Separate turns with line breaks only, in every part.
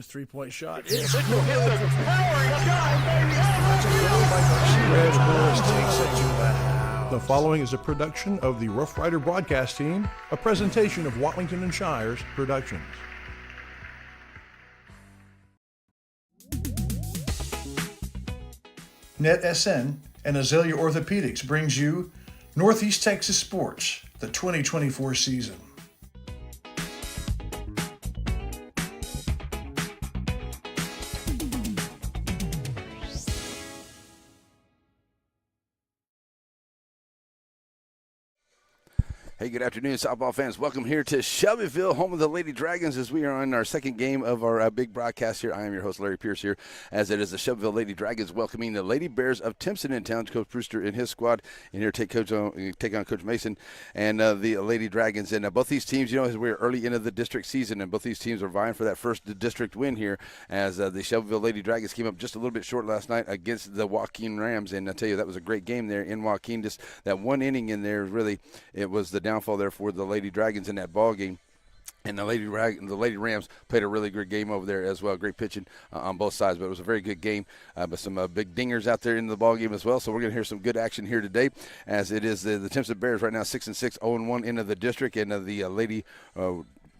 Dragons' three-point shot.
The
following is a production of the Rough Rider broadcast team, a presentation of Watlington and Shires Productions. NetSN and Azalea Orthopedics brings you Northeast Texas Sports, the 2024 season.
Hey, good afternoon, softball fans. Welcome here to Shelbyville, home of the Lady Dragons, as we are on our second game of our big broadcast here. I am your host, Larry Pierce, here, as it is the Shelbyville Lady Dragons welcoming the Lady Bears of Timpson in town. Coach Brewster and his squad in here take on Coach Mason and the Lady Dragons. And both these teams, as we're early into the district season, and both these teams are vying for that first district win here, as the Shelbyville Lady Dragons came up just a little bit short last night against the Joaquin Rams. And I tell you, that was a great game there in Joaquin. Just that one inning in there, really, it was the downfall there for the Lady Dragons in that ball game. And the Lady Rams played a really good game over there as well. Great pitching on both sides, but it was a very good game. But some big dingers out there in the ball game as well. So we're going to hear some good action here today, as it is the Timpson Bears right now 6-6, 0-1 into the district, and the Lady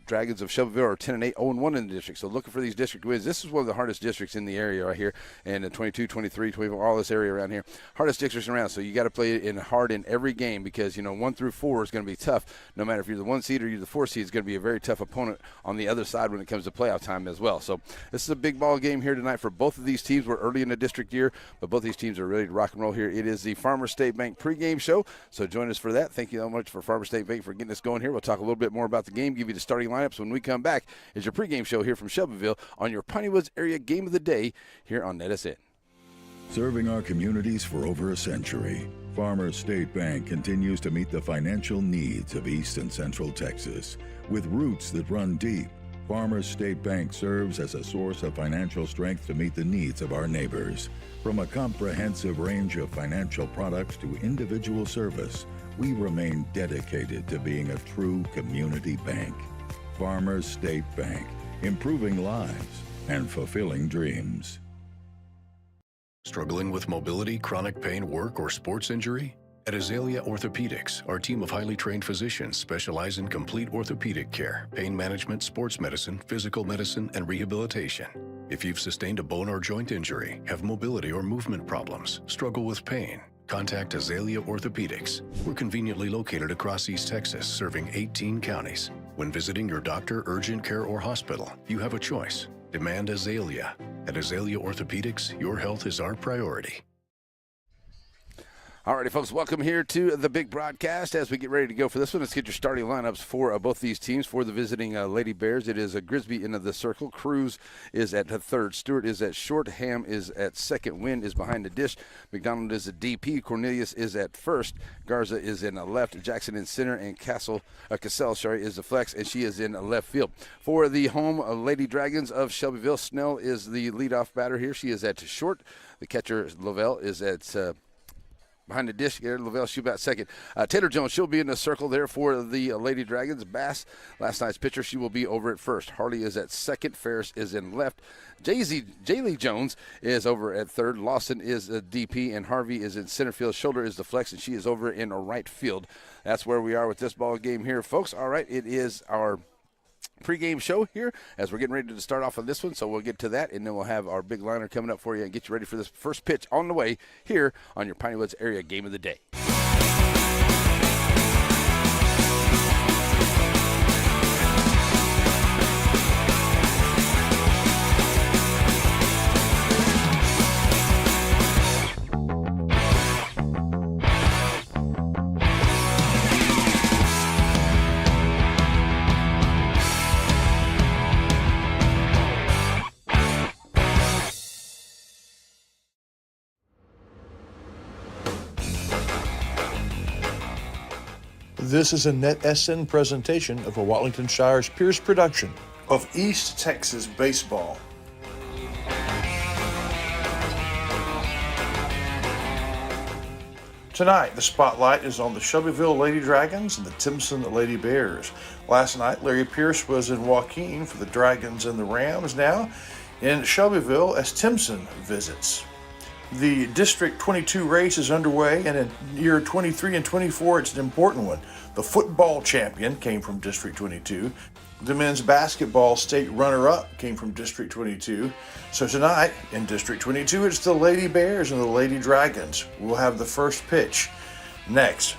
Dragons of Shelbyville are 10-8, 0-1 in the district. So looking for these district wins. This is one of the hardest districts in the area right here, and 22, 23, 24, all this area around here. Hardest districts around, so you got to play it in hard in every game, because 1 through 4 is going to be tough. No matter if you're the 1 seed or you're the 4 seed, it's going to be a very tough opponent on the other side when it comes to playoff time as well. So this is a big ball game here tonight for both of these teams. We're early in the district year, but both these teams are ready to rock and roll here. It is the Farmers State Bank pregame show, so join us for that. Thank you so much for Farmers State Bank for getting us going here. We'll talk a little bit more about the game, give you the starting lineups when we come back. Is your pregame show here from Shelbyville on your Piney Woods area game of the day here on NetSN.
Serving our communities for over a century, Farmers State Bank continues to meet the financial needs of East and Central Texas. With roots that run deep, Farmers State Bank serves as a source of financial strength to meet the needs of our neighbors. From a comprehensive range of financial products to individual service, we remain dedicated to being a true community bank. Farmers State Bank, improving lives and fulfilling dreams.
Struggling with mobility, chronic pain, work, or sports injury? At Azalea Orthopedics, our team of highly trained physicians specialize in complete orthopedic care, pain management, sports medicine, physical medicine, and rehabilitation. If you've sustained a bone or joint injury, have mobility or movement problems, struggle with pain, contact Azalea Orthopedics. We're conveniently located across East Texas, serving 18 counties. When visiting your doctor, urgent care, or hospital, you have a choice. Demand Azalea. At Azalea Orthopedics, your health is our priority.
All righty, folks, welcome here to the big broadcast. As we get ready to go for this one, let's get your starting lineups for both these teams. For the visiting Lady Bears, it is Grisby into the circle. Cruz is at third. Stewart is at short. Ham is at second. Wynn is behind the dish. McDonald is at DP. Cornelius is at first. Garza is in left. Jackson in center. And Cassell is the flex, and she is in left field. For the home Lady Dragons of Shelbyville, Snell is the leadoff batter here. She is at short. The catcher, Lovell, is at behind the dish here. Lavelle Schubat second. Taylor Jones, she'll be in the circle there for the Lady Dragons. Bass, last night's pitcher, she will be over at first. Harley is at second. Ferris is in left. Jaylee Jones is over at third. Lawson is a DP, and Harvey is in center field. Shoulder is the flex, and she is over in right field. That's where we are with this ball game here, folks. All right, it is our pregame show here as we're getting ready to start off on this one, so we'll get to that, and then we'll have our big liner coming up for you and get you ready for this first pitch on the way here on your Piney Woods area game of the day.
This is a NetSN presentation of a Watlington Shires Pierce production of East Texas baseball. Tonight, the spotlight is on the Shelbyville Lady Dragons and the Timpson Lady Bears. Last night, Larry Pierce was in Joaquin for the Dragons and the Rams. Now in Shelbyville as Timpson visits. The District 22 race is underway, and in year 23 and 24, it's an important one. The football champion came from District 22. The men's basketball state runner-up came from District 22. So tonight, in District 22, it's the Lady Bears and the Lady Dragons. We'll have the first pitch next.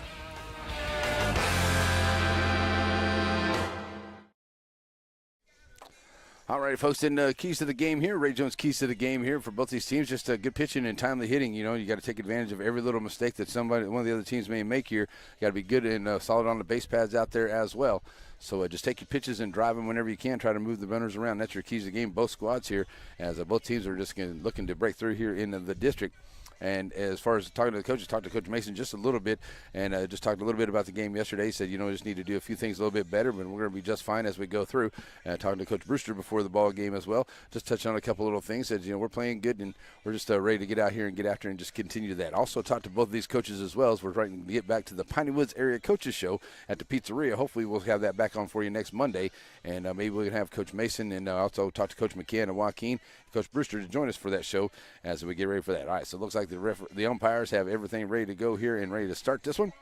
All right, folks, and keys to the game here. Ray Jones, keys to the game here for both these teams. Just good pitching and timely hitting. You know, you got to take advantage of every little mistake that one of the other teams may make here. You got to be good and solid on the base paths out there as well. So just take your pitches and drive them whenever you can. Try to move the runners around. That's your keys to the game. Both squads here, as both teams are just looking to break through here in the district. And as far as talking to the coaches, talked to Coach Mason just a little bit, and just talked a little bit about the game yesterday. He said, you know, we just need to do a few things a little bit better, but we're going to be just fine as we go through. Talking to Coach Brewster before the ball game as well, just touched on a couple little things. Said, you know, we're playing good, and we're just ready to get out here and get after and just continue that. Also talked to both of these coaches as well as we're trying to get back to the Piney Woods Area Coaches Show at the Pizzeria. Hopefully we'll have that back on for you next Monday, and maybe we can have Coach Mason and also talk to Coach McCann and Joaquin, Coach Brewster to join us for that show as we get ready for that. All right, so it looks like the umpires have everything ready to go here and ready to start this one.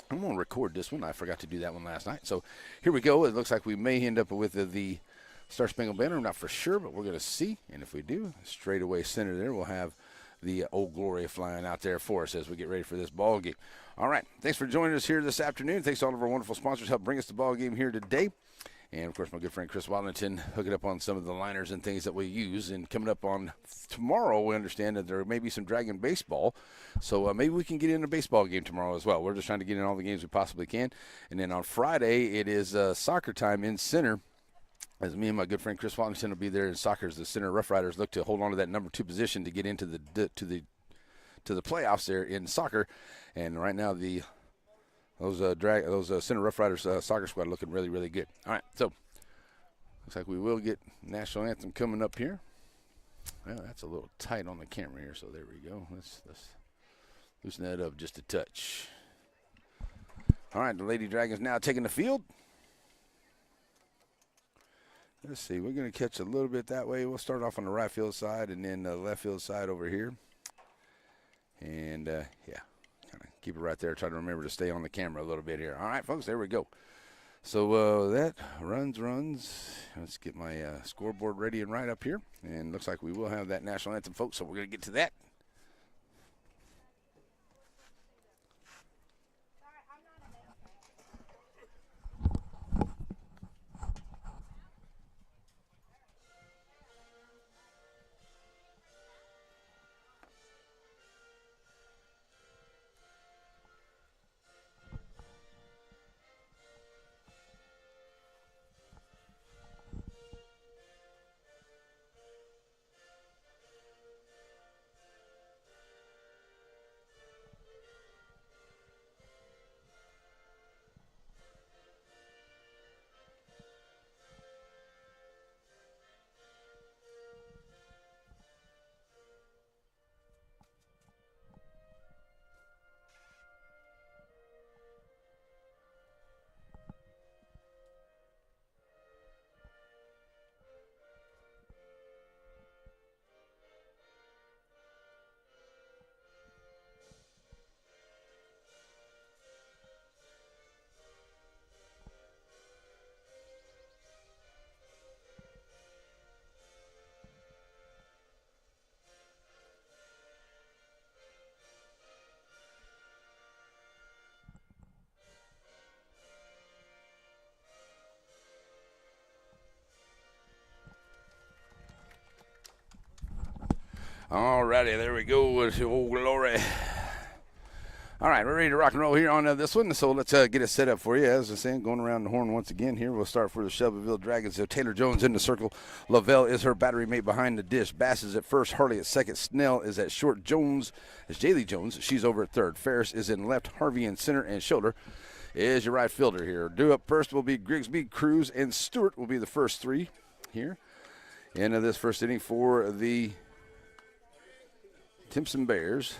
I'm going to record this one. I forgot to do that one last night. So here we go. It looks like we may end up with the Star Spangled Banner. I'm not for sure, but we're going to see. And if we do, straight away center there, we'll have the Old Glory flying out there for us as we get ready for this ball game. All right, thanks for joining us here this afternoon. Thanks to all of our wonderful sponsors who helped bring us the ball game here today. And, of course, my good friend Chris Wallington hooking up on some of the liners and things that we use. And coming up on tomorrow, we understand that there may be some Dragon baseball. So maybe we can get in a baseball game tomorrow as well. We're just trying to get in all the games we possibly can. And then on Friday, it is soccer time in center. As me and my good friend Chris Wallington will be there in soccer as the center Rough Riders look to hold on to that number 2 position to get into the playoffs there in soccer. And right now those center Rough Riders soccer squad looking really, really good. All right, so looks like we will get national anthem coming up here. Well, that's a little tight on the camera here, so there we go. Let's loosen that up just a touch. All right, the Lady Dragons now taking the field. Let's see, we're going to catch a little bit that way. We'll start off on the right field side and then the left field side over here. And, yeah. Keep it right there. Try to remember to stay on the camera a little bit here. All right, folks, there we go. So that runs. Let's get my scoreboard ready and right up here. And looks like we will have that national anthem, folks, so we're going to get to that. All righty, there we go with Old Glory. All right, we're ready to rock and roll here on this one. So let's get it set up for you. As I was saying, going around the horn once again here. We'll start for the Shelbyville Dragons. So Taylor Jones in the circle. Lavelle is her battery mate behind the dish. Bass is at first. Harley at second. Snell is at short. Jones is Jaylee Jones. She's over at third. Ferris is in left. Harvey in center. And Shoulder is your right fielder here. Due up first will be Grigsby, Cruz, and Stewart will be the first three here. In this first inning for the Timpson Bears.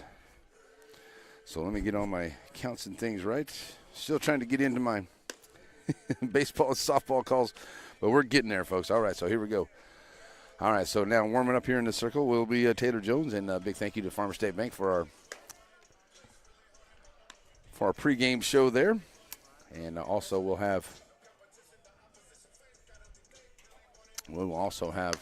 So let me get all my counts and things right. Still trying to get into my baseball and softball calls, but we're getting there, folks. All right, so here we go. All right, so now warming up here in the circle will be Taylor Jones, and a big thank you to Farmer State Bank for our pregame show there. And also we'll also have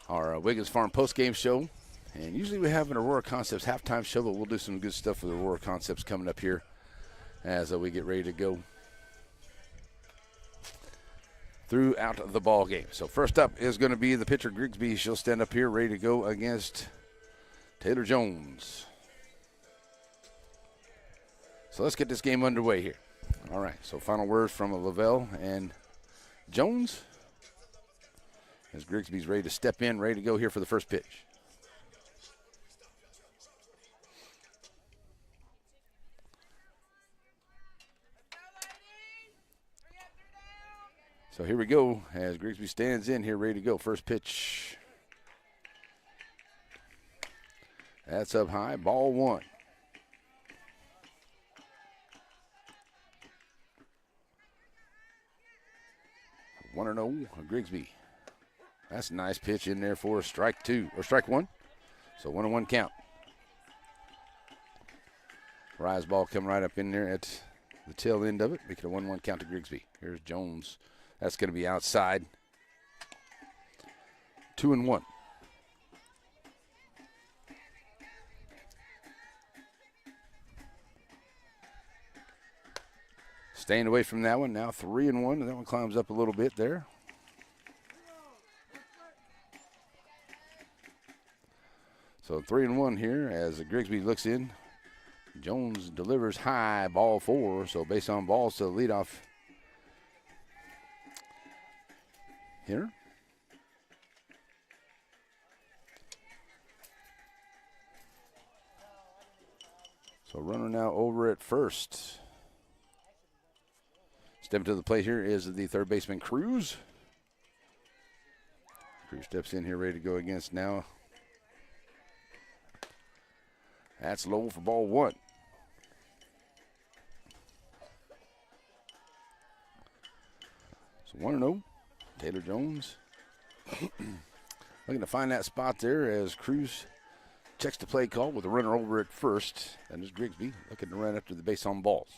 our Wiggins Farm postgame show. And usually we have an Aurora Concepts halftime show, but we'll do some good stuff with Aurora Concepts coming up here as we get ready to go throughout the ball game. So first up is going to be the pitcher, Grigsby. She'll stand up here ready to go against Taylor Jones. So let's get this game underway here. All right, so final words from Lavelle and Jones as Grigsby's ready to step in, ready to go here for the first pitch. So here we go as Grigsby stands in here, ready to go. First pitch. That's up high, ball one. 1-0, Grigsby. That's a nice pitch in there for strike two, or strike one. So 1-1 count. Rise ball coming right up in there at the tail end of it, making a 1-1 count to Grigsby. Here's Jones. That's going to be outside. 2-1. Staying away from that one. Now 3-1. That one climbs up a little bit there. So 3-1 here as Grigsby looks in. Jones delivers high, ball four. So based on balls to the leadoff here. So runner now over at first. Stepping to the plate here is the third baseman, Cruz. Cruz steps in here ready to go against now. That's low for ball one. So 1-0. Taylor Jones looking to find that spot there as Cruz checks the play call with a runner over at first. And there's Grigsby looking to run after the base on balls.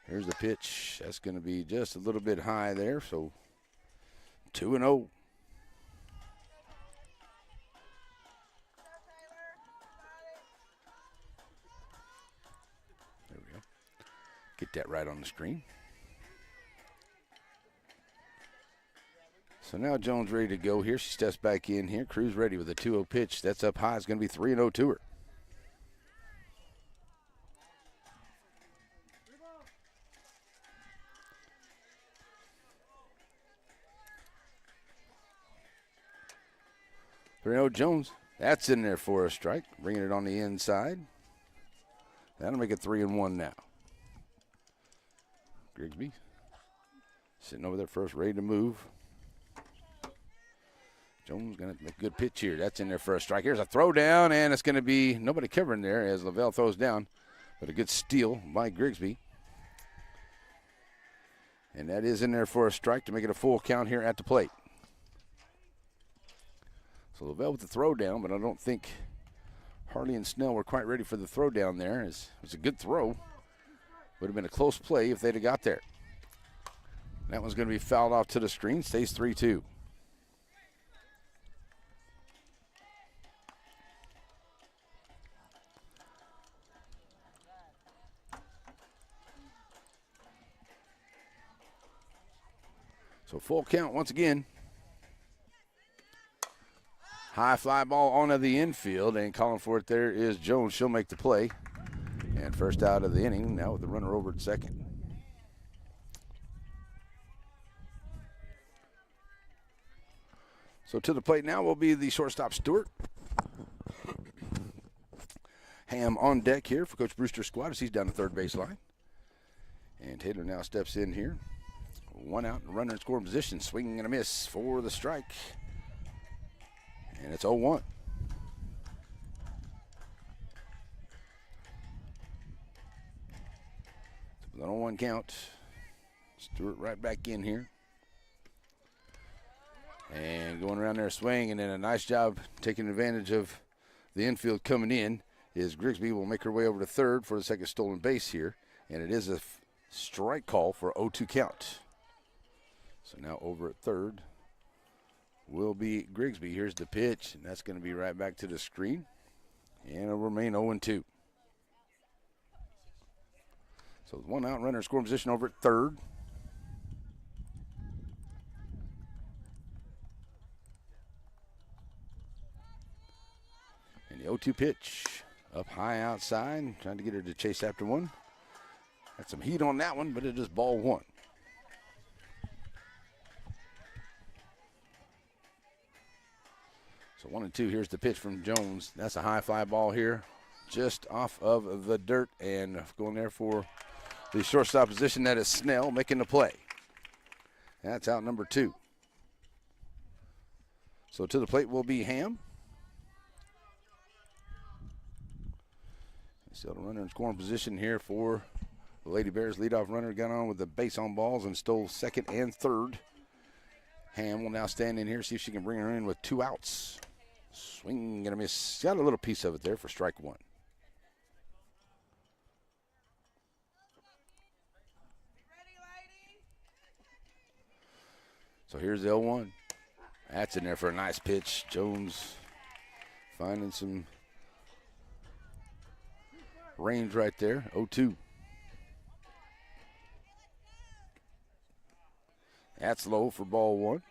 Here's the pitch. That's going to be just a little bit high there. So 2-0. There we go. Get that right on the screen. So now Jones ready to go here. She steps back in here. Cruz ready with a 2-0 pitch. That's up high. It's going to be 3-0 to her. Jones. That's in there for a strike. Bringing it on the inside. That'll make it 3-1 now. Grigsby sitting over there first, ready to move. Jones going to make a good pitch here. That's in there for a strike. Here's a throw down, and it's going to be nobody covering there as Lavelle throws down. But a good steal by Grigsby. And that is in there for a strike to make it a full count here at the plate. So Lavelle with the throw down, but I don't think Harley and Snell were quite ready for the throw down there. It was a good throw. Would have been a close play if they'd have got there. That one's going to be fouled off to the screen. Stays 3-2. So full count once again. High fly ball onto the infield, and calling for it there is Jones. She'll make the play. And first out of the inning, now with the runner over at second. So to the plate now will be the shortstop, Stewart. Ham on deck here for Coach Brewster's squad as he's down the third baseline. And Taylor now steps in here. One out, runner in scoring position, swinging and a miss for the strike. And it's 0-1. The 0-1 count. Stewart right back in here. And going around there swing, and then a nice job taking advantage of the infield coming in is Grigsby will make her way over to third for the second stolen base here. And it is a strike call for 0-2 count. So now over at third will be Grigsby. Here's the pitch, and that's going to be right back to the screen. And it'll remain 0-2. So one out, runner in scoring position over at third. And the 0-2 pitch up high outside, trying to get her to chase after one. Had some heat on that one, but it is ball one. So 1-2, here's the pitch from Jones. That's a high fly ball here, just off of the dirt, and going there for the shortstop position. That is Snell making the play. That's out number 2. So to the plate will be Ham. Still a runner in scoring position here for the Lady Bears. Leadoff runner got on with the base on balls and stole second and third. Ham will now stand in here, see if she can bring her in with 2 outs. Swing and a miss. Got a little piece of it there for strike 1. So here's the 0-1. That's in there for a nice pitch. Jones finding some range right there. 0-2. That's low for ball 1.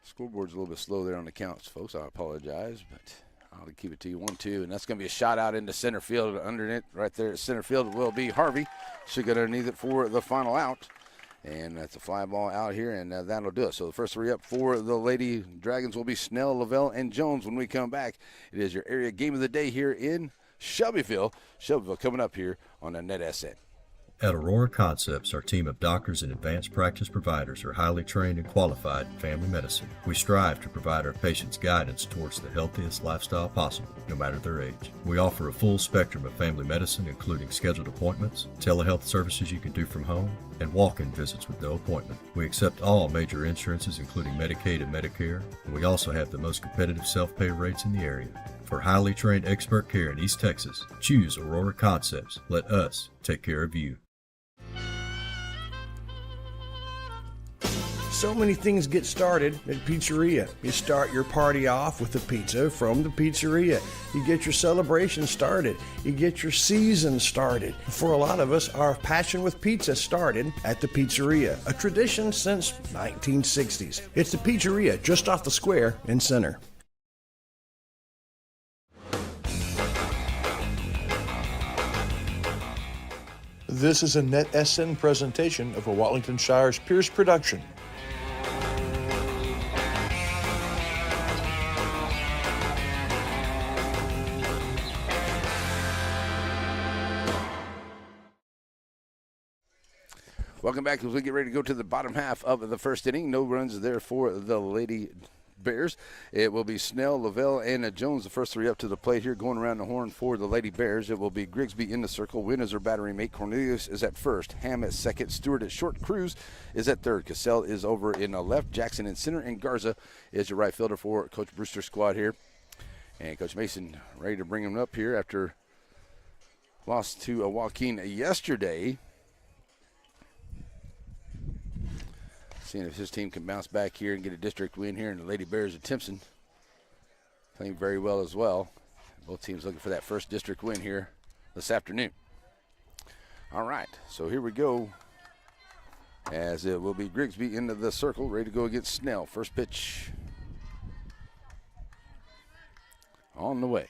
Scoreboard's a little bit slow there on the counts, folks. I apologize, but I'll keep it to you. 1-2, and that's going to be a shot out into center field. Underneath right there at center field will be Harvey. She'll get underneath it for the final out. And that's a fly ball out here, and that'll do it. So the first 3 up for the Lady Dragons will be Snell, Lavelle, and Jones. When we come back, it is your area game of the day here in Shelbyville. Shelbyville coming up here on the Net SN.
At Aurora Concepts, our team of doctors and advanced practice providers are highly trained and qualified in family medicine. We strive to provide our patients guidance towards the healthiest lifestyle possible, no matter their age. We offer a full spectrum of family medicine, including scheduled appointments, telehealth services you can do from home, and walk-in visits with no appointment. We accept all major insurances, including Medicaid and Medicare, and we also have the most competitive self-pay rates in the area. For highly trained expert care in East Texas, choose Aurora Concepts. Let us take care of you.
So many things get started at Pizzeria. You start your party off with a pizza from the pizzeria. You get your celebration started. You get your season started. For a lot of us, our passion with pizza started at the Pizzeria, a tradition since 1960s. It's the Pizzeria just off the square in Center.
This is a Net SN presentation of a Watlington Shires Pierce production.
Welcome back as we get ready to go to the bottom half of the first inning. No runs there for the Lady Bears. It will be Snell, Lavelle, and Jones, the first 3 up to the plate here. Going around the horn for the Lady Bears, it will be Grigsby in the circle. Wynn is her battery mate. Cornelius is at first. Ham at second. Stewart at short. Cruz is at third. Cassell is over in the left. Jackson in center. And Garza is your right fielder for Coach Brewster's squad here. And Coach Mason ready to bring him up here after lost to Joaquin yesterday. Seeing if his team can bounce back here and get a district win here. And the Lady Bears of Timpson playing very well as well. Both teams looking for that first district win here this afternoon. All right, so here we go. As it will be Grigsby into the circle, ready to go against Snell. First pitch on the way.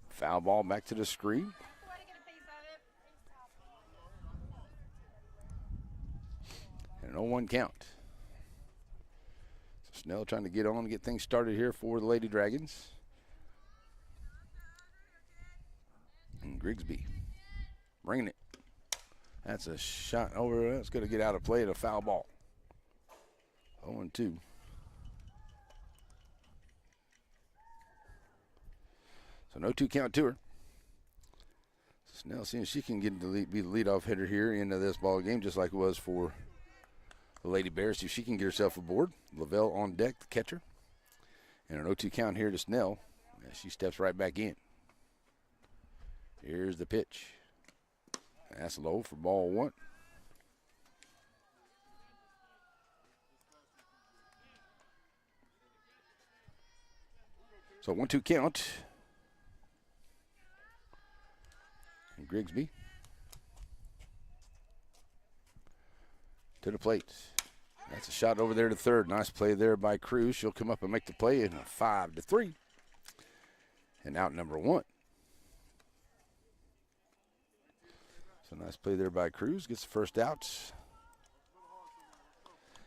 Foul ball back to the screen. And an 0-1 count. So Snell trying to get on and get things started here for the Lady Dragons. And Grigsby bringing it. That's a shot over. That's going to get out of play at a foul ball. 0-2. So no 2 count to her. Snell seeing she can be the leadoff hitter here into this ball game, just like it was for the Lady Bears. See if she can get herself aboard. Lavelle on deck, the catcher. And an 0-2 count here to Snell as she steps right back in. Here's the pitch. That's low for ball 1. So 1-2 count. And Grigsby to the plate. That's a shot over there to third. Nice play there by Cruz. She'll come up and make the play in a 5-3. And out number 1. So nice play there by Cruz. Gets the first out.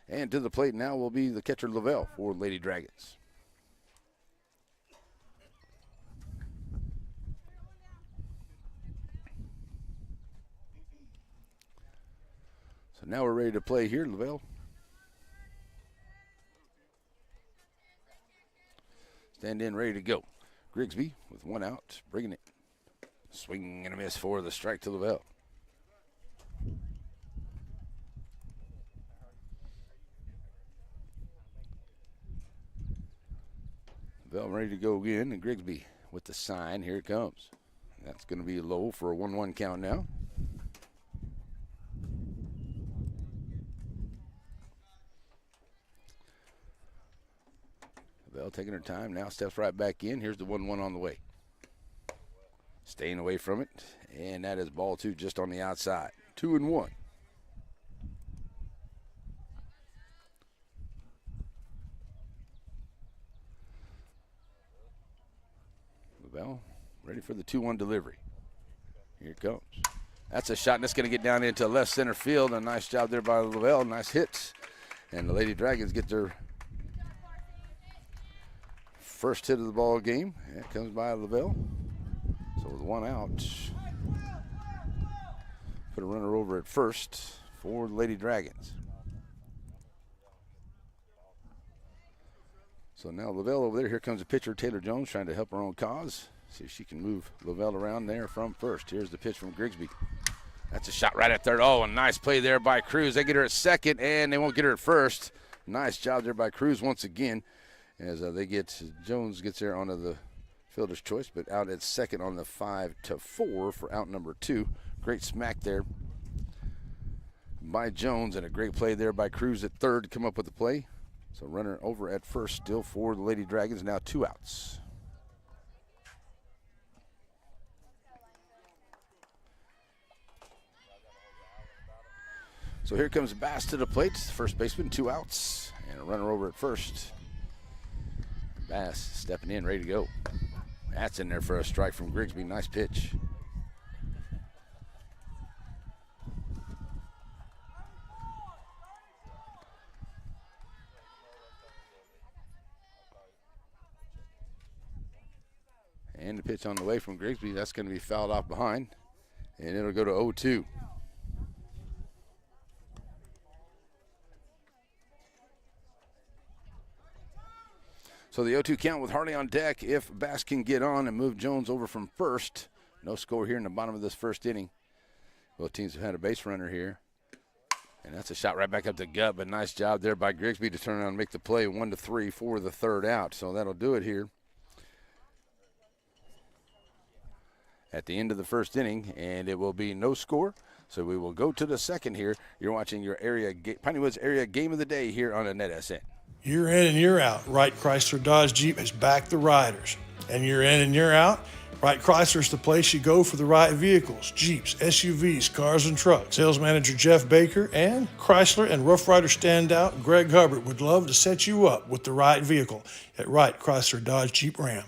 And to the plate now will be the catcher Lavelle for Lady Dragons. So now we're ready to play here, Lavelle. Stand in, ready to go. Grigsby with 1 out, bringing it. Swing and a miss for the strike to Lavelle. Lavelle ready to go again, and Grigsby with the sign. Here it comes. That's going to be low for a 1-1 count now. Lavelle taking her time, now steps right back in. Here's the 1-1 on the way. Staying away from it, and that is ball 2 just on the outside. 2-1. Lavelle ready for the 2-1 delivery. Here it comes. That's a shot, and it's going to get down into left center field. A nice job there by Lavelle. Nice hit. And the Lady Dragons get their first hit of the ball game. That comes by Lavelle. So with 1 out, put a runner over at first for the Lady Dragons. So now Lavelle over there. Here comes the pitcher, Taylor Jones, trying to help her own cause. See if she can move Lavelle around there from first. Here's the pitch from Grigsby. That's a shot right at third. Oh, a nice play there by Cruz. They get her at second, and they won't get her at first. Nice job there by Cruz once again. As Jones gets there onto the fielder's choice, but out at second on the 5-4 for out number 2. Great smack there by Jones, and a great play there by Cruz at third to come up with the play. So runner over at first still for the Lady Dragons, now 2 outs. So here comes Bass to the plate, first baseman, 2 outs, and a runner over at first. Bass stepping in, ready to go. That's in there for a strike from Grigsby. Nice pitch. And the pitch on the way from Grigsby. That's going to be fouled off behind, and it'll go to 0-2. So the 0-2 count with Harley on deck. If Bass can get on and move Jones over from first. No score here in the bottom of this first inning. Both teams have had a base runner here. And that's a shot right back up the gut, but nice job there by Grigsby to turn around and make the play. 1-3 for the third out. So that'll do it here at the end of the first inning, and it will be no score. So we will go to the second here. You're watching your Piney Woods area game of the day here on NetSN.
Year in and year out, Wright Chrysler Dodge Jeep has backed the riders. And year in and year out, Wright Chrysler is the place you go for the right vehicles, Jeeps, SUVs, cars, and trucks. Sales manager Jeff Baker and Chrysler and Rough Rider standout Greg Hubbard would love to set you up with the right vehicle at Wright Chrysler Dodge Jeep Ram.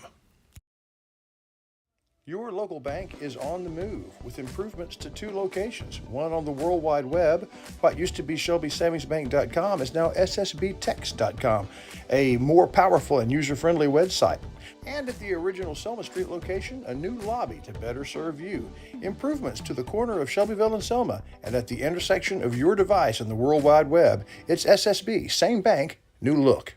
Your local bank is on the move with improvements to 2 locations. One on the World Wide Web. What used to be ShelbySavingsBank.com is now SSBTex.com, a more powerful and user-friendly website. And at the original Selma Street location, a new lobby to better serve you. Improvements to the corner of Shelbyville and Selma, and at the intersection of your device and the World Wide Web, it's SSB, same bank, new look.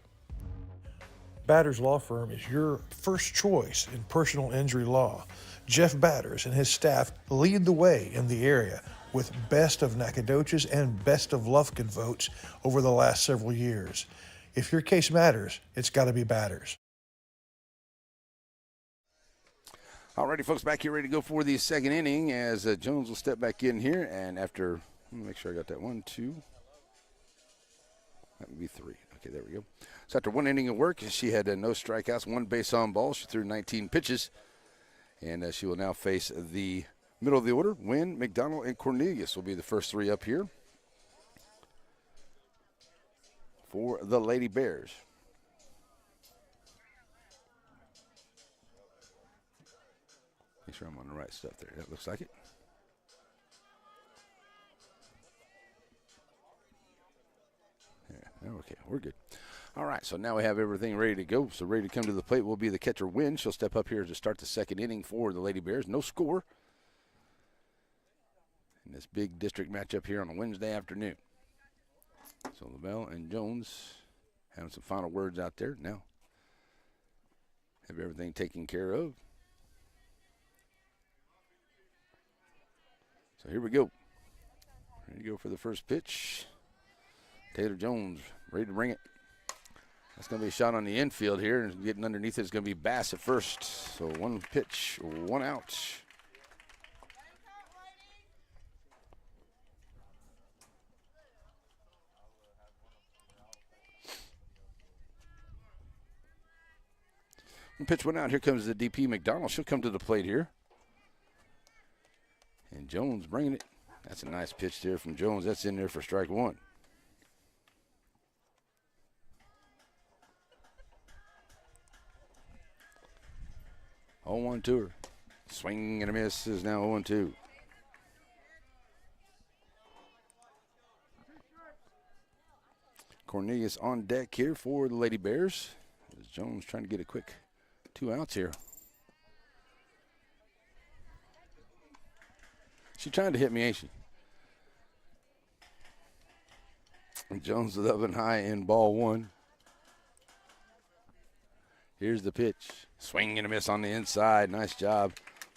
Batters Law Firm is your first choice in personal injury law. Jeff Batters and his staff lead the way in the area with Best of Nacogdoches and Best of Lufkin votes over the last several years. If your case matters, it's got to be Batters.
Alrighty, folks, back here ready to go for the second inning as Jones will step back in here. And after, let me make sure I got that 1, 2. That would be 3. Okay, there we go. So after one inning of work, she had no strikeouts, 1 base on ball. She threw 19 pitches. And she will now face the middle of the order. Wynn, McDonald, and Cornelius will be the first 3 up here for the Lady Bears. Make sure I'm on the right stuff there. That looks like it. Yeah, okay, we're good. All right, so now we have everything ready to go. So ready to come to the plate will be the catcher Wynn. She'll step up here to start the second inning for the Lady Bears. No score in this big district matchup here on a Wednesday afternoon. So LaBelle and Jones having some final words out there now. Have everything taken care of. So here we go. Ready to go for the first pitch. Taylor Jones ready to bring it. That's going to be a shot on the infield here. And getting underneath it is going to be Bass at first. So 1 pitch, 1 out. One pitch, 1 out. Here comes the DP McDonald. She'll come to the plate here. And Jones bringing it. That's a nice pitch there from Jones. That's in there for strike 1. Oh, 1 to her. Swing and a miss is now 0-2. Cornelius on deck here for the Lady Bears. As Jones trying to get a quick 2 outs here. She trying to hit me, ain't she? And Jones is up and high in ball 1. Here's the pitch. Swing and a miss on the inside. Nice job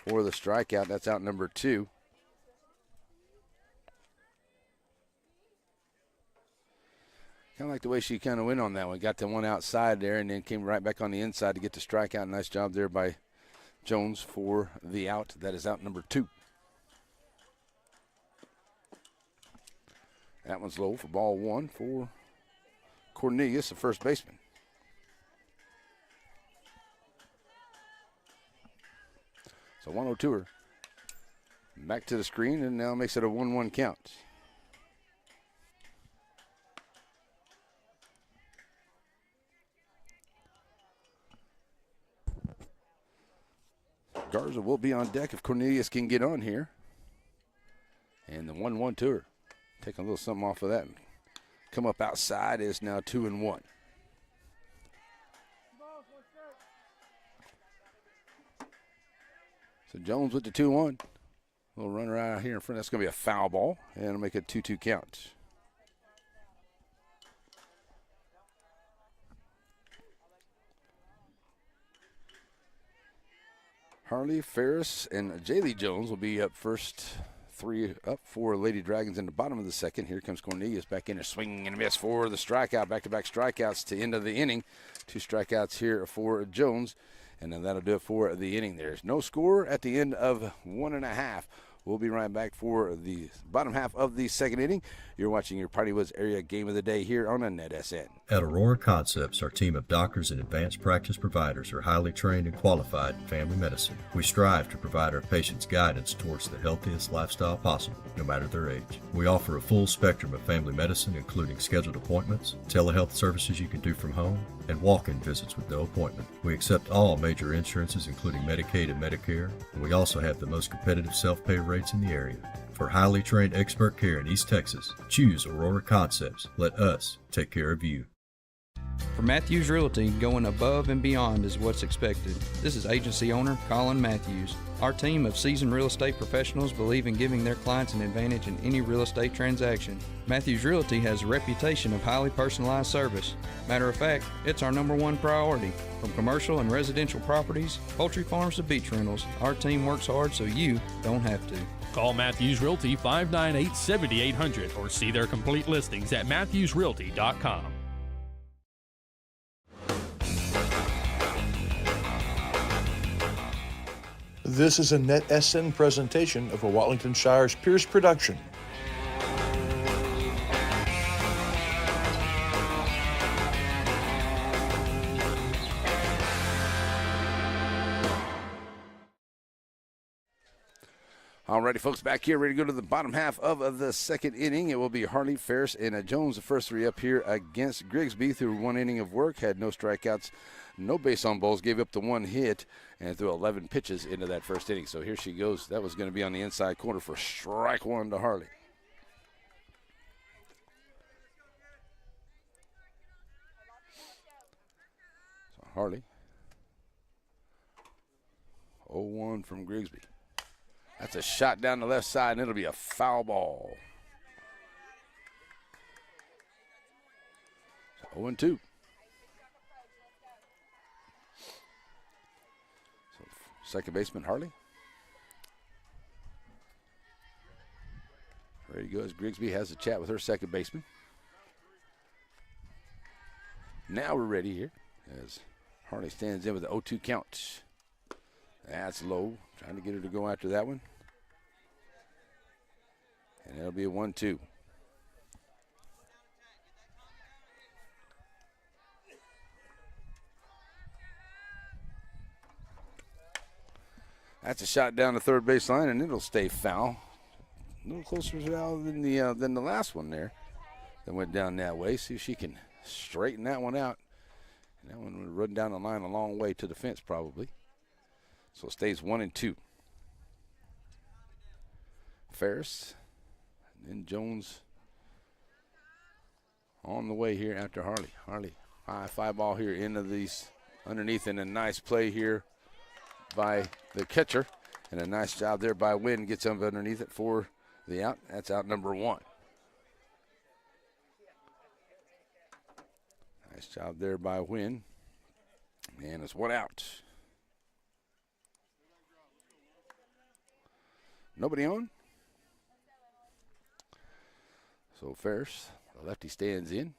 for the strikeout. That's out number 2. Kind of like the way she kind of went on that one. Got the 1 outside there and then came right back on the inside to get the strikeout. Nice job there by Jones for the out. That is out number 2. That one's low for ball 1 for Cornelius, the first baseman. So 1-0 her. Back to the screen and now makes it a 1-1 count. Garza will be on deck if Cornelius can get on here. And the 1-1 to her. Take a little something off of that. And come up outside is now 2-1. So Jones with the 2-1. Little runner out here in front. That's going to be a foul ball. And it'll make it 2-2 count. Harley, Ferris, and Jaylee Jones will be up first. 3 up for Lady Dragons in the bottom of the second. Here comes Cornelius back in a swing and a miss for the strikeout. Back-to-back strikeouts to end of the inning. 2 strikeouts here for Jones. And then that'll do it for the inning. There's no score at the end of 1.5. We'll be right back for the bottom half of the second inning. You're watching your Party Woods Area Game of the Day here on NetSN.
At Aurora Concepts, our team of doctors and advanced practice providers are highly trained and qualified in family medicine. We strive to provide our patients guidance towards the healthiest lifestyle possible, no matter their age. We offer a full spectrum of family medicine, including scheduled appointments, telehealth services you can do from home, and walk-in visits with no appointment. We accept all major insurances, including Medicaid and Medicare, and we also have the most competitive self-pay rates in the area. For highly trained expert care in East Texas, choose Aurora Concepts. Let us take care of you.
For Matthews Realty, going above and beyond is what's expected. This is agency owner Colin Matthews. Our team of seasoned real estate professionals believe in giving their clients an advantage in any real estate transaction. Matthews Realty has a reputation of highly personalized service. Matter of fact, it's our #1 priority. From commercial and residential properties, poultry farms to beach rentals, our team works hard so you don't have to.
Call Matthews Realty 598-7800 or see their complete listings at matthewsrealty.com.
This is a Net SN presentation of a Watlington Shires Pierce production.
Alrighty, folks, back here, ready to go to the bottom half of the second inning. It will be Harley, Ferris, and Jones, the first three up here against Grigsby through one inning of work. Had no strikeouts, no base on balls, gave up the one hit, and threw 11 pitches into that first inning. So here she goes. That was going to be on the inside corner for strike one to Harley. So Harley, 0-1 from Grigsby. That's a shot down the left side, and it'll be a foul ball. So 0-2. So second baseman, Harley. Ready to go as Grigsby has a chat with her second baseman. Now we're ready here as Harley stands in with the 0-2 count. That's low. Trying to get her to go after that one. And it'll be a 1-2. That's a shot down the third baseline, and it'll stay foul. A little closer than the last one there that went down that way. See if she can straighten that one out. And that one would run down the line a long way to the fence probably. So it stays 1-2. Ferris, and then Jones on the way here after Harley. Harley, high fly ball here into these underneath, and a nice play here by the catcher. And a nice job there by Wynn. Gets up underneath it for the out. That's out number 1. Nice job there by Wynn. And it's 1 out. Nobody on. So Ferris, the lefty, stands in.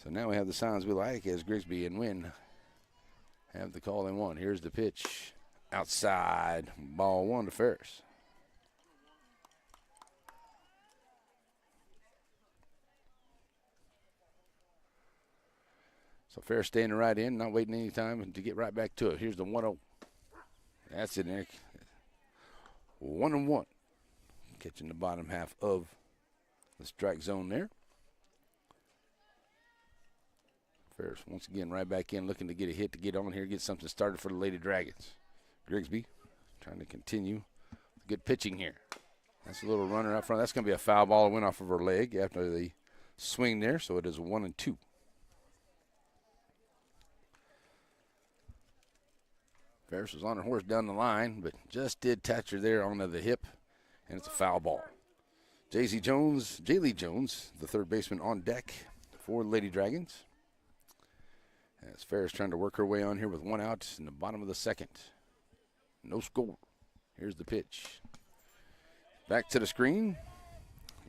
So now we have the signs we like as Grigsby and Wynn have the call in one. Here's the pitch. Outside. Ball 1 to Ferris. So Ferris standing right in, not waiting any time to get right back to it. Here's the 1-0. That's in there. 1-1. Catching the bottom half of the strike zone there. Ferris once again right back in, looking to get a hit to get on here, get something started for the Lady Dragons. Grigsby trying to continue good pitching here. That's a little runner up front. That's going to be a foul ball. It went off of her leg after the swing there, so it is 1-2. Ferris was on her horse down the line, but just did touch her there onto the hip, and it's a foul ball. Jaylee Jones, the third baseman, on deck for the Lady Dragons. As Ferris trying to work her way on here with 1 out in the bottom of the second. No score. Here's the pitch. Back to the screen,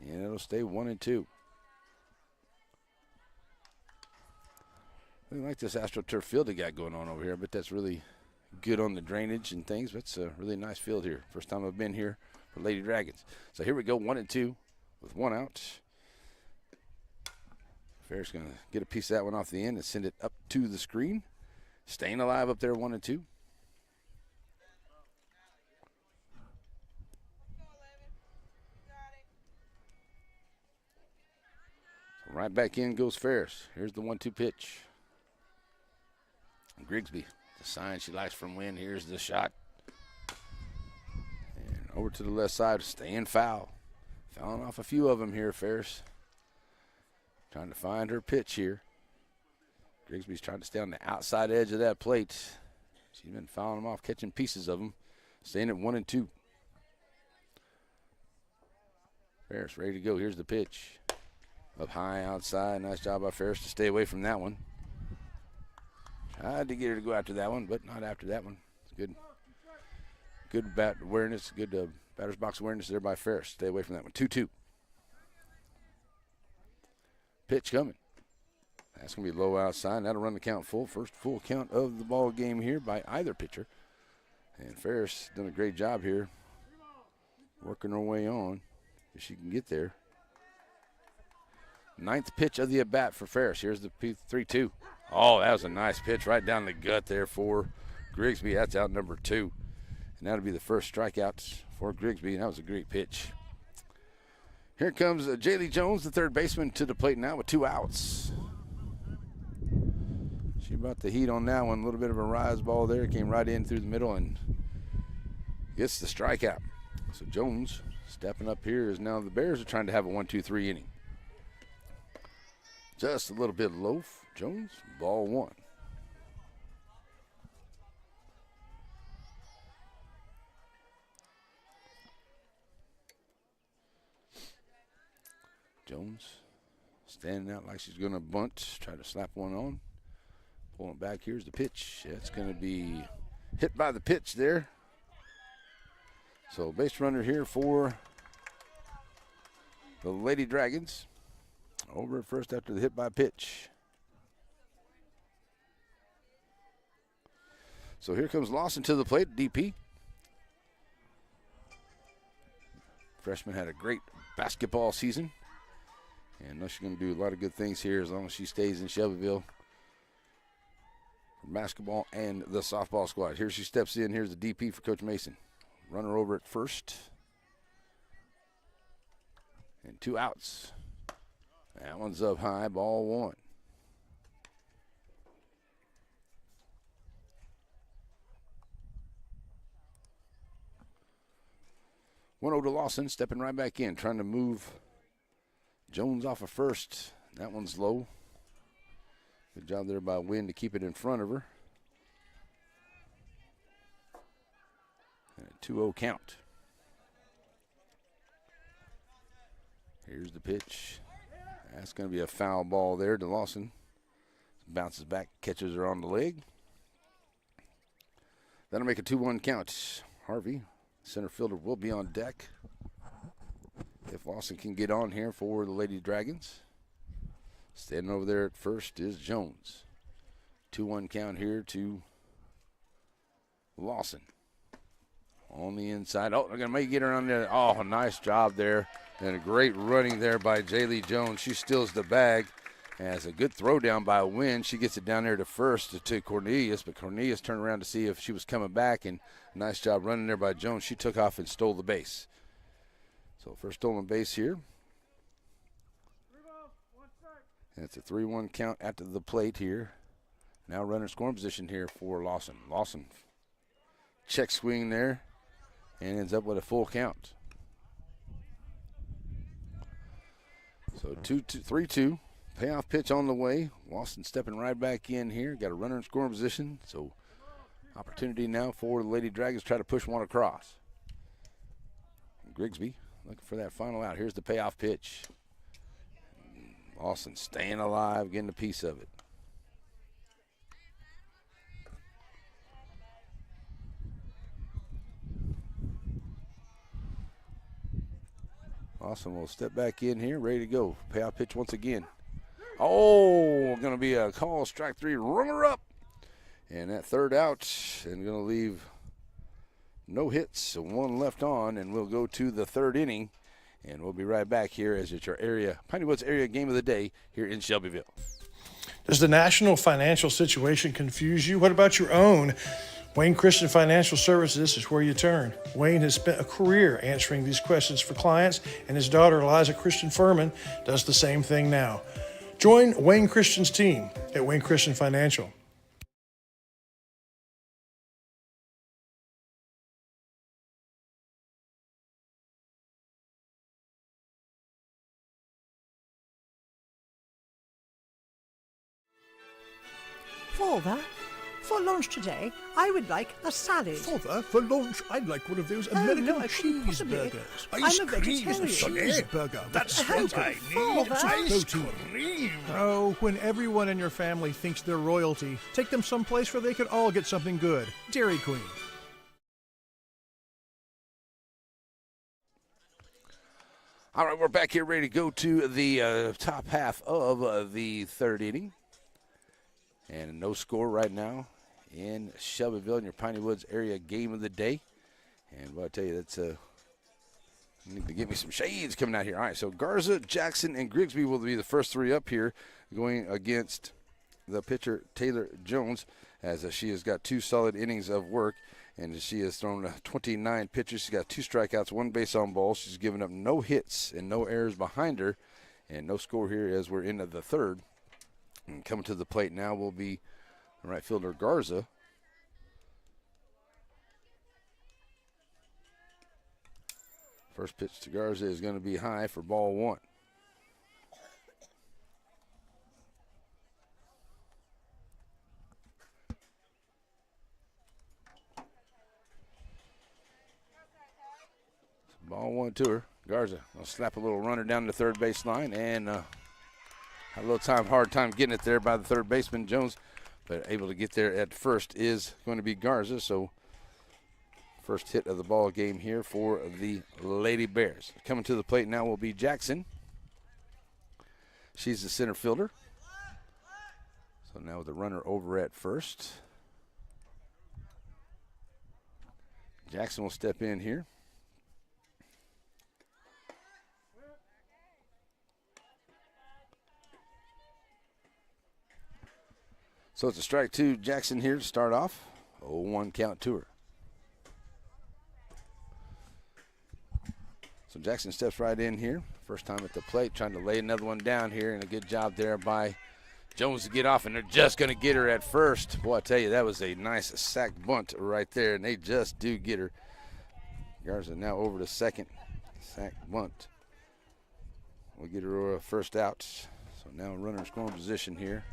and it'll stay 1-2. I like this AstroTurf field they got going on over here, but that's really good on the drainage and things. That's a really nice field here. First time I've been here for Lady Dragons. So here we go, 1-2 with 1 out. Ferris going to get a piece of that one off the end and send it up to the screen. Staying alive up there, 1-2. So right back in goes Ferris. Here's the 1-2 pitch. Grigsby, the sign she likes from Wynn. Here's the shot. And Over to the left side, staying foul. Fouling off a few of them here, Ferris. Trying to find her pitch here. Grigsby's trying to stay on the outside edge of that plate. She's been fouling them off, catching pieces of them. Staying at 1 and 2. Ferris ready to go. Here's the pitch. Up high outside. Nice job by Ferris to stay away from that one. Tried to get her to go after that one, but not after that one. It's good bat awareness, good batter's box awareness there by Ferris. Stay away from that one. 2-2. Pitch coming. That's going to be low outside. That'll run the count full. First full count of the ball game here by either pitcher. And Ferris done a great job here working her way on if she can get there. 9th pitch of the at-bat for Ferris. Here's the 3-2. Oh, that was a nice pitch right down the gut there for Grigsby. That's out number 2. And that'll be the first strikeout for Grigsby. And that was a great pitch. Here comes Jaylee Jones, the third baseman, to the plate now with 2 outs. She brought the heat on that one. A little bit of a rise ball there. Came right in through the middle and gets the strikeout. So Jones stepping up here as now the Bears are trying to have a 1-2-3 inning. Just a little bit low. Jones, ball 1. Jones standing out like she's going to bunt, try to slap one on. Pulling back, here's the pitch. That's going to be hit by the pitch there. So base runner here for the Lady Dragons. Over at first after the hit by pitch. So here comes Lawson to the plate, DP. Freshman had a great basketball season. And I know she's going to do a lot of good things here as long as she stays in Shelbyville. For basketball and the softball squad. Here she steps in. Here's the DP for Coach Mason. Runner over at first. And 2 outs. That one's up high, ball 1. One over to Lawson, stepping right back in, trying to move Jones off of first. That one's low. Good job there by Wynn to keep it in front of her. And a 2-0 count. Here's the pitch. That's going to be a foul ball there to Lawson. Bounces back, catches her on the leg. That'll make a 2-1 count. Harvey, center fielder, will be on deck. If Lawson can get on here for the Lady Dragons. Standing over there at first is Jones. 2-1 count here to Lawson. On the inside. Oh, they're going to make get her on there. Oh, nice job there. And a great running there by Jaylee Jones. She steals the bag. Has a good throw down by Wynn. She gets it down there to first to Cornelius, but Cornelius turned around to see if she was coming back, and nice job running there by Jones. She took off and stole the base. So first stolen base here. And it's a 3-1 count at the plate here. Now runner scoring position here for Lawson. Lawson check swing there and ends up with a full count. So 3-2. Payoff pitch on the way. Lawson stepping right back in here. Got a runner in scoring position. So opportunity now for the Lady Dragons to try to push one across. Grigsby looking for that final out. Here's the payoff pitch. Lawson staying alive, getting a piece of it. Lawson will step back in here, ready to go. Payoff pitch once again. Oh, going to be a call, strike 3, runner up. And that third out, and going to leave no hits, 1 left on, and we'll go to the 3rd inning. And we'll be right back here as it's your Piney Woods area game of the day here in Shelbyville.
Does the national financial situation confuse you? What about your own? Wayne Christian Financial Services is where you turn. Wayne has spent a career answering these questions for clients, and his daughter, Eliza Christian Furman, does the same thing now. Join Wayne Christian's team at Wayne Christian Financial.
Father, for lunch today, I would like a salad.
Father, for lunch, I'd like one of those
no,
American
I couldn't possibly.
cheeseburgers.
I'm
Ice
a
cream,
vegetarian.
cheeseburger. That's what I need.
Father.
Ice cream.
Oh, when everyone in your family thinks they're royalty, take them someplace where they could all get something good. Dairy Queen.
All right, we're back here ready to go to the top half of the third inning. And no score right now in Shelbyville in your Piney Woods area game of the day. And what I tell you, that's I need to get me some shades coming out here. All right, so Garza, Jackson, and Grigsby will be the first three up here going against the pitcher Taylor Jones, as she has got 2 solid innings of work. And she has thrown 29 pitches. She's got 2 strikeouts, 1 base on balls. She's given up no hits and no errors behind her. And no score here as we're into the third. And coming to the plate now will be right fielder Garza. First pitch to Garza is going to be high for ball 1. Ball 1 to her. Garza will slap a little runner down the third base line and had a little hard time getting it there by the third baseman Jones, but able to get there at first is going to be Garza. So first hit of the ball game here for the Lady Bears. Coming to the plate now will be Jackson. She's the center fielder. So now with the runner over at first, Jackson will step in here. So it's a strike to Jackson here to start off. 0-1 count to her. So Jackson steps right in here. First time at the plate, trying to lay another one down here, and a good job there by Jones to get off, and they're just going to get her at first. Boy, I tell you, that was a nice sack bunt right there, and they just do get her. Garza now over to second. Sack bunt. We'll get her first out. So now runner scoring position here.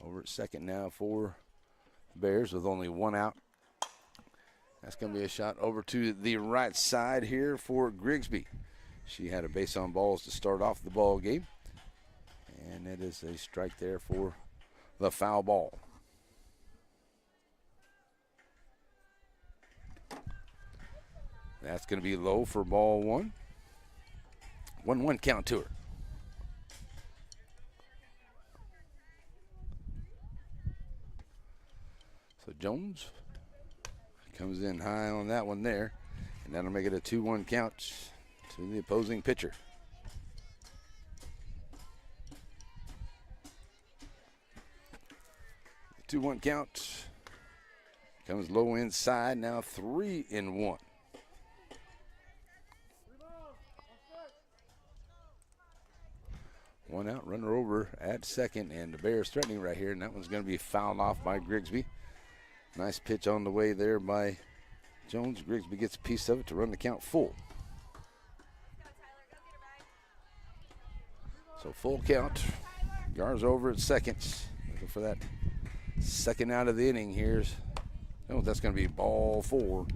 Over at second now for Bears with only 1 out. That's going to be a shot over to the right side here for Grigsby. She had a base on balls to start off the ball game. And it is a strike there for the foul ball. That's going to be low for ball 1. 1-1 count to her. So Jones comes in high on that one there, and that'll make it a 2-1 count to the opposing pitcher. The 2-1 count comes low inside, now 3-1. One out, runner over at second, and the Bears threatening right here, and that one's going to be fouled off by Grigsby. Nice pitch on the way there by Jones. Grigsby gets a piece of it to run the count full. So full count. Garza over at second. Looking for that second out of the inning here. Oh, that's going to be ball 4.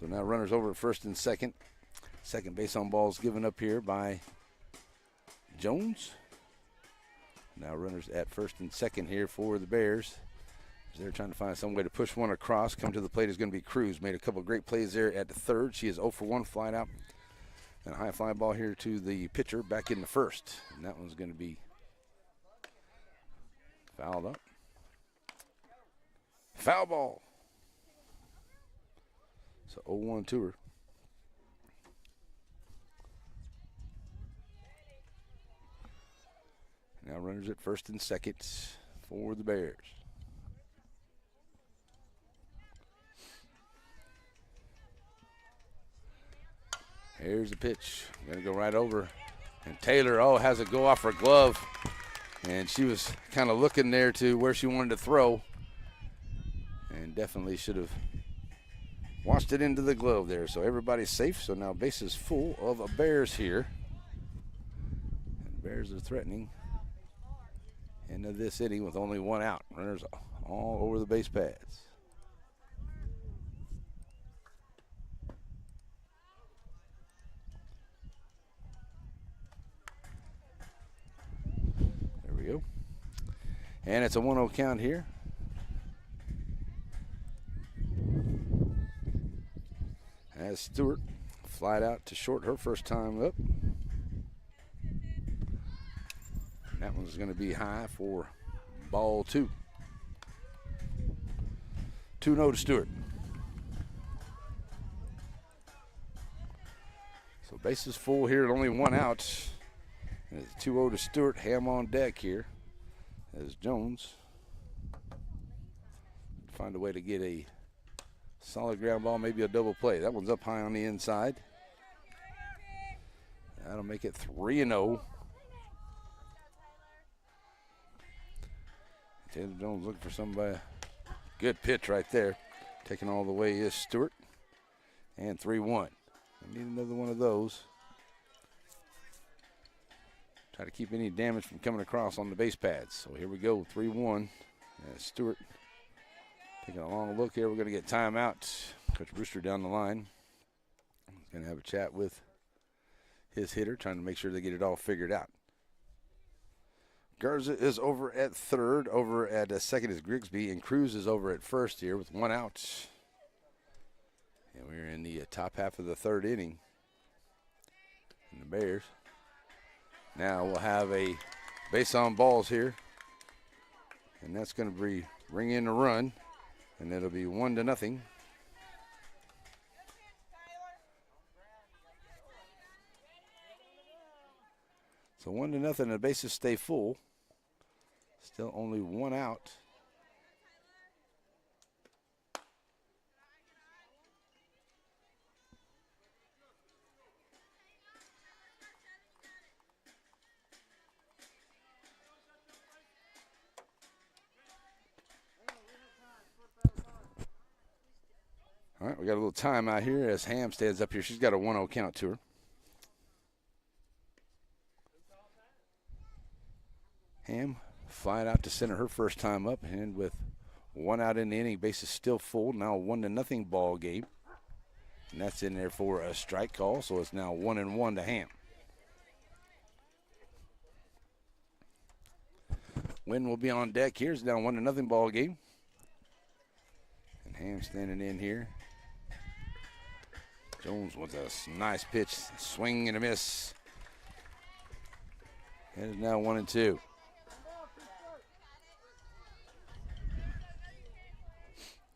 So now runners over at first and second. Second base on balls given up here by Jones. Now runners at first and second here for the Bears. They're trying to find some way to push one across. Come to the plate is going to be Cruz. Made a couple of great plays there at the third. She is 0 for 1 flying out. And a high fly ball here to the pitcher back in the first. And that one's going to be fouled up. Foul ball. So 0-1 to her. Now runners at first and second for the Bears. Here's the pitch. Going to go right over. And Taylor, has it go off her glove. And she was kind of looking there to where she wanted to throw. And definitely should have washed it into the glove there. So everybody's safe. So now base is full of Bears here. And Bears are threatening into this inning with only one out. Runners all over the base pads. There we go. And it's a 1-0 count here. As Stewart flied out to short her first time up. And that one's going to be high for ball 2. 2-0 to Stewart. So bases full here, only one out. And it's 2-0 to Stewart. Ham on deck here as Jones find a way to get a solid ground ball, maybe a double play. That one's up high on the inside. That'll make it 3-0. Taylor Jones looking for somebody. Good pitch right there. Taking all the way is Stewart. And 3-1. We need another one of those. Try to keep any damage from coming across on the base pads. So here we go, 3-1. Stewart taking a long look here. We're going to get timeout. Coach Brewster down the line. He's going to have a chat with his hitter, trying to make sure they get it all figured out. Garza is over at third. Over at second is Grigsby, and Cruz is over at first here with one out. And we're in the top half of the third inning. And the Bears now we'll have a base on balls here. And that's going to bring in a run. And it'll be 1-0. So 1-0, and the bases stay full. Still only one out. All right, we got a little time out here as Ham stands up here. She's got a 1-0 count to her. Ham flying out to center her first time up, and with one out in the inning, bases still full. Now a 1-0 ball game. And that's in there for a strike call, so it's now 1-1 to Ham. Wynn will be on deck here. It's now 1-0 ball game. And Ham standing in here. Jones with a nice pitch, swing and a miss. And it's now 1-2.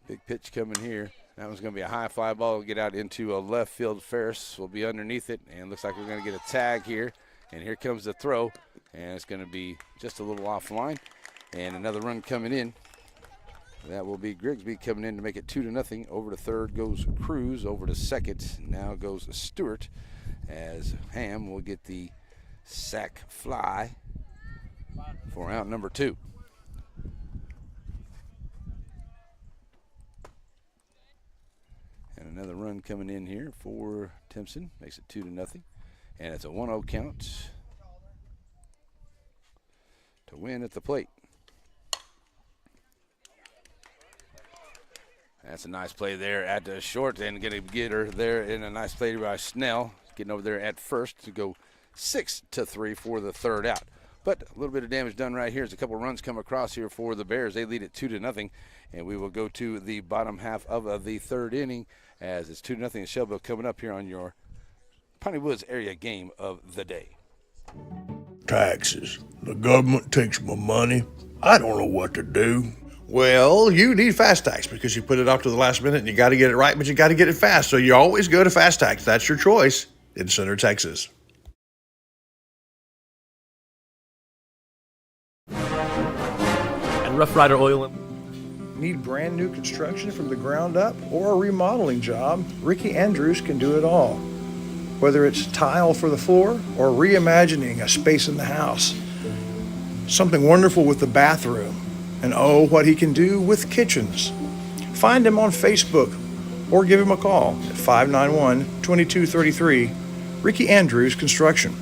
Big pitch coming here. That one's going to be a high fly ball. Get out into a left field. Ferris will be underneath it, and looks like we're going to get a tag here. And here comes the throw, and it's going to be just a little offline. And another run coming in. That will be Grigsby coming in to make it 2-0. Over to third goes Cruz. Over to second now goes Stewart, as Ham will get the sac fly for out number 2. And another run coming in here for Timpson. Makes it 2-0. And it's a 1-0 count to Win at the plate. That's a nice play there at the short, and going to get her there in a nice play by Snell. Getting over there at first to go 6-3 for the third out. But a little bit of damage done right here as a couple runs come across here for the Bears. They lead it 2-0, and we will go to the bottom half of the third inning as it's 2-0 in Shelbyville coming up here on your Piney Woods area game of the day.
Taxes. The government takes my money. I don't know what to do.
Well, you need Fast Tax because you put it off to the last minute and you got to get it right, but you got to get it fast. So you always go to Fast Tax. That's your choice in Center, Texas.
And Rough Rider Oil.
Need brand new construction from the ground up or a remodeling job? Ricky Andrews can do it all. Whether it's tile for the floor or reimagining a space in the house. Something wonderful with the bathroom. And oh, what he can do with kitchens. Find him on Facebook
or give him a call at 591-2233. Ricky Andrews Construction.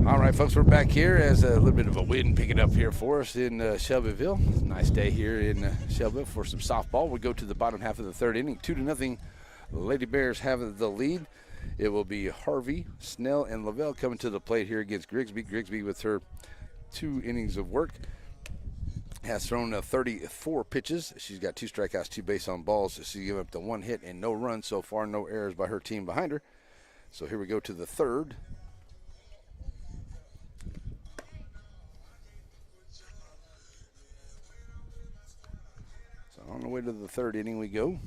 All right, folks, we're back here as a little bit of a wind picking up here for us in Shelbyville. It's a nice day here in Shelbyville for some softball. We go to the bottom half of the third inning, 2-0. Lady Bears have the lead. It will be Harvey, Snell, and Lavelle coming to the plate here against Grigsby. Grigsby, with her 2 innings of work, has thrown 34 pitches. She's got 2 strikeouts, 2 base on balls. She's given up the 1 hit and no runs so far, no errors by her team behind her. So here we go to the third. So on the way to the third inning we go.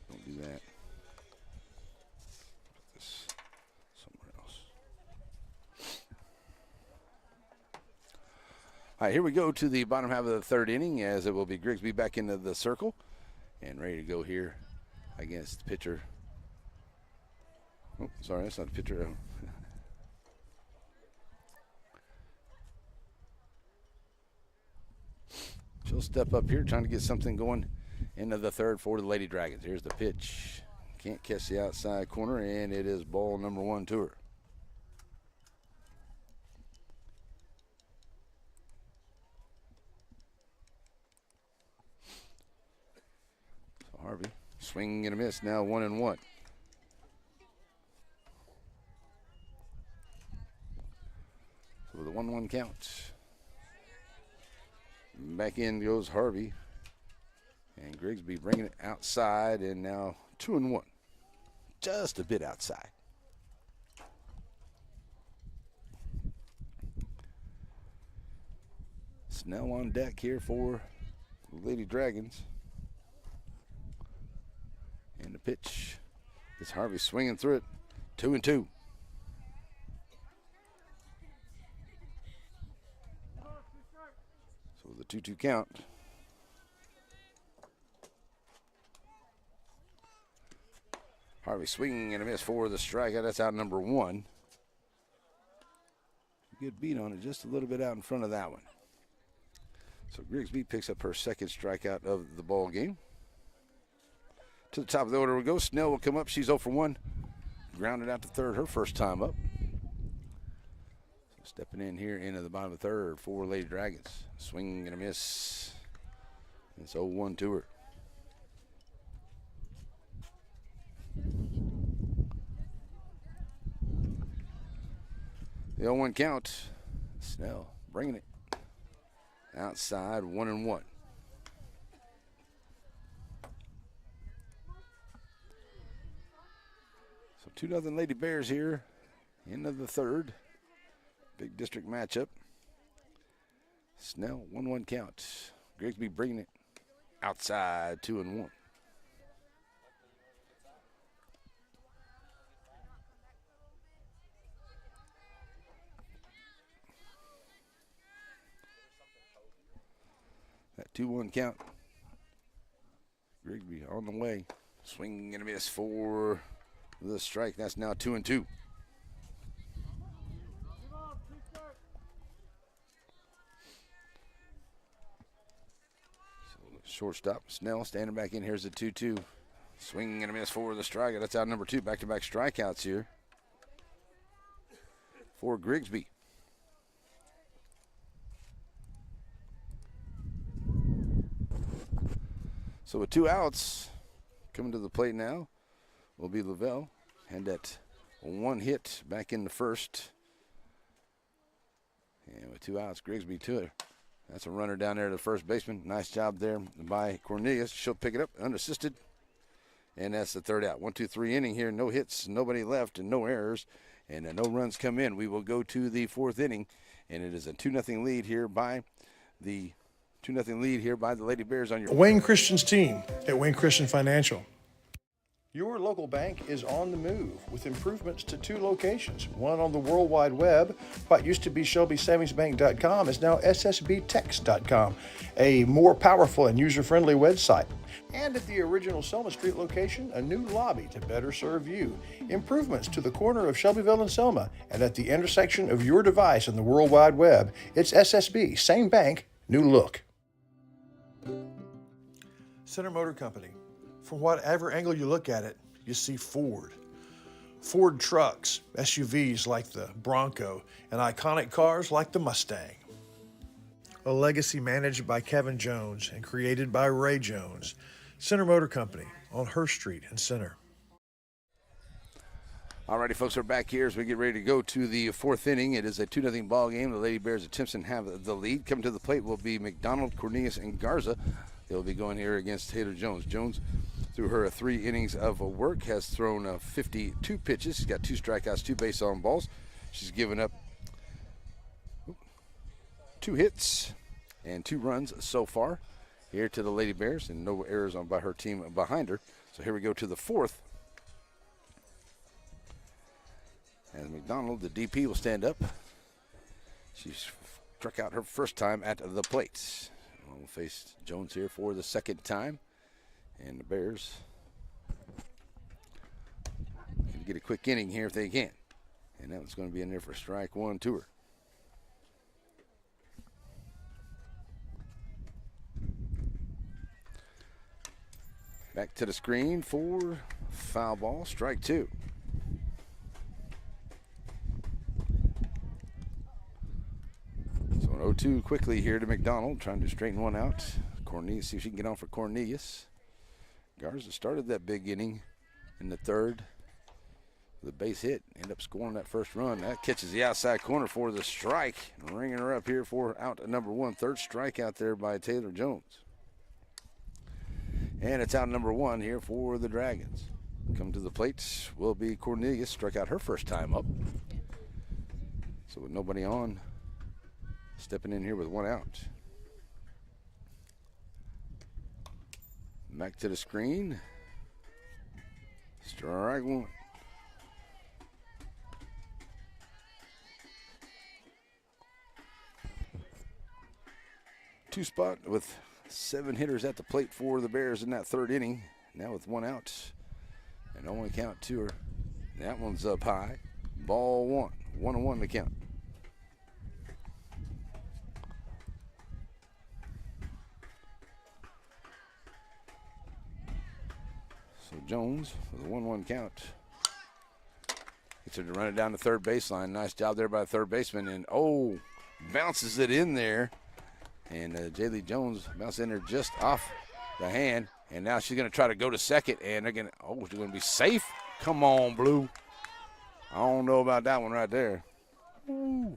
Don't do that. Put this somewhere else. All right, here we go to the bottom half of the third inning, as it will be Grigsby back into the circle and ready to go here against the pitcher. Oh, sorry, that's not the pitcher. She'll step up here trying to get something going into the third for the Lady Dragons. Here's the pitch. Can't catch the outside corner, and it is ball number 1 to her. So Harvey, swing and a miss, now 1-1. So with a 1-1 count. Back in goes Harvey. And Grigsby bringing it outside, and now 2-1. Just a bit outside. Snell on deck here for the Lady Dragons. And the pitch is Harvey swinging through it. 2-2. So the 2-2 count. Harvey swinging and a miss for the strikeout. That's out number 1. Good beat on it, just a little bit out in front of that one. So Grigsby picks up her second strikeout of the ball game. To the top of the order we go. Snell will come up. She's 0 for 1. Grounded out to third her first time up. So stepping in here into the bottom of the third for Lady Dragons. Swing and a miss. It's 0-1 to her. The 0-1 count. Snell bringing it outside, 1-1. So 2-0 Lady Bears here. End of the third. Big district matchup. Snell, 1-1 count. Grigsby bringing it outside, 2-1. That 2-1 count. Grigsby on the way. Swing and a miss for the strike. That's now 2-2. So shortstop Snell standing back in. Here's the 2-2. Swing and a miss for the strikeout. That's out number 2. Back-to-back strikeouts here for Grigsby. So with 2 outs, coming to the plate now will be Lavelle. Had that 1 hit back in the first. And with 2 outs, Grigsby to it. That's a runner down there to the first baseman. Nice job there by Cornelius. She'll pick it up, unassisted. And that's the third out. 1-2-3 inning here. No hits, nobody left, and no errors. And no runs come in. We will go to the 4th inning. And it is a 2-0 lead here by the 2-0 lead here by the Lady Bears on your
Wayne Christian's team at Wayne Christian Financial.
Your local bank is on the move with improvements to 2 locations. One on the World Wide Web. What used to be ShelbySavingsBank.com is now SSBTex.com, a more powerful and user-friendly website. And at the original Selma Street location, a new lobby to better serve you. Improvements to the corner of Shelbyville and Selma, and at the intersection of your device and the World Wide Web, it's SSB, same bank, new look.
Center Motor Company. From whatever angle you look at it, you see Ford. Ford trucks, SUVs like the Bronco, and iconic cars like the Mustang. A legacy managed by Kevin Jones and created by Ray Jones. Center Motor Company on Hurst Street in Center.
Alrighty, folks, we're back here as we get ready to go to the 4th inning. It is a 2-0 ball game. The Lady Bears of Timpson have the lead. Coming to the plate will be McDonald, Cornelius, and Garza. They'll be going here against Taylor Jones. Jones, through her 3 innings of work, has thrown 52 pitches. She's got 2 strikeouts, 2 base on balls. She's given up 2 hits and 2 runs so far here to the Lady Bears, and no errors by her team behind her. So here we go to the 4th. And McDonald, the DP, will stand up. She's struck out her first time at the plate. We'll face Jones here for the 2nd time. And the Bears can get a quick inning here if they can. And that one's going to be in there for strike 1 to her. Back to the screen for foul ball, strike 2. So an 0-2 quickly here to McDonald, trying to straighten one out. Cornelius, see if she can get on for Cornelius. Garza started that big inning in the 3rd. The base hit, end up scoring that first run. That catches the outside corner for the strike. Ringing her up here for out number 1. 3rd strikeout there by Taylor Jones. And it's out number 1 here for the Dragons. Come to the plate will be Cornelius, struck out her first time up. So with nobody on, stepping in here with 1 out. Back to the screen. Strike 1. Two spot with 7 hitters at the plate for the Bears in that 3rd inning. Now with 1 out and only count 2 her. That one's up high. Ball 1. 1-1 to count. So Jones with a 1-1 count. Gets her to run it down the 3rd baseline. Nice job there by the 3rd baseman. And bounces it in there. And Jaylee Jones bounced in there just off the hand. And now she's going to try to go to 2nd. And they're going to, she's going to be safe. Come on, Blue. I don't know about that one right there. Ooh.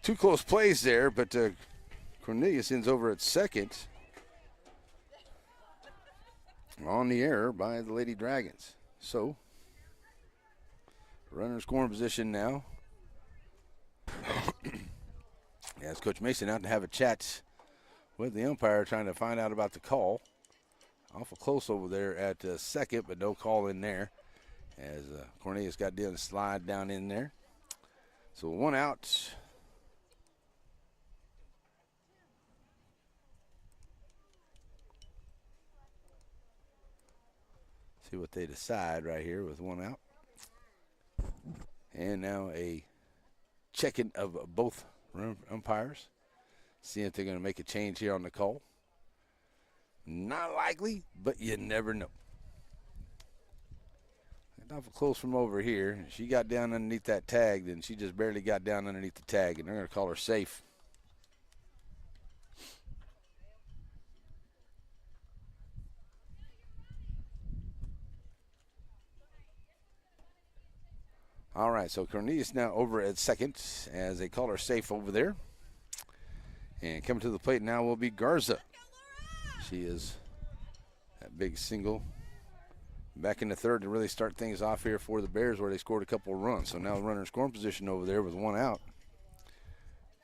2 close plays there, but Cornelius ends over at 2nd. On the error by the Lady Dragons. So, runner scoring position now. As Coach Mason out to have a chat with the umpire, trying to find out about the call. Awful close over there at 2nd, but no call in there. As Cornelius got down, slide down in there. So 1 out. See what they decide right here with 1 out. And now a check-in of both umpires. See if they're going to make a change here on the call. Not likely, but you never know. Awful close from over here. She got down underneath that tag, then she just barely got down underneath the tag, and they're going to call her safe. All right, so Cornelius now over at 2nd as they call her safe over there. And coming to the plate now will be Garza. She is that big single back in the 3rd to really start things off here for the Bears, where they scored a couple of runs. So now runner in scoring position over there with 1 out.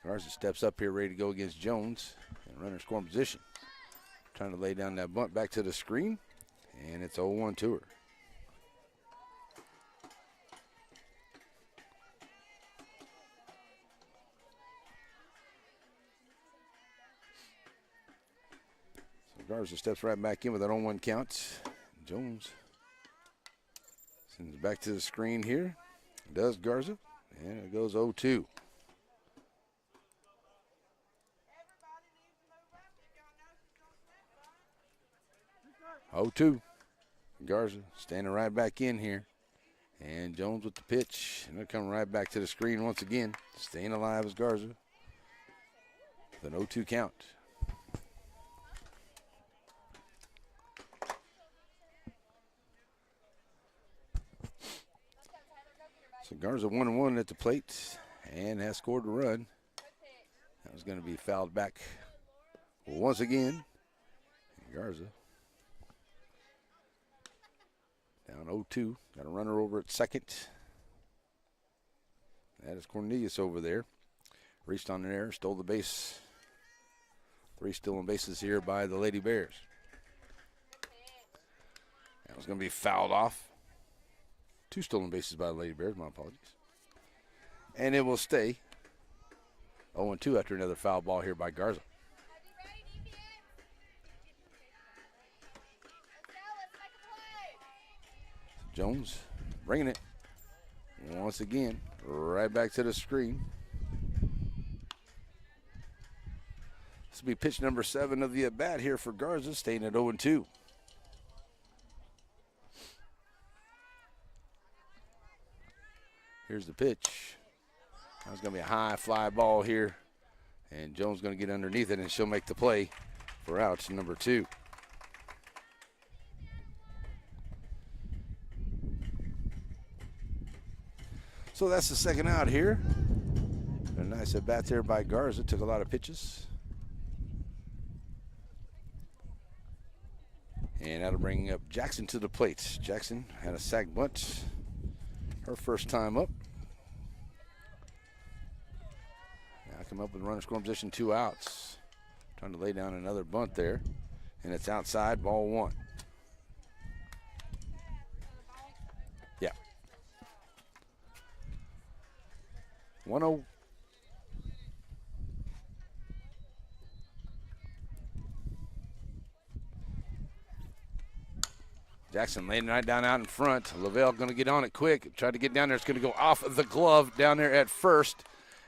Garza steps up here ready to go against Jones. And runner in scoring position. Trying to lay down that bunt back to the screen. And it's 0-1 to her. So Garza steps right back in with that 0-1 count. Jones sends it back to the screen here. Does Garza. And it goes 0-2. Garza standing right back in here. And Jones with the pitch. And they're coming right back to the screen once again. Staying alive is Garza. With an 0-2 count. So Garza 1-1 at the plate and has scored a run. That was going to be fouled back once again. And Garza down 0-2. Got a runner over at second. That is Cornelius over there. Reached on there, stole the base. 3 stolen bases here by the Lady Bears. That was going to be fouled off. 2 stolen bases by the Lady Bears, my apologies. And it will stay 0-2 after another foul ball here by Garza. Jones bringing it once again right back to the screen. This will be pitch number 7 of the at-bat here for Garza, staying at 0-2. Here's the pitch. That's going to be a high fly ball here. And Jones going to get underneath it, and she'll make the play for out number 2. So that's the second out here. A nice at bat there by Garza. Took a lot of pitches. And that'll bring up Jackson to the plate. Jackson had a sac bunt. Her first time up. Now come up with runner scoring position, 2 outs. Trying to lay down another bunt there. And it's outside, ball 1. Yeah. 1-0. Jackson laying right down out in front. Lavelle going to get on it quick. Try to get down there. It's going to go off the glove down there at first.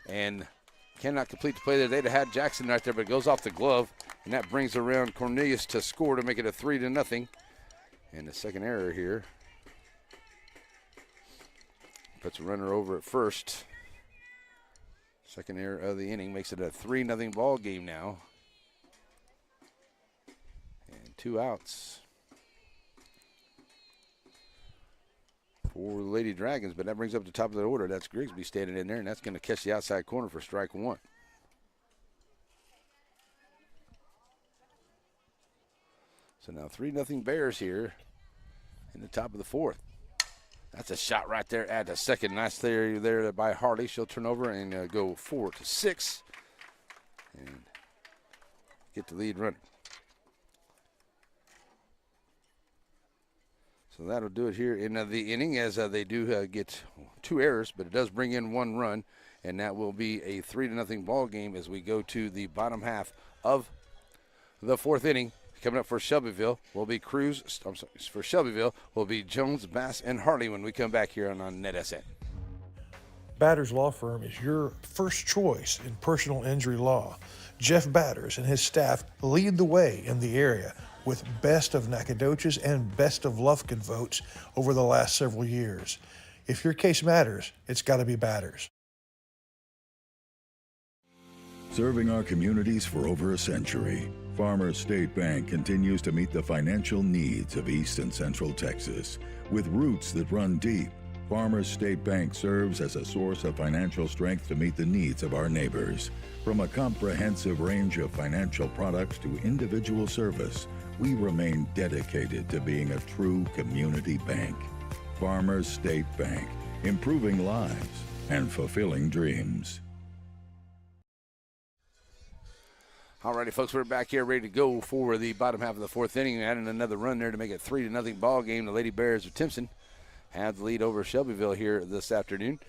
And cannot complete the play there. They'd have had Jackson right there, but it goes off the glove. And that brings around Cornelius to score to make it a 3-0. And the second error here. Puts a runner over at first. Second error of the inning makes it a 3-0 ball game now. And 2 outs for the Lady Dragons, but that brings up the top of the order. That's Grigsby standing in there, and that's going to catch the outside corner for strike 1. So now 3-0 Bears here in the top of the 4th. That's a shot right there at the second. Nice there by Harley. She'll turn over and go 4-6 and get the lead running. So that'll do it here in the inning as they do get 2 errors, but it does bring in 1 run, and that will be a 3-0 ball game as we go to the bottom half of the 4th inning. Coming up for Shelbyville will be Jones, Bass, and Harley when we come back here on NetSN.
Batters Law Firm is your first choice in personal injury law. Jeff Batters and his staff lead the way in the area with Best of Nacogdoches and Best of Lufkin votes over the last several years. If your case matters, it's got to be Batters.
Serving our communities for over a century, Farmers State Bank continues to meet the financial needs of East and Central Texas. With roots that run deep, Farmers State Bank serves as a source of financial strength to meet the needs of our neighbors. From a comprehensive range of financial products to individual service, we remain dedicated to being a true community bank. Farmers State Bank, improving lives and fulfilling dreams.
All righty, folks, we're back here ready to go for the bottom half of the fourth inning. Adding another run there to make it 3-0 ball game. The Lady Bears of Timpson have the lead over Shelbyville here this afternoon.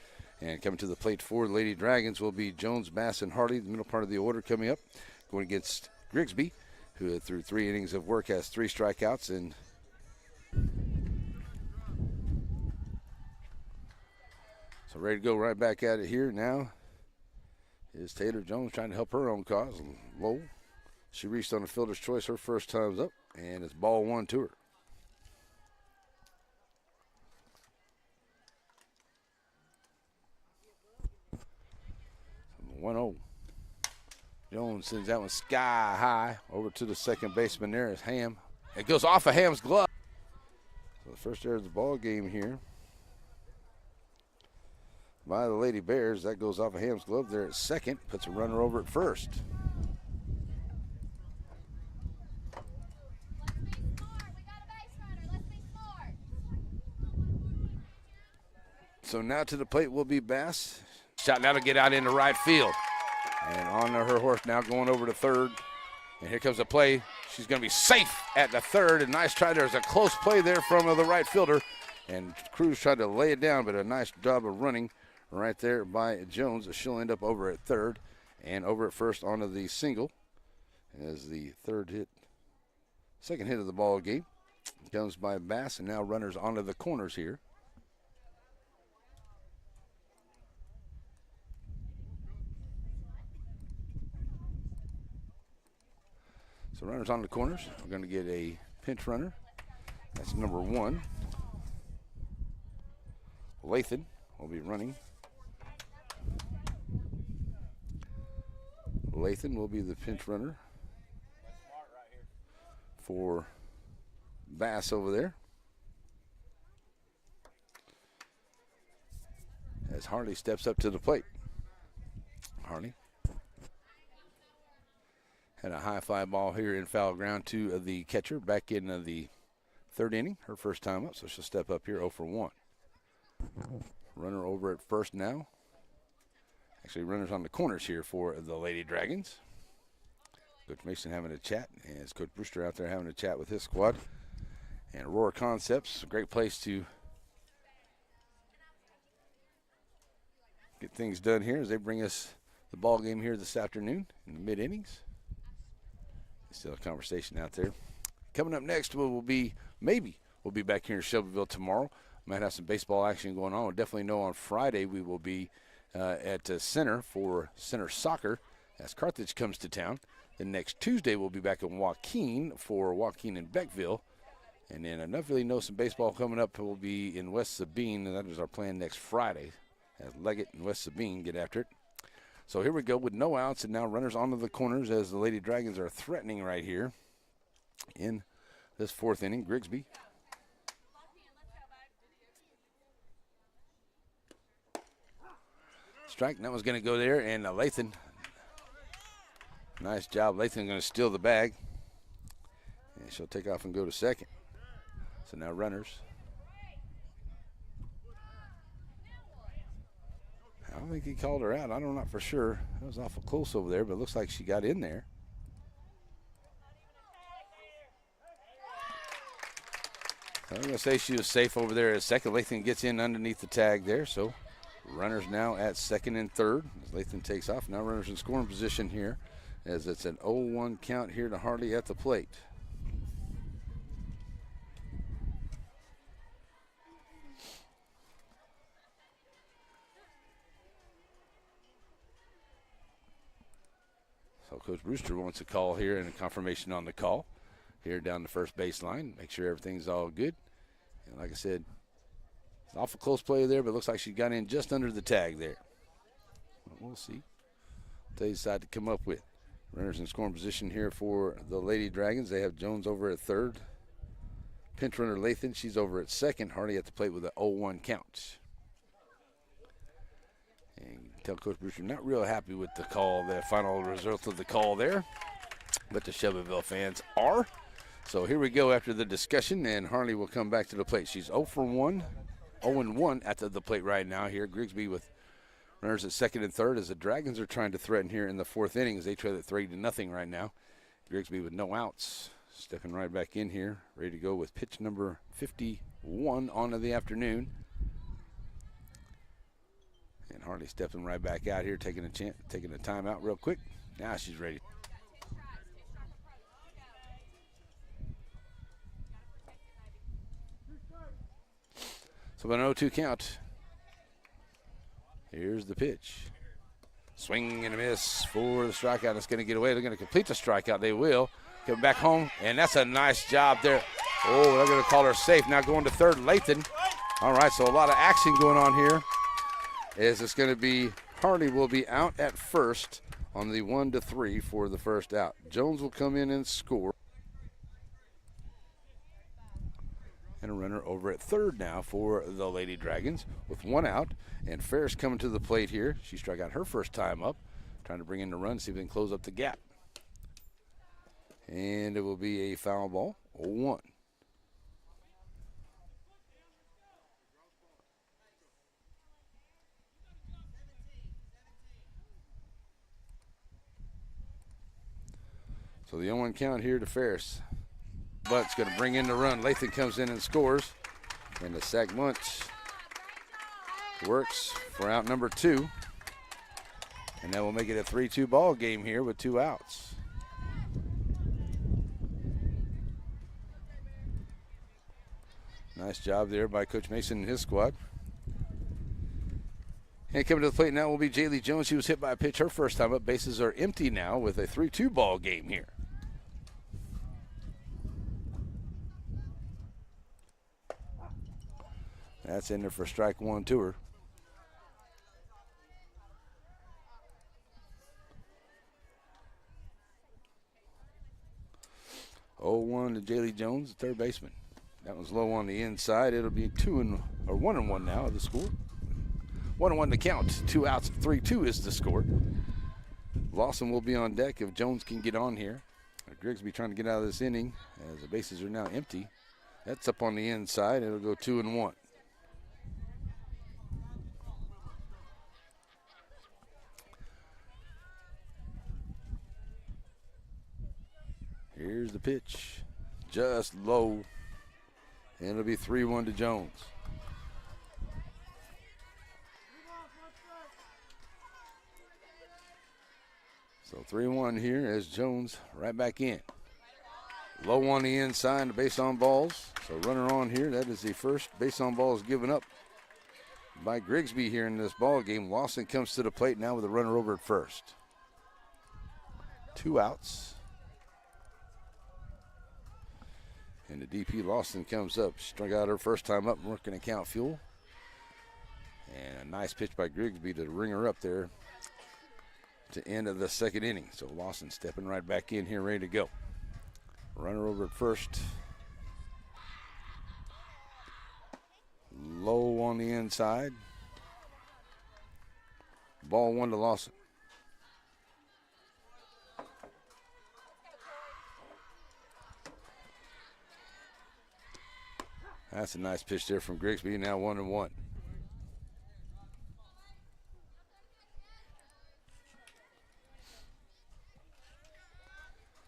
And coming to the plate for the Lady Dragons will be Jones, Bass, and Hardy, the middle part of the order coming up. Going against Grigsby, who through 3 innings of work has 3 strikeouts. And so ready to go right back at it here now is Taylor Jones trying to help her own cause. Low. She reached on a fielder's choice. Her first time's up, and it's ball 1 to her. So 1-0. Jones sends that one sky high over to the second baseman there is Ham. It goes off of Ham's glove. So the first error of the ball game here by the Lady Bears. That goes off of Ham's glove there at second. Puts a runner over at first. So now to the plate will be Bass. Shot now to get out into right field. And on her horse now going over to third. And here comes the play. She's going to be safe at the third. And nice try. There's a close play there from the right fielder. And Cruz tried to lay it down, but a nice job of running right there by Jones. She'll end up over at third and over at first onto the single as the second hit of the ball game comes by Bass, and now runners onto the corners here. So runners on the corners. We're going to get a pinch runner. That's number 1. Lathan will be running. Lathan will be the pinch runner for Bass over there. As Harley steps up to the plate. Harley had a high fly ball here in foul ground to the catcher back in the 3rd inning. Her first time up, so she'll step up here 0 for 1. Runner over at first now. Actually, runners on the corners here for the Lady Dragons. Coach Mason having a chat, and it's Coach Brewster out there having a chat with his squad. And Aurora Concepts, a great place to get things done here as they bring us the ball game here this afternoon in the mid-innings. Still a conversation out there. Coming up next we'll be back here in Shelbyville tomorrow. Might have some baseball action going on. We'll definitely know on Friday we will be at Center for Center Soccer as Carthage comes to town. Then next Tuesday we'll be back in Joaquin for Joaquin and Beckville. And then I definitely know some baseball coming up. We'll be in West Sabine, and that is our plan next Friday as Leggett and West Sabine get after it. So here we go with no outs, and now runners onto the corners as the Lady Dragons are threatening right here in this 4th inning. Grigsby. Strike, and that was going to go there, and Lathan. Nice job. Lathan going to steal the bag, and she'll take off and go to second. So now runners. I don't think he called her out. I'm not for sure. That was awful close over there, but it looks like she got in there. So I'm going to say she was safe over there at second. Lathan gets in underneath the tag there, so runners now at second and third as Lathan takes off. Now runners in scoring position here as it's an 0-1 count here to Hardy at the plate. So Coach Brewster wants a call here and a confirmation on the call here down the first baseline. Make sure everything's all good. And like I said, it's an awful close play there, but it looks like she got in just under the tag there. We'll see what they decide to come up with. Runners in scoring position here for the Lady Dragons. They have Jones over at third. Pinch runner Lathan, she's over at second. Hardy at the plate with an 0-1 count. And tell Coach Brewster not real happy with the call, the final result of the call there. But the Shelbyville fans are. So here we go after the discussion, and Harley will come back to the plate. She's 0 for 1, 0-1 at the plate right now here. Grigsby with Runners at second and third as the Dragons are trying to threaten here in the fourth inning as they trail at 3-0 right now. Grigsby with no outs. Stepping right back in here, ready to go with pitch number 51 on to the afternoon. And Harley stepping right back out here, taking a timeout real quick. Now she's ready. So an 0-2 count. Here's the pitch. Swing and a miss for the strikeout. It's going to get away. They're going to complete the strikeout. They will. Come back home, and that's a nice job there. Oh, they're going to call her safe. Now going to third, Lathan. All right, so a lot of action going on here. As it's going to be, Harley will be out at first on the 1-3 for the first out. Jones will come in and score. And a runner over at third now for the Lady Dragons with one out. And Ferris coming to the plate here. She struck out her first time up, trying to bring in the run, see if they can close up the gap. And it will be a foul ball, 0-1. So the 0-1 count here to Ferris. Bunt's going to bring in the run. Lathan comes in and scores. And the sack bunt works for out number 2. And that will make it a 3-2 ball game here with 2 outs. Nice job there by Coach Mason and his squad. And coming to the plate now will be Jaylee Jones. She was hit by a pitch her first time up. Bases are empty now with a 3-2 ball game here. That's in there for strike 1 to her. Oh, 0-1 to Jaylee Jones, the third baseman. That was low on the inside. It'll be 1-1 now of the score. 1-1 to count. 2 outs, 3-2 is the score. Lawson will be on deck if Jones can get on here. Grigsby trying to get out of this inning as the bases are now empty. That's up on the inside. It'll go 2-1. Here's the pitch. Just low. And it'll be 3-1 to Jones. So 3-1 here as Jones right back in. Low on the inside, the base on balls. So runner on here. That is the first base on balls given up by Grigsby here in this ball game. Lawson comes to the plate now with a runner over at first. 2 outs. And the DP Lawson comes up. Struck out her first time up, working account fuel. And a nice pitch by Grigsby to ring her up there to end of the second inning. So Lawson stepping right back in here, ready to go. Runner over at first. Low on the inside. Ball 1 to Lawson. That's a nice pitch there from Grigsby. Now 1-1.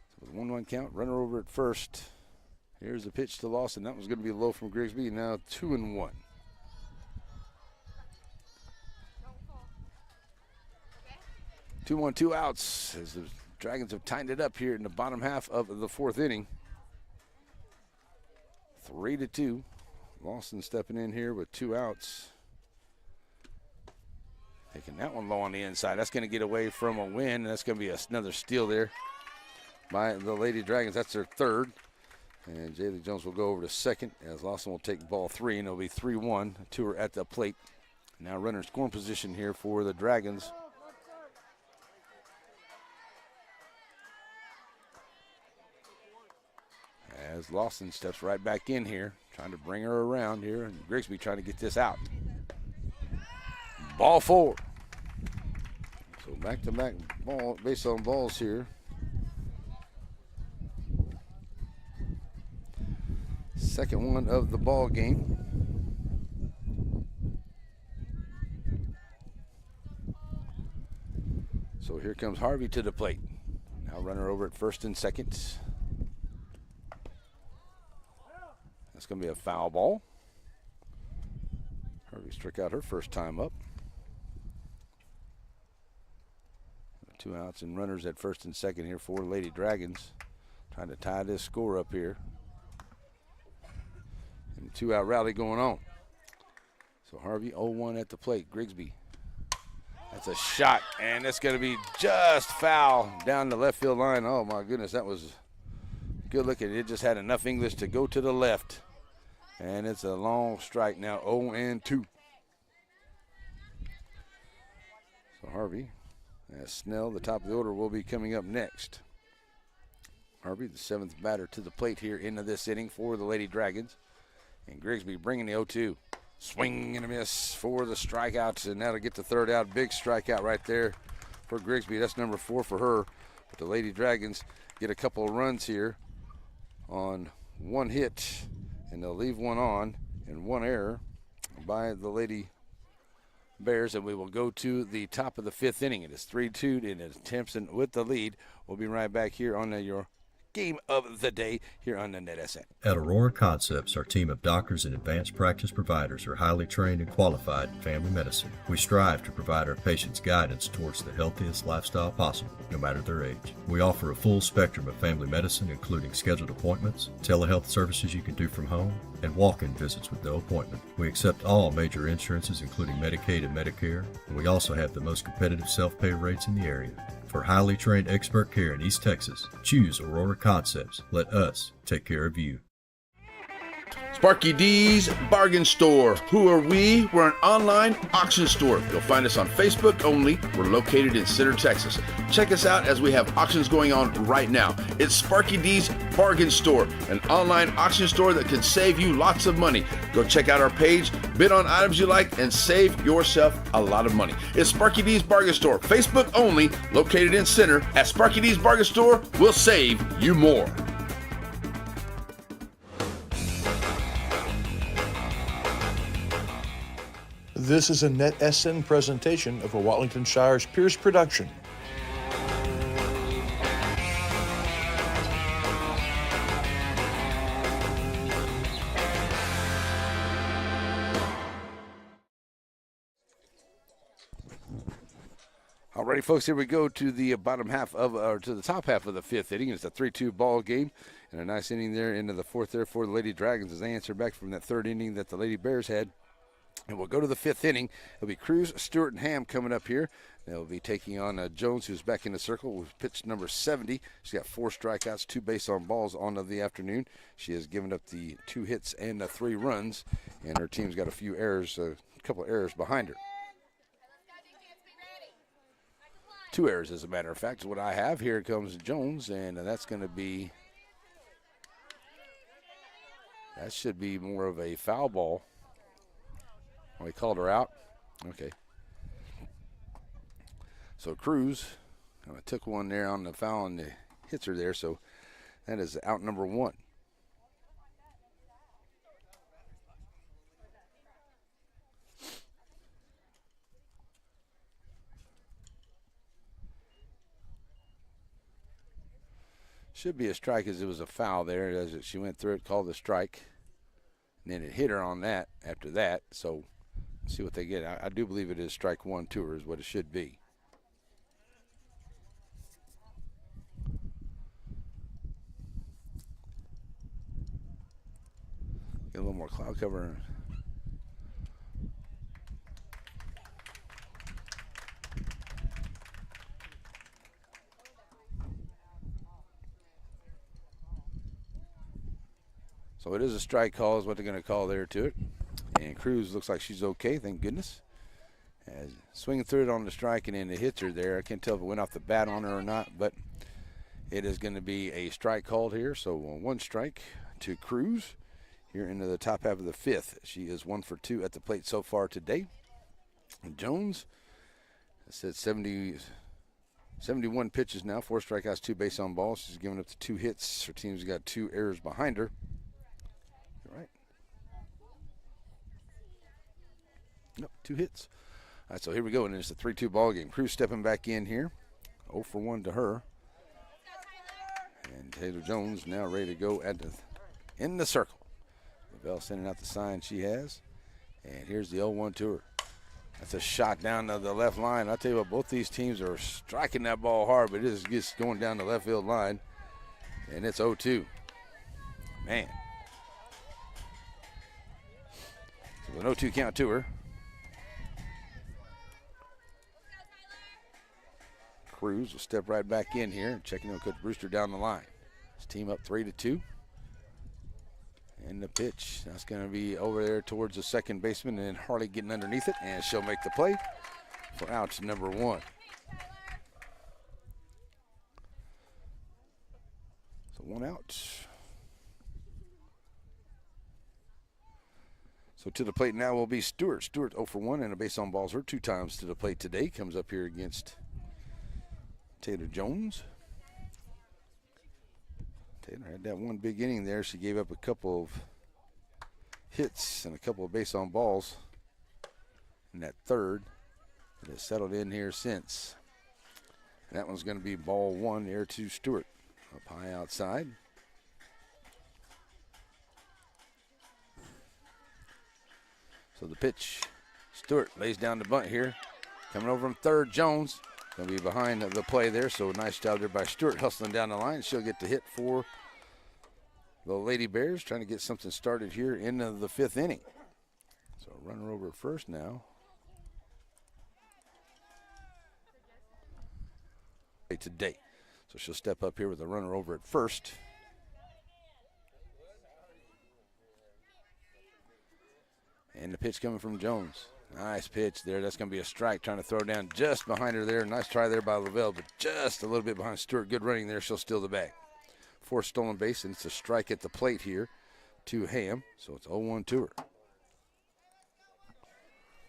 So with 1-1 count, runner over at first. Here's the pitch to Lawson. That was going to be low from Grigsby. Now 2-1. Two outs as the Dragons have tightened it up here in the bottom half of the fourth inning. 3-2. Lawson stepping in here with 2 outs. Taking that one low on the inside. That's going to get away from a win. That's going to be another steal there by the Lady Dragons. That's their third. And Jaylee Jones will go over to second as Lawson will take ball 3, and it'll be 3-1 to her at the plate. Now runner in scoring position here for the Dragons. As Lawson steps right back in here, trying to bring her around here, and Grigsby trying to get this out. Ball 4. So back-to-back base on balls here. Second one of the ball game. So here comes Harvey to the plate. Now runner over at first and second. That's going to be a foul ball. Harvey struck out her first time up. 2 outs and runners at first and second here for the Lady Dragons. Trying to tie this score up here. And 2-out rally going on. So Harvey 0-1 at the plate. Grigsby. That's a shot, and it's going to be just foul down the left field line. Oh, my goodness, that was good looking. It just had enough English to go to the left. And it's a long strike now, 0-2. So Harvey, as Snell, the top of the order, will be coming up next. Harvey, the 7th batter to the plate here into this inning for the Lady Dragons. And Grigsby bringing the 0-2. Swing and a miss for the strikeouts, and that'll get the 3rd out. Big strikeout right there for Grigsby. That's number 4 for her. But the Lady Dragons get a couple of runs here on 1 hit, and they'll leave 1 on and 1 error by the Lady Bears, and we will go to the top of the 5th inning. It is 3-2, and it's Timpson with the lead. We'll be right back here on your game of the day here on the NetSN.
At Aurora Concepts, our team of doctors and advanced practice providers are highly trained and qualified in family medicine. We strive to provide our patients guidance towards the healthiest lifestyle possible, no matter their age. We offer a full spectrum of family medicine, including scheduled appointments, telehealth services you can do from home, and walk-in visits with no appointment. We accept all major insurances, including Medicaid and Medicare, and we also have the most competitive self-pay rates in the area. For highly trained expert care in East Texas, choose Aurora Concepts. Let us take care of you.
Sparky D's Bargain Store. Who are we? We're an online auction store. You'll find us on Facebook only. We're located in Center, Texas. Check us out as we have auctions going on right now. It's Sparky D's Bargain Store, an online auction store that can save you lots of money. Go check out our page, bid on items you like, and save yourself a lot of money. It's Sparky D's Bargain Store, Facebook only, located in Center. At Sparky D's Bargain Store, we'll save you more.
This is a NetSN presentation of a Watlington Shires Pierce production.
Alrighty, folks, here we go to the bottom half of, or to the top half of the 5th inning. It's a 3-2 ball game, and a nice inning there into the 4th there for the Lady Dragons as they answer back from that 3rd inning that the Lady Bears had. And we'll go to the 5th inning. It'll be Cruz, Stewart, and Ham coming up here. They'll be taking on Jones, who's back in the circle with pitch number 70. She's got 4 strikeouts, 2 base on balls on of the afternoon. She has given up the 2 hits and 3 runs, and her team's got a few errors, a couple of errors behind her. 2 errors, as a matter of fact, is what I have. Here comes Jones, and that's going to be, that should be more of a foul ball. Oh, he called her out. Okay. So Cruz took one there on the foul and hits her there. So that is out number 1. Should be a strike as it was a foul there. As she went through it, called the strike. And then it hit her on that after that. So see what they get. I do believe it is strike 1 to her is what it should be. Get a little more cloud cover. So it is a strike call is what they're going to call there to it. And Cruz looks like she's okay, thank goodness. As swinging through it on the strike and then it hits her there. I can't tell if it went off the bat on her or not, but it is going to be a strike called here. So 1 strike to Cruz here into the top half of the 5th. She is 1 for 2 at the plate so far today. And Jones, I said 71 pitches now, 4 strikeouts, 2 base on balls. She's given up the 2 hits. Her team's got 2 errors behind her. All right. Nope, 2 hits. All right, so here we go, and it's a 3-2 ball game. Cruz stepping back in here. 0 for 1 to her. And Taylor Jones now ready to go in the circle. Lavelle sending out the sign she has. And here's the 0-1 to her. That's a shot down to the left line. I'll tell you what, both these teams are striking that ball hard, but it is just going down the left field line. And it's 0-2. Man. So an 0-2 count to her. Cruz will step right back in here, checking on Coach Brewster down the line. His team up 3-2. And the pitch, that's going to be over there towards the second baseman, and Harley getting underneath it, and she'll make the play for out number 1. So 1 out. So to the plate now will be Stewart. Stewart 0 for 1 and a base on balls. Her 2 times to the plate today. Comes up here against Taylor Jones. Taylor had that one big inning there. She gave up a couple of hits and a couple of base on balls in that third. It has settled in here since. And that one's going to be ball 1 there to Stewart. Up high outside. So the pitch, Stewart lays down the bunt here. Coming over from third, Jones. Going to be behind the play there, so nice job there by Stewart hustling down the line. She'll get the hit for the Lady Bears, trying to get something started here in the 5th inning. So runner over at first now. Today. So she'll step up here with a runner over at first. And the pitch coming from Jones. Nice pitch there. That's going to be a strike, trying to throw down just behind her there. Nice try there by Lavelle, but just a little bit behind Stewart. Good running there. She'll steal the bag. 4th stolen base, and it's a strike at the plate here to Ham. So it's 0-1 to her.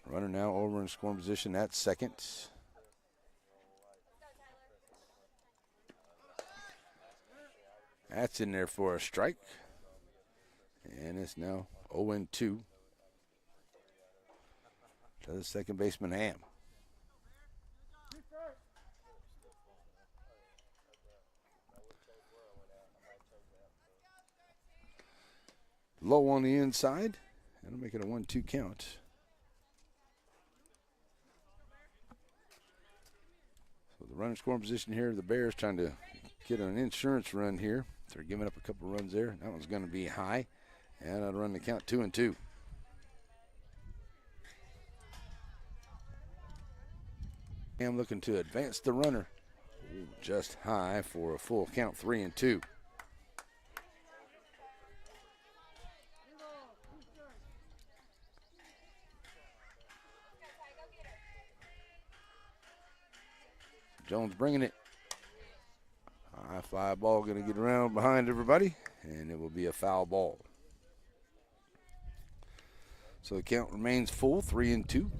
Runner now over in scoring position at second. That's in there for a strike. And it's now 0-2 to the second baseman, Ham. Low on the inside. That'll make it a 1-2 count. So the runner scoring position here, the Bears trying to get an insurance run here. They're giving up a couple runs there. That one's going to be high. And that'll run the count 2-2. Ham looking to advance the runner. Ooh, just high for a full count, 3-2. Jones bringing it. High fly ball going to get around behind everybody, and it will be a foul ball. So the count remains full, 3-2.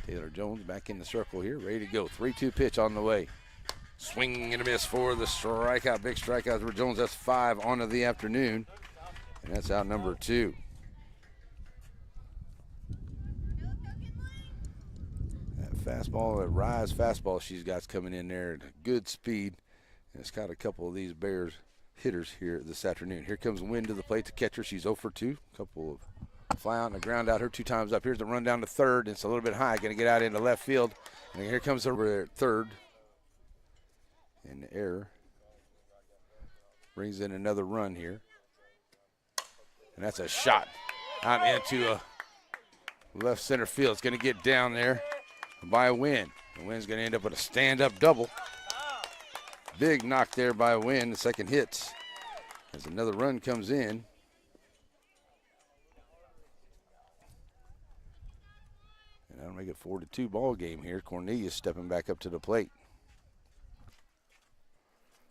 Taylor Jones back in the circle here, ready to go. 3-2 pitch on the way. Swing and a miss for the strikeout. Big strikeout for Jones. That's 5 on the afternoon. And that's out number 2. That fastball, that rise fastball she's got coming in there at good speed. And it's got a couple of these Bears hitters here this afternoon. Here comes Wynn to the plate to catch her. She's 0 for 2. Couple of fly out and a ground out her 2 times up. Here's the run down to third. It's a little bit high. Going to get out into left field. And here comes over there at third. And the error brings in another run here. And that's a shot out into a left center field. It's going to get down there by Wynn. And Wynn's going to end up with a stand-up double. Big knock there by Wynn. The second hit as another run comes in. And that'll make it 4-2 ball game here. Cornelius stepping back up to the plate.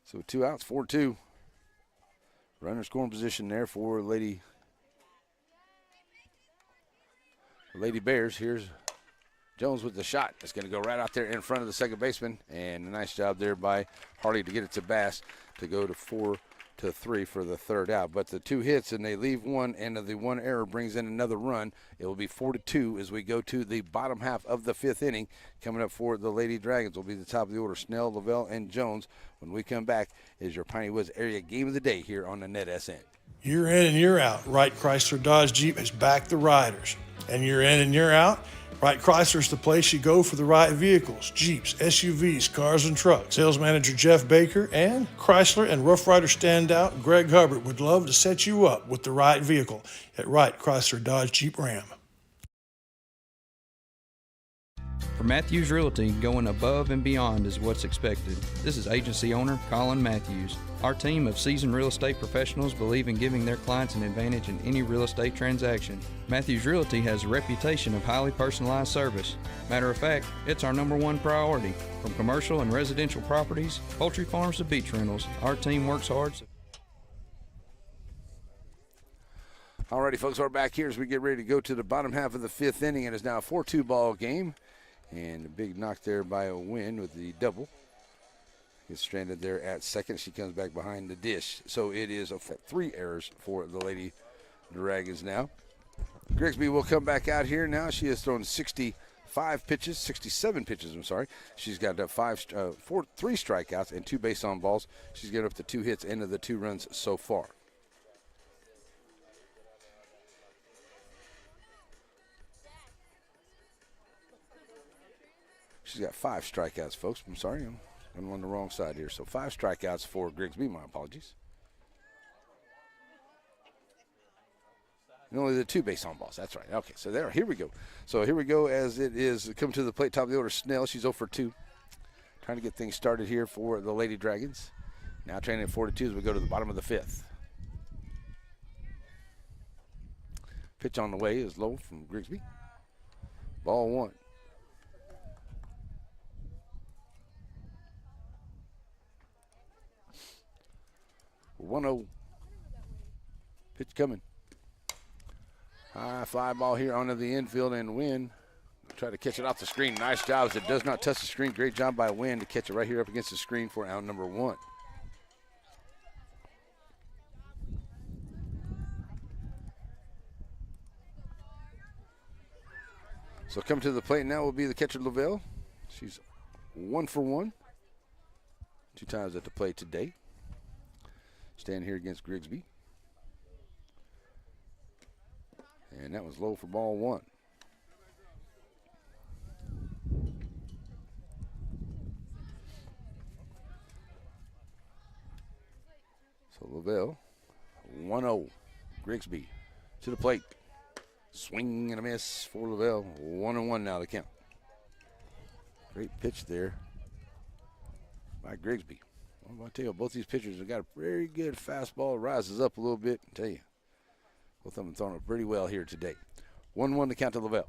So 2 outs, 4-2. Runner scoring position there for Lady Bears. Here's Jones with the shot. It's going to go right out there in front of the second baseman. And a nice job there by Harley to get it to Bass to go to to 3 for the third out. But the 2 hits and they leave 1, and the 1 error brings in another run. It will be 4-2 as we go to the bottom half of the 5th inning. Coming up for the Lady Dragons will be the top of the order, Snell, Lavelle, and Jones. When we come back, is your Piney Woods area game of the day here on the NetSN.
Year in and year out, Wright Chrysler Dodge Jeep has backed the riders. And year in and year out, Wright Chrysler is the place you go for the right vehicles, Jeeps, SUVs, cars, and trucks. Sales manager Jeff Baker and Chrysler and Rough Rider standout Greg Hubbard would love to set you up with the right vehicle at Wright Chrysler Dodge Jeep Ram.
For Matthews Realty, going above and beyond is what's expected. This is agency owner Colin Matthews. Our team of seasoned real estate professionals believe in giving their clients an advantage in any real estate transaction. Matthews Realty has a reputation of highly personalized service. Matter of fact, it's our #1 priority. From commercial and residential properties, poultry farms to beach rentals, our team works hard.
Alrighty, folks, we're back here as we get ready to go to the bottom half of the 5th inning. It is now a 4-2 ball game. And a big knock there by a win with the double. Gets stranded there at second. She comes back behind the dish. So it is 3 errors for the Lady Dragons now. Grigsby will come back out here now. She has thrown 67 pitches, I'm sorry. She's got 3 strikeouts and 2 base on balls. She's given up the 2 hits and the 2 runs so far. She's got 5 strikeouts, folks. I'm sorry, I'm on the wrong side here. So 5 strikeouts for Grigsby. My apologies. And only the 2 base on balls. That's right. Okay, so here we go. So here we go as it is come to the plate, top of the order, Snell. She's 0 for 2. Trying to get things started here for the Lady Dragons. Now training at 4-2 as we go to the bottom of the 5th. Pitch on the way is low from Grigsby. Ball 1. 1-0. Pitch coming. High fly ball here onto the infield and Wynn. Try to catch it off the screen. Nice job as it does not touch the screen. Great job by Wynn to catch it right here up against the screen for out number 1. So come to the plate now will be the catcher Lavelle. She's 1 for 1. 2 times at the plate today. Stand here against Grigsby. And that was low for ball 1. So Lavelle, 1-0. Grigsby to the plate. Swing and a miss for Lavelle. 1-1 now the count. Great pitch there by Grigsby. Well, I tell you, both these pitchers have got a very good fastball. Rises up a little bit. I tell you, both of them throwing it pretty well here today. 1-1 to count to Lavelle.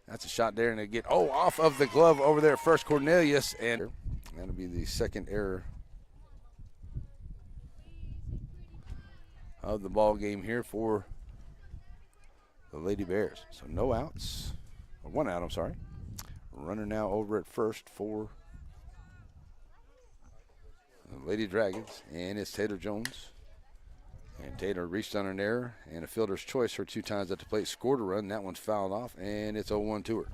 That's a shot there, and they get off of the glove over there. First Cornelius, and that'll be the second error of the ball game here for the Lady Bears. So no outs, or 1 out. I'm sorry. Runner now over at first for the Lady Dragons, and it's Taylor Jones. And Taylor reached on an error, and a fielder's choice her 2 times at the plate scored a run. That one's fouled off, and it's 0-1 to her.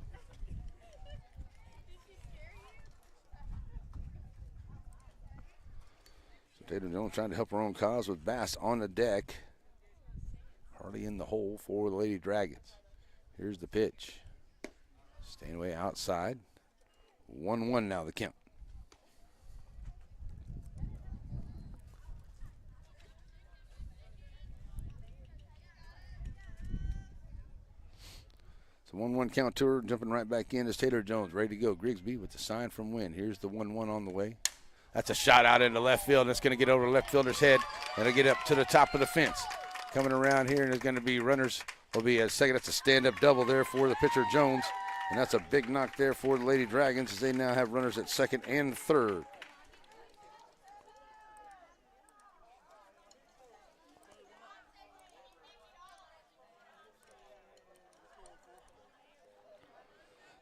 So Taylor Jones trying to help her own cause with Bass on the deck. Hardly in the hole for the Lady Dragons. Here's the pitch. Staying away outside. 1-1 now the count. So 1-1 count to her. Jumping right back in is Taylor Jones, ready to go. Grigsby with the sign from Wynn. Here's the 1-1 on the way. That's a shot out into left field, and it's going to get over the left fielder's head, and it'll get up to the top of the fence. Coming around here, and there's going to be runners. Will be a second. That's a stand-up double there for the pitcher Jones, and that's a big knock there for the Lady Dragons as they now have runners at second and third.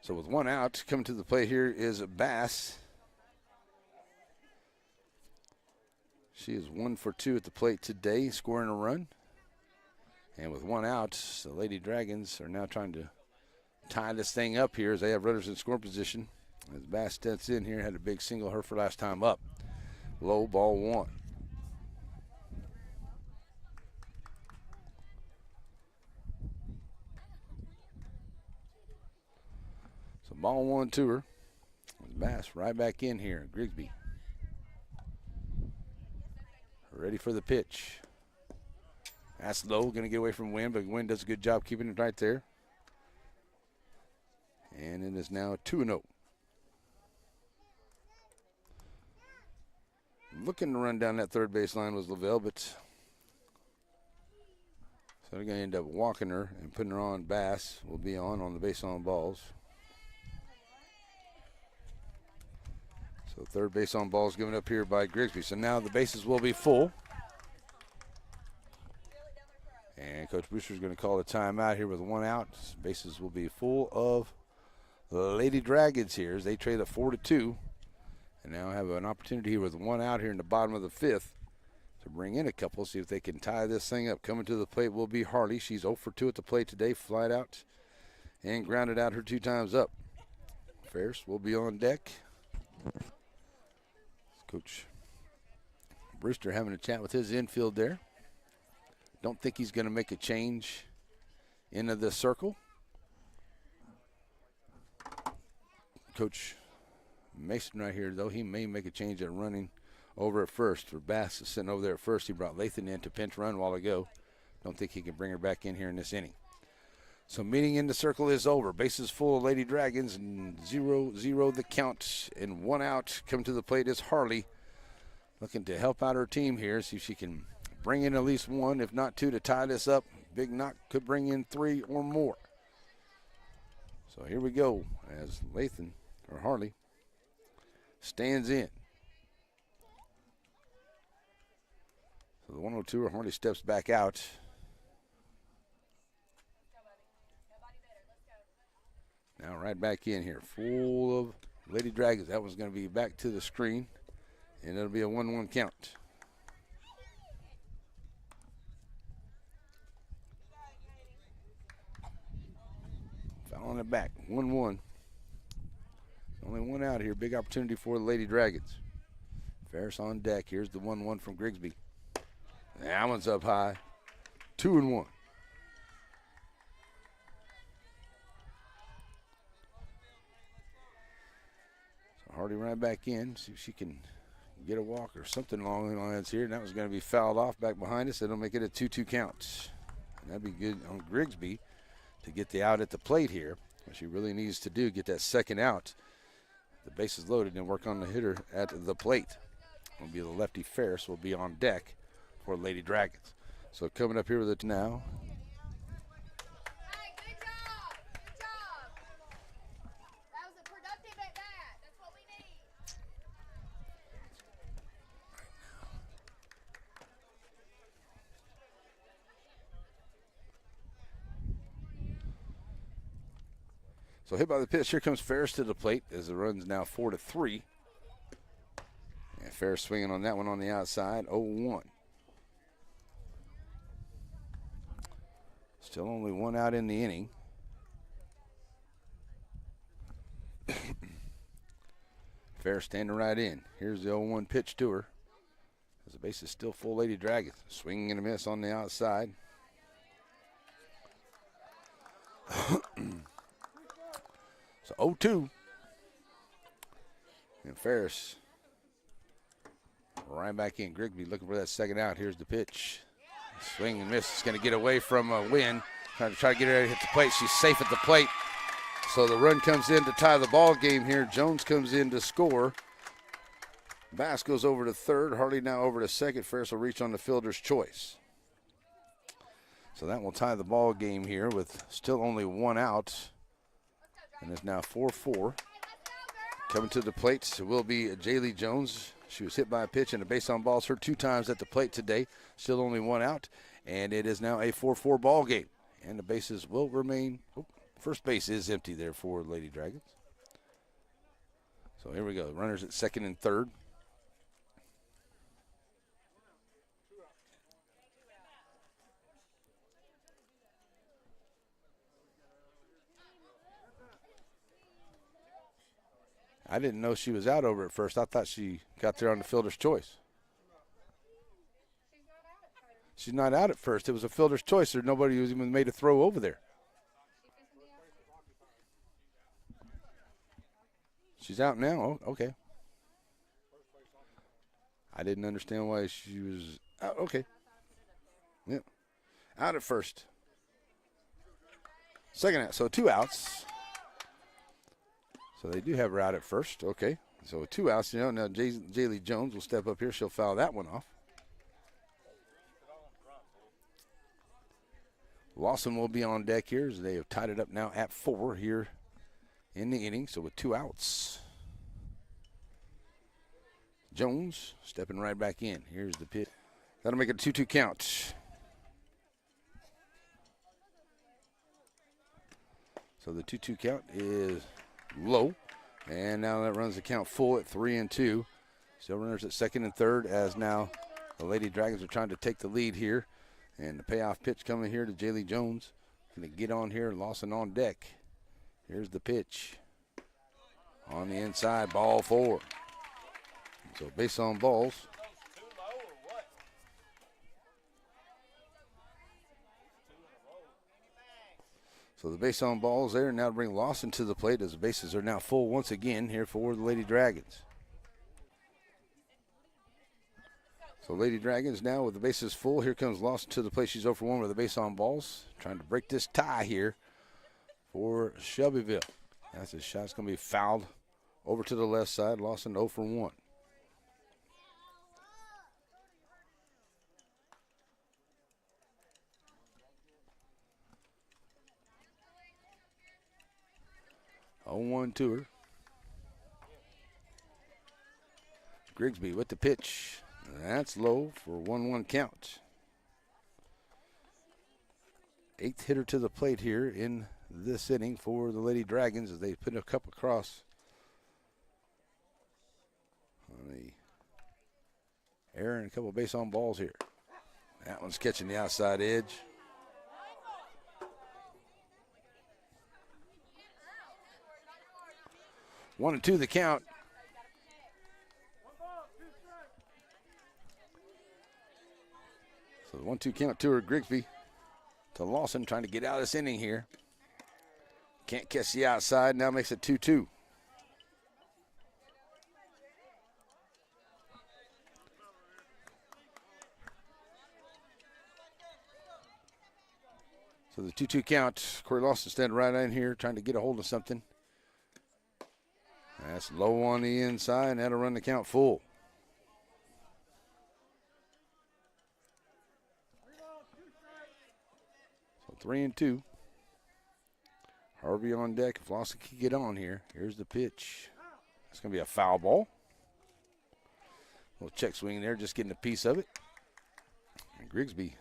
So with 1 out, coming to the plate here is Bass. She is 1 for 2 at the plate today, scoring a run. And with one out, the Lady Dragons are now trying to tie this thing up here as they have runners in scoring position. As Bass steps in here, had a big single her for last time up. Low, ball 1. So ball 1 to her. Bass right back in here. Grigsby ready for the pitch. That's low, going to get away from Wynn, but Wynn does a good job keeping it right there. And it is now 2-0. Looking to run down that third base line was Lavelle, but so they're going to end up walking her and putting her on. Bass will be on the base on balls. So third base on balls given up here by Grigsby. So now the bases will be full. And Coach Brewster's going to call a timeout here with one out. Bases will be full of the Lady Dragons here as they trail at 4-2. And now have an opportunity here with one out here in the bottom of the fifth to bring in a couple, see if they can tie this thing up. Coming to the plate will be Harley. She's 0 for 2 at the plate today, flied out and grounded out her 2 times up. Ferris will be on deck. Coach Brewster having a chat with his infield there. Don't think he's going to make a change into the circle. Coach Mason right here, though, he may make a change at running over at first. For Bass is sitting over there at first. He brought Lathan in to pinch run a while ago. Don't think he can bring her back in here in this inning. So meeting in the circle is over. Bases full of Lady Dragons, and 0-0 the count, and one out. Coming to the plate is Harley, looking to help out her team here, see if she can bring in at least 1, if not 2, to tie this up. Big knock could bring in 3 or more. So here we go as Lathan, or Harley, stands in. So the 1-0-2, Harley steps back out. Now right back in here, full of Lady Dragons. That one's going to be back to the screen, and it'll be a 1-1 count. Fouling it back, 1-1. Only one out here, big opportunity for the Lady Dragons. Ferris on deck. Here's the 1-1 from Grigsby. That one's up high, 2-1. Hardy right back in, see if she can get a walk or something along the lines here. And that was going to be fouled off back behind us. It'll make it a 2-2 count. And that'd be good on Grigsby to get the out at the plate here. What she really needs to do, get that second out. The base is loaded and work on the hitter at the plate. It'll be the lefty Ferris will be on deck for Lady Dragons. So coming up here with it now. So hit by the pitch. Here comes Ferris to the plate as the run's now 4-3. And Ferris swinging on that one on the outside, 0-1. Still only one out in the inning. Ferris standing right in. Here's the 0-1 pitch to her. As the base is still full, Lady Dragons. Swinging and a miss on the outside. So 0-2. And Ferris right back in. Grigsby looking for that second out. Here's the pitch. Swing and miss. It's going to get away from Wynn. Trying to get her to hit the plate. She's safe at the plate. So the run comes in to tie the ball game here. Jones comes in to score. Bass goes over to third. Harley now over to second. Ferris will reach on the fielder's choice. So that will tie the ball game here with still only one out. And it's now 4-4. Coming to the plate will be Jaylee Jones. She was hit by a pitch and a base on balls her 2 times at the plate today. Still only one out. And it is now a 4-4 ball game. And the bases will remain. First base is empty there for Lady Dragons. So here we go. Runners at second and third. I didn't know she was out over at first. I thought she got there on the fielder's choice. She's not out at first. It was a fielder's choice. There nobody was even made a throw over there. She's out now. Oh, okay. I didn't understand why she was out. Okay. Yep. Out at first. Second out. So 2 outs. So they do have her out at first. Okay. So 2 outs. Now Jaylee Jones will step up here. She'll foul that one off. Lawson will be on deck here as they have tied it up now at 4 here in the inning. So with 2 outs. Jones stepping right back in. Here's the pitch. That'll make it a 2-2 count. So the 2-2 count is low. And now that runs the count full at 3-2. Still runners at second and third as now the Lady Dragons are trying to take the lead here. And the payoff pitch coming here to Jaylee Jones. Going to get on here. Lawson on deck. Here's the pitch. On the inside, ball 4. So base on balls. So the base on balls there. Now to bring Lawson to the plate as the bases are now full once again here for the Lady Dragons. So Lady Dragons now with the bases full. Here comes Lawson to the plate. She's 0 for 1 with the base on balls. Trying to break this tie here for Shelbyville. That's a shot. It's going to be fouled over to the left side. Lawson 0 for 1. Oh, 1 to her. Grigsby with the pitch. That's low for 1-1 count. 8th hitter to the plate here in this inning for the Lady Dragons as they put a cup across on the air and a couple of base on balls here. That one's catching the outside edge. One and 2 the count. So the 1-2 count to her, Grigsby to Lawson trying to get out of this inning here. Can't catch the outside, now makes it 2-2. So the 2-2 count. Corey Lawson standing right in here trying to get a hold of something. That's low on the inside, and that'll run the count full. So 3-2. Harvey on deck. If Lawson can get on here, here's the pitch. It's going to be a foul ball. Little check swing there, just getting a piece of it. And Grigsby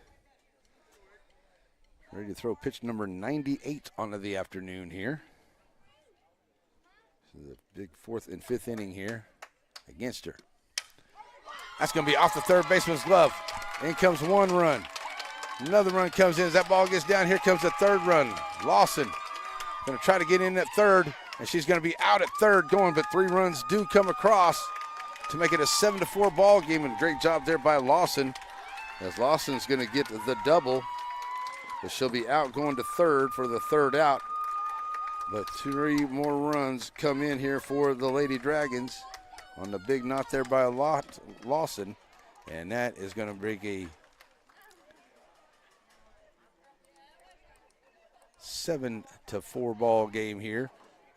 ready to throw pitch number 98 onto the afternoon here. The big 4th and 5th inning here against her. That's going to be off the third baseman's glove. In comes 1 run. Another run comes in. As that ball gets down, here comes the 3rd run. Lawson going to try to get in at 3rd, and she's going to be out at 3rd going, but 3 runs do come across to make it a 7-4 ball game, and a great job there by Lawson, as Lawson's going to get the double, but she'll be out going to 3rd for the 3rd out. But 3 more runs come in here for the Lady Dragons on the big knot there by Lawson. And that is going to break a 7-4 ball game here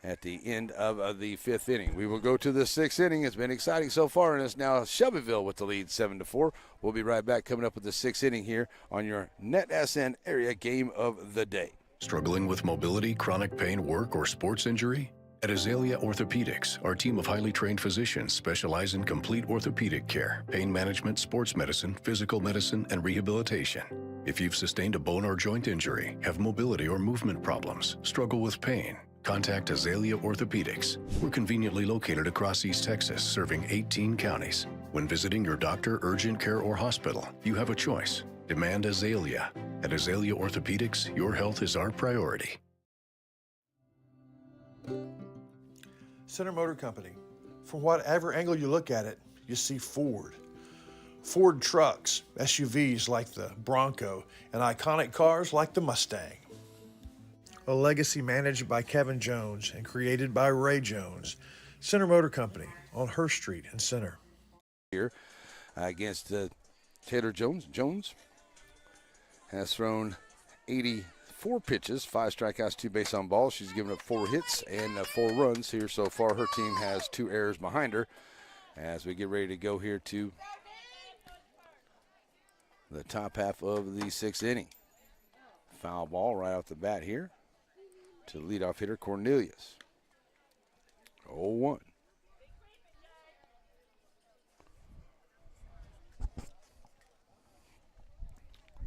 at the end of the 5th inning. We will go to the 6th inning. It's been exciting so far, and it's now Shelbyville with the lead 7-4. We'll be right back coming up with the 6th inning here on your NetSN area game of the day.
Struggling with mobility, chronic pain, work, or sports injury? At Azalea Orthopedics, our team of highly trained physicians specialize in complete orthopedic care, pain management, sports medicine, physical medicine, and rehabilitation. If you've sustained a bone or joint injury, have mobility or movement problems, struggle with pain, contact Azalea Orthopedics. We're conveniently located across East Texas, serving 18 counties. When visiting your doctor, urgent care, or hospital, you have a choice. Demand Azalea. At Azalea Orthopedics, your health is our priority.
Center Motor Company. From whatever angle you look at it, you see Ford. Ford trucks, SUVs like the Bronco, and iconic cars like the Mustang. A legacy managed by Kevin Jones and created by Ray Jones. Center Motor Company on Hurst Street in Center.
Here against Taylor Jones. Jones has thrown 84 pitches, 5 strikeouts, 2 base on balls. She's given up 4 hits and 4 runs here so far. Her team has 2 errors behind her as we get ready to go here to the top half of the 6th inning. Foul ball right off the bat here to the leadoff hitter, Cornelius. 0-1.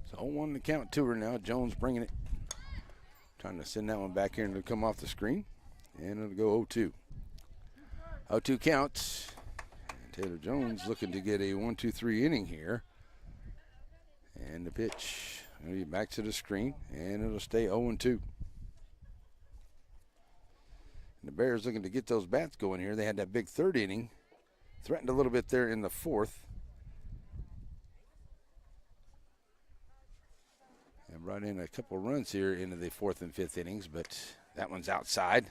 So 0-1 to count to her now. Jones bringing it. Trying to send that one back here and it'll come off the screen. And it'll go 0-2. 0-2 count. And Taylor Jones looking to get a 1-2-3 inning here. And the pitch will be back to the screen. And it'll stay 0-2. And the Bears looking to get those bats going here. They had that big 3rd inning. Threatened a little bit there in the 4th. And brought in a couple runs here into the 4th and 5th innings, but that one's outside.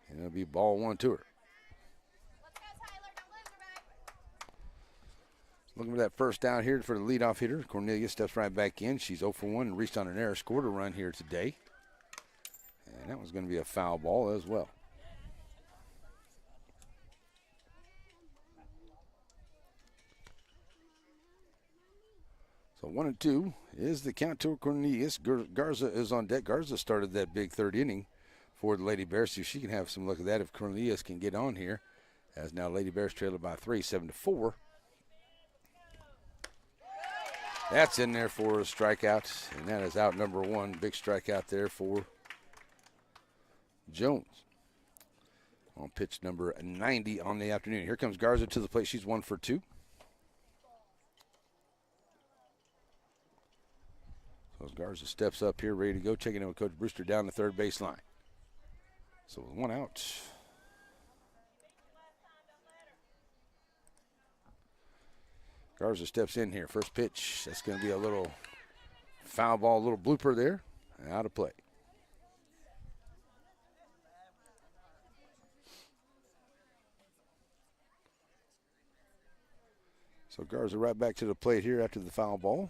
And it'll be ball 1 to her. Looking for that first down here for the leadoff hitter. Cornelia steps right back in. She's 0 for 1 and reached on an error, scored a run here today. And that was going to be a foul ball as well. So 1-2 is the count to Cornelius. Garza is on deck. Garza started that big 3rd inning for the Lady Bears, so she can have some luck of that if Cornelius can get on here. As now Lady Bears trail by 3, 7-4. That's in there for a strikeout, and that is out number 1. Big strikeout there for Jones on pitch number 90 on the afternoon. Here comes Garza to the plate. She's 1 for 2. So as Garza steps up here, ready to go, checking in with Coach Brewster down the 3rd base line. So with 1 out. Garza steps in here. First pitch. That's going to be a little foul ball, a little blooper there. Out of play. So Garza right back to the plate here after the foul ball.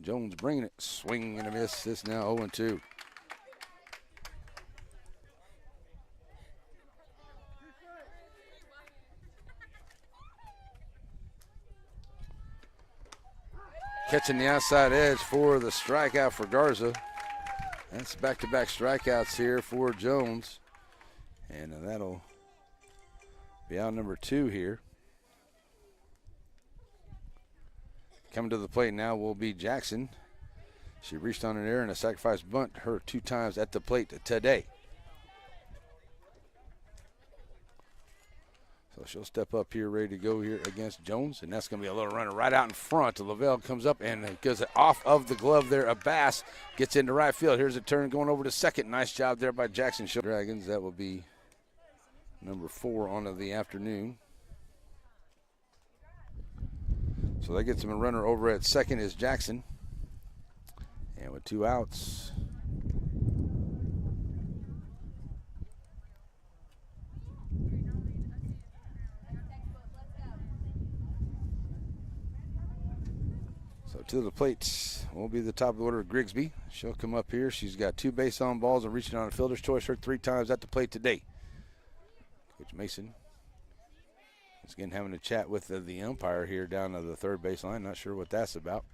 Jones bringing it. Swing and a miss. This now 0-2. Catching the outside edge for the strikeout for Garza. That's back-to-back strikeouts here for Jones. And that'll be out number 2 here. Coming to the plate now will be Jackson. She reached on an error and a sacrifice bunt. Her 2 times at the plate today. So she'll step up here ready to go here against Jones. And that's going to be a little runner right out in front. Lavelle comes up and goes off of the glove there. Abbas gets into right field. Here's a turn going over to second. Nice job there by Jackson. Dragons, that will be number 4 on the afternoon. So that gets him a runner over at second is Jackson. And with 2 outs. So to the plate will be the top of the order of Grigsby. She'll come up here. She's got 2 base on balls and reaching on a fielder's choice. Her 3 times at the plate today. Coach Mason is again having a chat with the umpire here down to the 3rd base line. Not sure what that's about.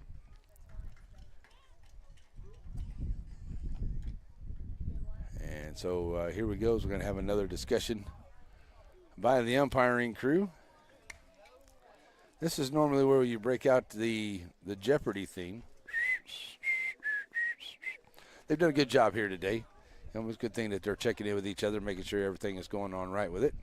And so here we go. We're going to have another discussion by the umpiring crew. This is normally where you break out the Jeopardy theme. They've done a good job here today. It was a good thing that they're checking in with each other, making sure everything is going on right with it.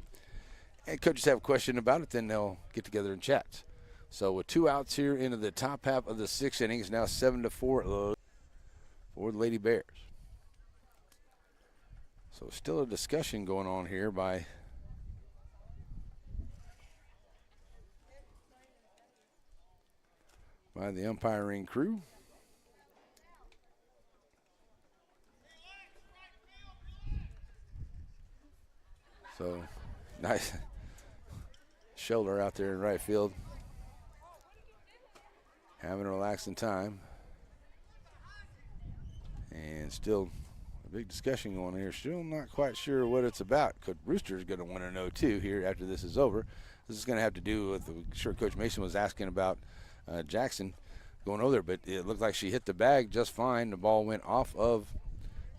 And coaches have a question about it, then they'll get together and chat. So with 2 outs here into the top half of the 6th inning, it's now 7-4 for the Lady Bears. So still a discussion going on here by the umpiring crew. So nice shoulder out there in right field. Having a relaxing time. And still a big discussion going on here. Still not quite sure what it's about. Coach Brewster is going to want to know too here after this is over. This is going to have to do with, I'm sure Coach Mason was asking about Jackson going over there, but it looked like she hit the bag just fine. The ball went off of,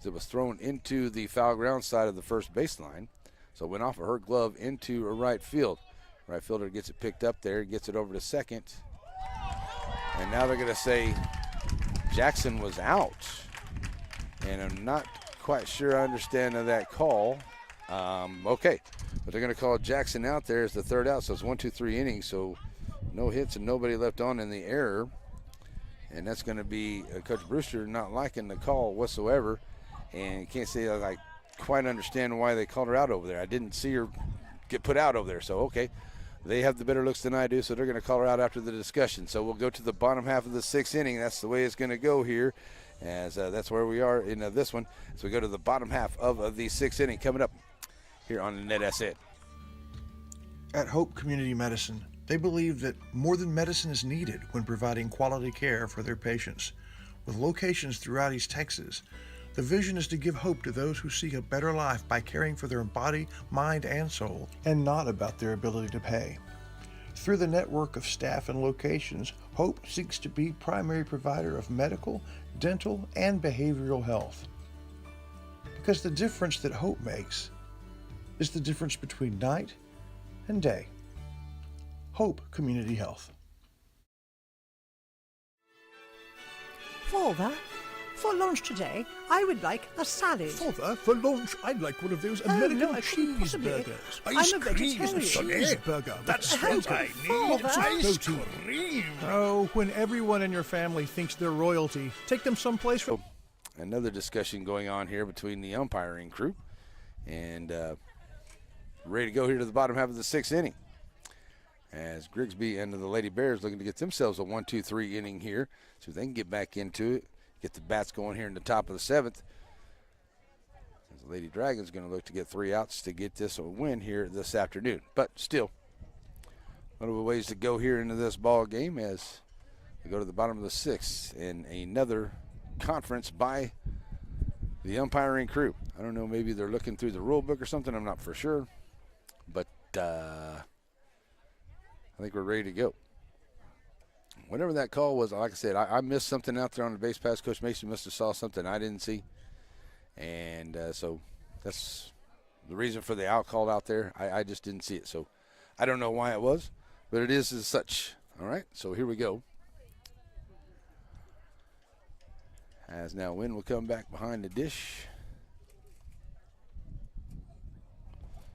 it was thrown into the foul ground side of the first baseline. So it went off of her glove into her right field. Right fielder gets it picked up there, gets it over to second. And now they're going to say Jackson was out. And I'm not quite sure I understand that call. Okay, but they're going to call Jackson out there as the 3rd out. So it's 1, 2, 3 innings. So no hits and nobody left on in the error. And that's going to be Coach Brewster not liking the call whatsoever. And you can't say I quite understand why they called her out over there. I didn't see her get put out over there. So, okay, they have the better looks than I do, so they're going to call her out after the discussion. So we'll go to the bottom half of the 6th inning. That's the way it's going to go here, as that's where we are in this one. So we go to the bottom half of the 6th inning coming up here on the Net Asset.
At Hope Community Medicine, they believe that more than medicine is needed when providing quality care for their patients. With locations throughout East Texas, the vision is to give hope to those who seek a better life by caring for their body, mind, and soul, and not about their ability to pay. Through the network of staff and locations, Hope seeks to be primary provider of medical, dental, and behavioral health. Because the difference that Hope makes is the difference between night and day. Hope Community Health.
Father, for lunch today, I would like a salad.
Father, for lunch, I'd like one of those American
no, I couldn't possibly.
cheeseburgers.
I'm
Ice
a
cream is a
vegetarian.
cheeseburger. That's
Oh,
what I need.
Father.
Ice cream.
Oh, when everyone in your family thinks they're royalty, take them someplace from...
Another discussion going on here between the umpiring crew. And ready to go here to the bottom half of the 6th inning. As Grigsby and the Lady Bears looking to get themselves a 1, 2, 3 inning here, so they can get back into it, get the bats going here in the top of the 7th. As the Lady Dragons going to look to get 3 outs to get this a win here this afternoon. But still, a little bit of ways to go here into this ball game as we go to the bottom of the 6th and another conference by the umpiring crew. I don't know, maybe they're looking through the rule book or something. I'm not for sure. But I think we're ready to go. Whatever that call was, like I said, I missed something out there on the base pass. Coach Mason must have saw something I didn't see. And so that's the reason for the out call out there. I just didn't see it. So I don't know why it was, but it is as such. All right, so here we go. As now Wynn will come back behind the dish.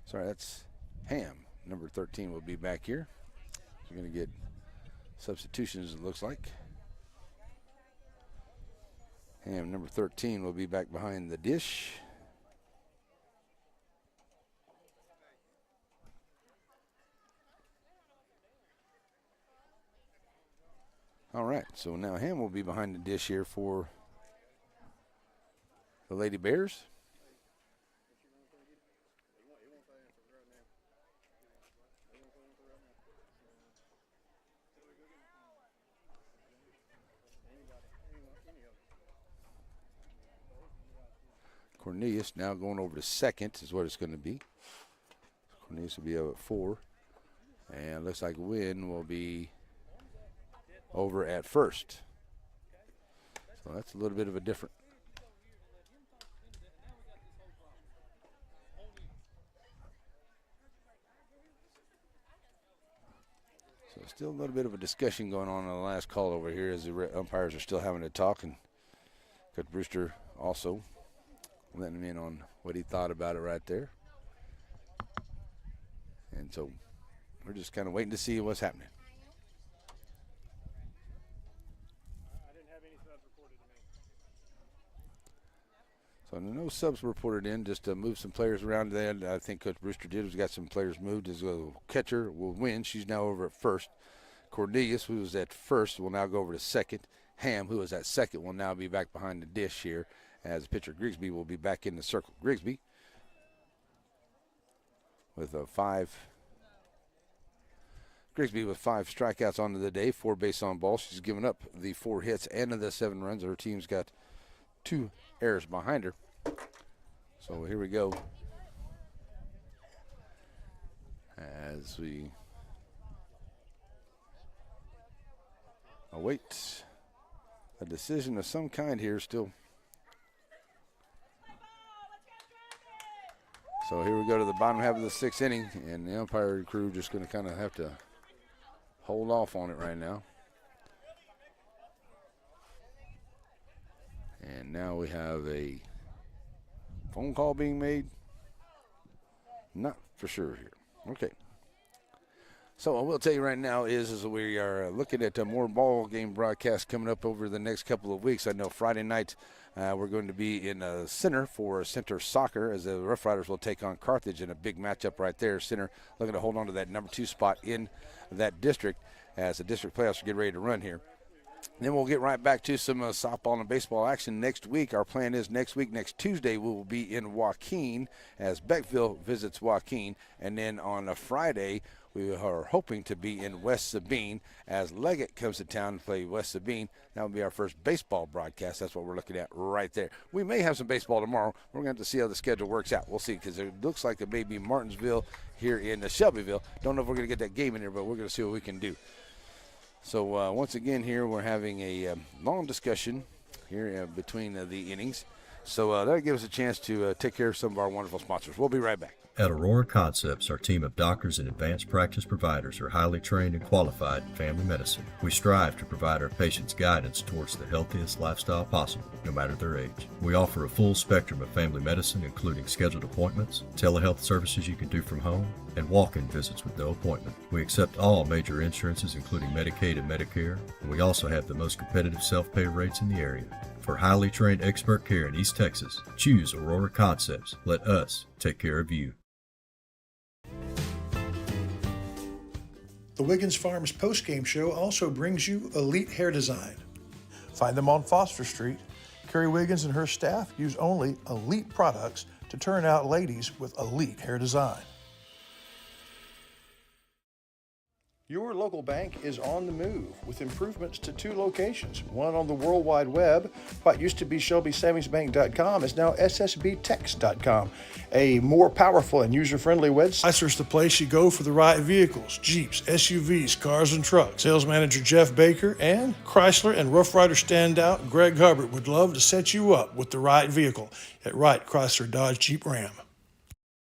Sorry, that's Ham. Number 13 will be back here. We're going to get substitutions, it looks like. Ham, number 13, will be back behind the dish. All right, so now Ham will be behind the dish here for the Lady Bears. Cornelius now going over to second is what it's going to be. Cornelius will be over at 4. And it looks like Wynn will be over at first. So that's a little bit of a different. So still a little bit of a discussion going on the last call over here as the umpires are still having to talk. And Coach Brewster also letting him in on what he thought about it right there. And so we're just kind of waiting to see what's happening. So no subs reported in, just to move some players around there. I think Coach Brewster did was got some players moved. His catcher will win. She's now over at first. Cornelius, who was at first, will now go over to second. Ham, who was at second, will now be back behind the dish here as pitcher Grigsby will be back in the circle. Grigsby with a 5 strikeouts on the day, 4 base on balls. She's given up the 4 hits and the 7 runs. Her team's got 2 errors behind her. So here we go as we await a decision of some kind here still. So here we go to the bottom half of the 6th inning, and the umpire crew just going to kind of have to hold off on it right now. And now we have a phone call being made. Not for sure here. Okay. So I will tell you right now is we are looking at more ball game broadcasts coming up over the next couple of weeks. I know Friday night we're going to be in Center for Center Soccer as the Rough Riders will take on Carthage in a big matchup right there. Center looking to hold on to that number 2 spot in that district as the district playoffs are getting ready to run here. Then we'll get right back to some softball and baseball action next week. Our plan is next Tuesday, we will be in Joaquin as Beckville visits Joaquin. And then on a Friday, we are hoping to be in West Sabine as Leggett comes to town to play West Sabine. That will be our first baseball broadcast. That's what we're looking at right there. We may have some baseball tomorrow. We're going to have to see how the schedule works out. We'll see, because it looks like it may be Martinsville here in Shelbyville. Don't know if we're going to get that game in here, but we're going to see what we can do. So once again here, we're having a long discussion here between the innings. So that'll give us a chance to take care of some of our wonderful sponsors. We'll be right back.
At Aurora Concepts, our team of doctors and advanced practice providers are highly trained and qualified in family medicine. We strive to provide our patients guidance towards the healthiest lifestyle possible, no matter their age. We offer a full spectrum of family medicine, including scheduled appointments, telehealth services you can do from home, and walk-in visits with no appointment. We accept all major insurances, including Medicaid and Medicare, and we also have the most competitive self-pay rates in the area. For highly trained expert care in East Texas, choose Aurora Concepts. Let us take care of you.
The Wiggins Farms postgame show also brings you Elite Hair Design. Find them on Foster Street. Carrie Wiggins and her staff use only elite products to turn out ladies with elite hair design. Your local bank is on the move with improvements to 2 locations. One on the World Wide Web. What used to be ShelbySavingsBank.com is now SSBTex.com. A more powerful and user-friendly website. Chrysler's the place you go for the right vehicles. Jeeps, SUVs, cars, and trucks. Sales manager Jeff Baker and Chrysler and Rough Rider standout Greg Hubbard would love to set you up with the right vehicle at Wright Chrysler Dodge Jeep Ram.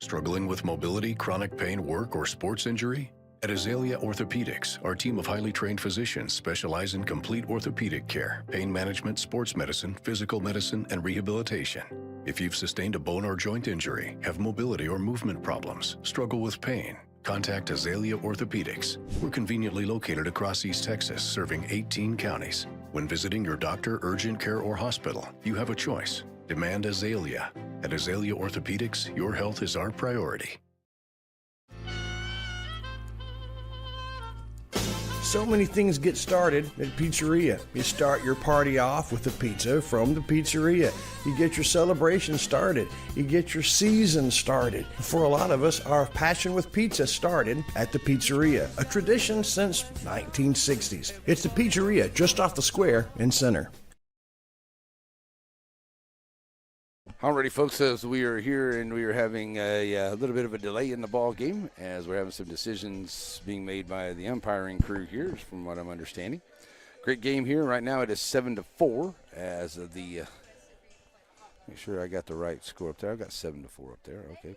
Struggling with mobility, chronic pain, work, or sports injury? At Azalea Orthopedics, our team of highly trained physicians specialize in complete orthopedic care, pain management, sports medicine, physical medicine, and rehabilitation. If you've sustained a bone or joint injury, have mobility or movement problems, struggle with pain, contact Azalea Orthopedics. We're conveniently located across East Texas, serving 18 counties. When visiting your doctor, urgent care, or hospital, you have a choice. Demand Azalea. At Azalea Orthopedics, your health is our priority.
So many things get started at Pizzeria. You start your party off with a pizza from the pizzeria. You get your celebration started. You get your season started. For a lot of us, our passion with pizza started at the pizzeria, a tradition since 1960s. It's the Pizzeria just off the square in Center.
Alrighty, folks, as we are here and we are having a little bit of a delay in the ball game as we're having some decisions being made by the umpiring crew here, from what I'm understanding. Great game here. Right now it is 7-4 as of the make sure I got the right score up there. I've got 7-4 up there. Okay.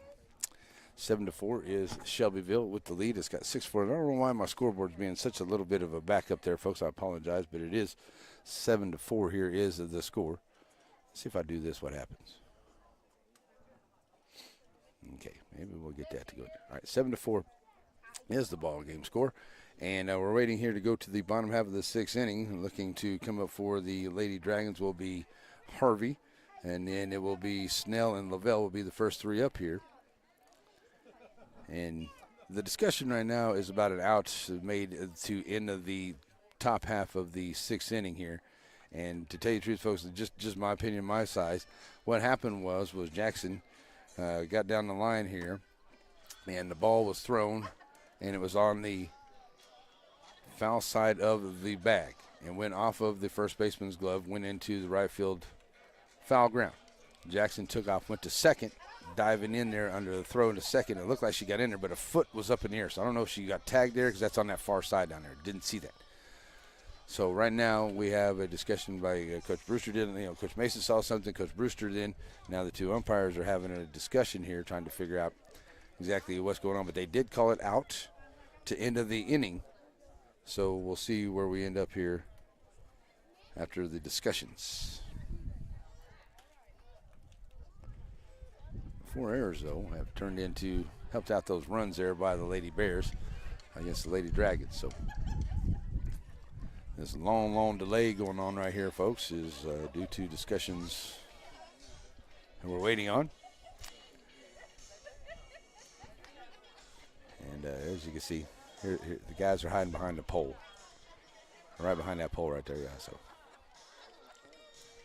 7-4 is Shelbyville with the lead. It's got 6-4. I don't know why my scoreboard's being such a little bit of a backup there, folks. I apologize, but it is 7-4 here is the score. Let's see if I do this, what happens. Okay, maybe we'll get that to go. All right, 7-4 is the ball game score. And we're waiting here to go to the bottom half of the 6th inning. Looking to come up for the Lady Dragons will be Harvey, and then it will be Snell and Lavelle will be the first 3 up here. And the discussion right now is about an out made to end of the top half of the 6th inning here. And to tell you the truth, folks, just my opinion, my size, what happened was Jackson got down the line here, and the ball was thrown, and it was on the foul side of the bag and went off of the first baseman's glove, went into the right field foul ground. Jackson took off, went to second, diving in there under the throw into second. It looked like she got in there, but a foot was up in the air. So I don't know if she got tagged there because that's on that far side down there. Didn't see that. So right now we have a discussion by Coach Brewster. Coach Mason saw something, Coach Brewster did. Now the 2 umpires are having a discussion here trying to figure out exactly what's going on. But they did call it out to end of the inning. So we'll see where we end up here after the discussions. 4 errors, though, have helped out those runs there by the Lady Bears against the Lady Dragons. So this long delay going on right here, folks, is due to discussions that we're waiting on. And as you can see, here, the guys are hiding behind the pole. Right behind that pole right there, yeah. So,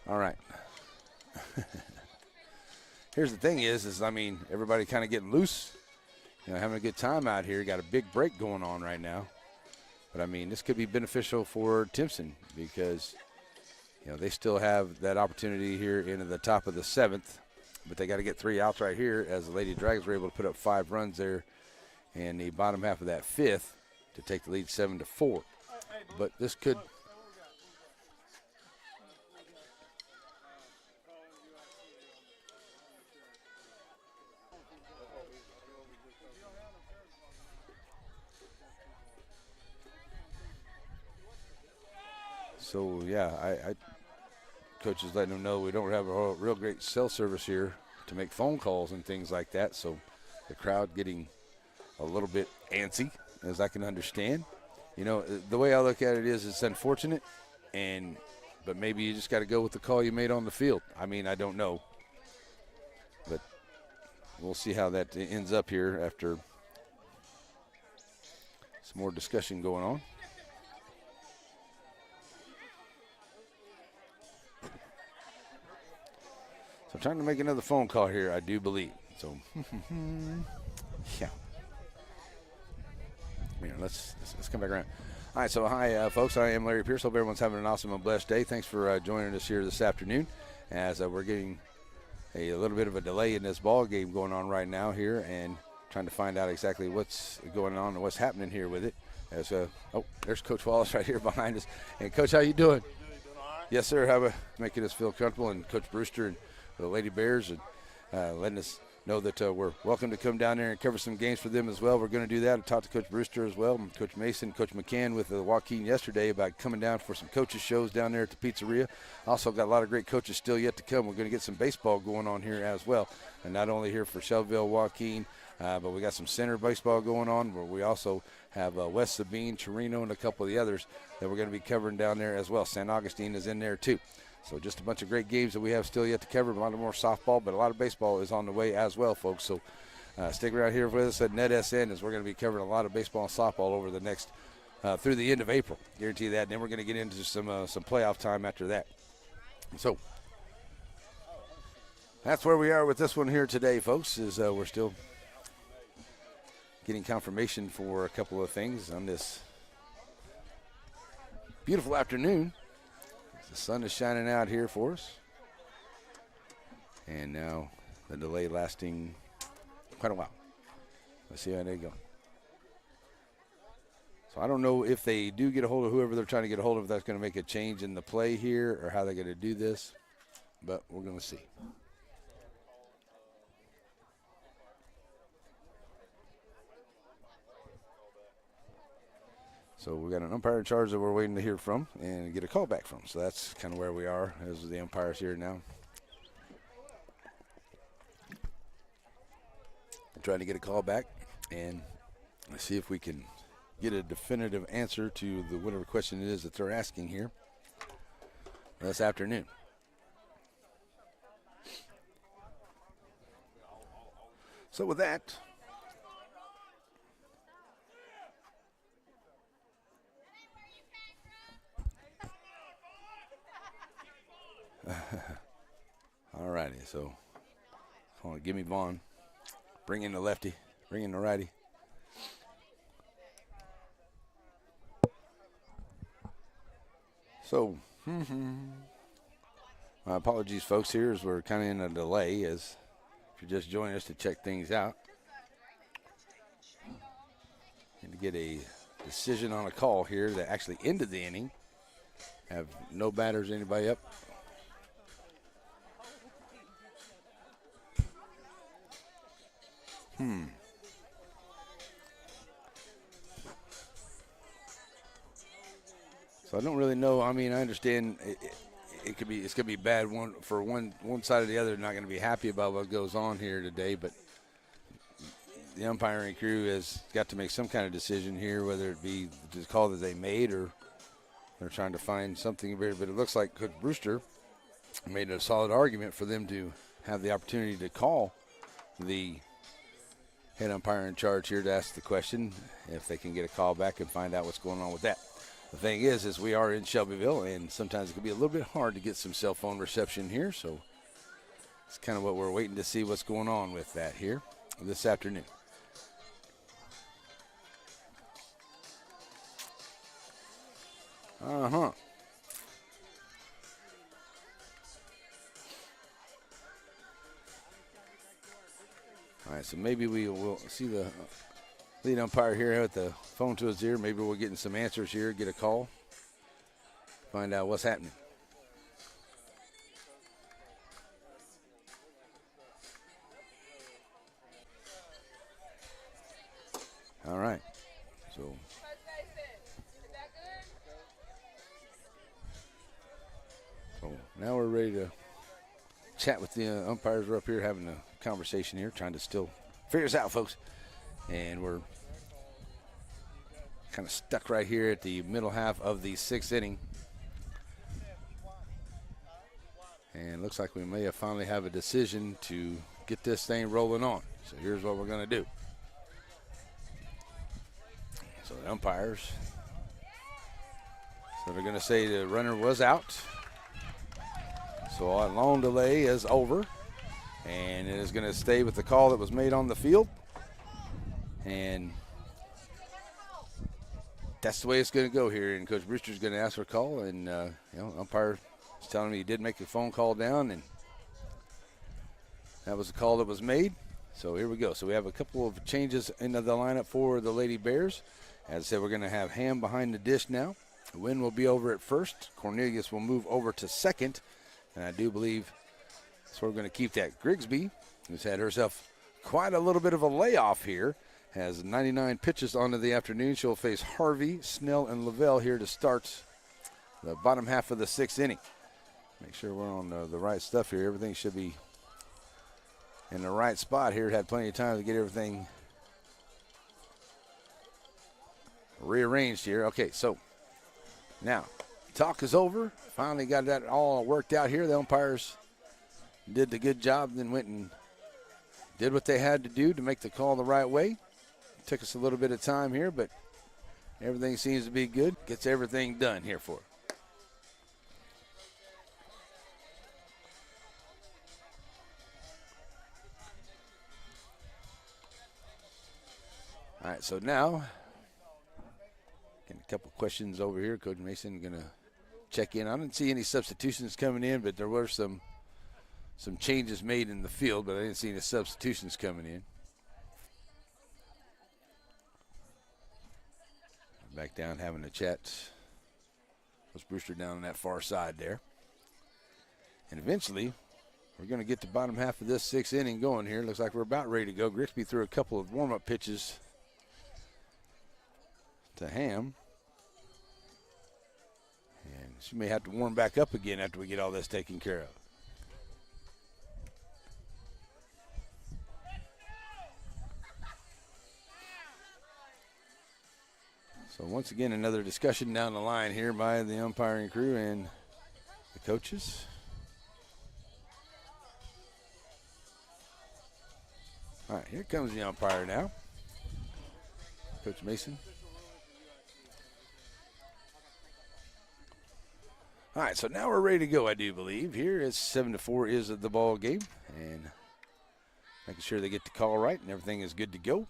all right. Here's the thing is everybody kind of getting loose, having a good time out here. Got a big break going on right now. But, this could be beneficial for Timpson because, they still have that opportunity here into the top of the 7th. But they got to get 3 outs right here as the Lady Dragons were able to put up 5 runs there in the bottom half of that 5th to take the lead 7-4. But this could – So, yeah, Coach is letting them know we don't have a real great cell service here to make phone calls and things like that. So the crowd getting a little bit antsy, as I can understand. The way I look at it is it's unfortunate, but maybe you just got to go with the call you made on the field. I don't know. But we'll see how that ends up here after some more discussion going on. I'm trying to make another phone call here, I do believe. So, yeah. Let's come back around. All right, so hi, folks. I am Larry Pierce. Hope everyone's having an awesome and blessed day. Thanks for joining us here this afternoon as we're getting a little bit of a delay in this ball game going on right now here and trying to find out exactly what's going on and what's happening here with it. As there's Coach Wallace right here behind us. And, Coach, how you doing? Yes, sir. How about making us feel comfortable, and Coach Brewster and the Lady Bears, and letting us know that we're welcome to come down there and cover some games for them as well. We're going to do that. I talked to Coach Brewster as well, and Coach Mason, Coach McCann with Joaquin yesterday about coming down for some coaches shows down there at the pizzeria. Also got a lot of great coaches still yet to come. We're going to get some baseball going on here as well, and not only here for Shelbyville, Joaquin, but we got some center baseball going on where we also have West Sabine, Torino, and a couple of the others that we're going to be covering down there as well. San Augustine is in there too. So just a bunch of great games that we have still yet to cover. A lot of more softball, but a lot of baseball is on the way as well, folks. So stick around here with us at NetSN as we're going to be covering a lot of baseball and softball over the next through the end of April. Guarantee that. And then we're going to get into some playoff time after that. So that's where we are with this one here today, folks, is we're still getting confirmation for a couple of things on this beautiful afternoon. The sun is shining out here for us. And now the delay lasting quite a while. Let's see how they go. So I don't know if they do get a hold of whoever they're trying to get a hold of, if that's going to make a change in the play here or how they're going to do this. But we're going to see. So we got an umpire in charge that we're waiting to hear from and get a call back from. So that's kind of where we are as the umpires here now. I'm trying to get a call back and let's see if we can get a definitive answer to the whatever question it is that they're asking here this afternoon. So with that, all righty, so hold on, give me Vaughn. Bring in the lefty, bring in the righty. So, my apologies, folks, here as we're kind of in a delay as if you're just joining us to check things out. And to get a decision on a call here that actually ended the inning. Have no batters, anybody up. So I don't really know. I mean, I understand it's gonna be bad one side or the other. Not gonna be happy about what goes on here today, but the umpiring crew has got to make some kind of decision here, whether it be the call that they made or they're trying to find something. But it looks like Coach Brewster made a solid argument for them to have the opportunity to call the head umpire in charge here to ask the question if they can get a call back and find out what's going on with that. The thing is we are in Shelbyville, and sometimes it can be a little bit hard to get some cell phone reception here, so it's kind of what we're waiting to see what's going on with that here this afternoon. All right, so maybe we will see the lead umpire here with the phone to his ear. Maybe we're getting some answers here, get a call, find out what's happening. All right, so now we're ready to chat with the umpires. We're up here having a conversation here, trying to still figure this out, folks. And we're kind of stuck right here at the middle half of the sixth inning. And looks like we may have finally have a decision to get this thing rolling on. So here's what we're going to do. So the umpires, so they're going to say the runner was out. So a long delay is over, and it is going to stay with the call that was made on the field. And that's the way it's going to go here. And Coach Brewster's going to ask for a call, and umpire is telling me he did make a phone call down, and that was the call that was made. So here we go. So we have a couple of changes into the lineup for the Lady Bears. As I said, we're going to have Ham behind the dish now. Wynn will be over at first. Cornelius will move over to second. And I do believe that's where we're going to keep that. Grigsby, who's had herself quite a little bit of a layoff here, has 99 pitches onto the afternoon. She'll face Harvey, Snell, and Lavelle here to start the bottom half of the sixth inning. Make sure we're on the right stuff here. Everything should be in the right spot here. Had plenty of time to get everything rearranged here. Okay, so now talk is over. Finally got that all worked out here. The umpires did the good job, then went and did what they had to do to make the call the right way. Took us a little bit of time here, but everything seems to be good. Gets everything done here for her. All right, so now, getting a couple questions over here. Coach Mason going to check in. I didn't see any substitutions coming in, but there were some changes made in the field, but I didn't see any substitutions coming in. Back down having a chat. Coach Brewster down on that far side there. And eventually, we're going to get the bottom half of this sixth inning going here. Looks like we're about ready to go. Grigsby threw a couple of warm-up pitches to Ham. And she may have to warm back up again after we get all this taken care of. So once again, another discussion down the line here by the umpiring crew and the coaches. All right, here comes the umpire now, Coach Mason. All right, so now we're ready to go, I do believe. Here it's 7-4 is the ball game, and making sure they get the call right and everything is good to go.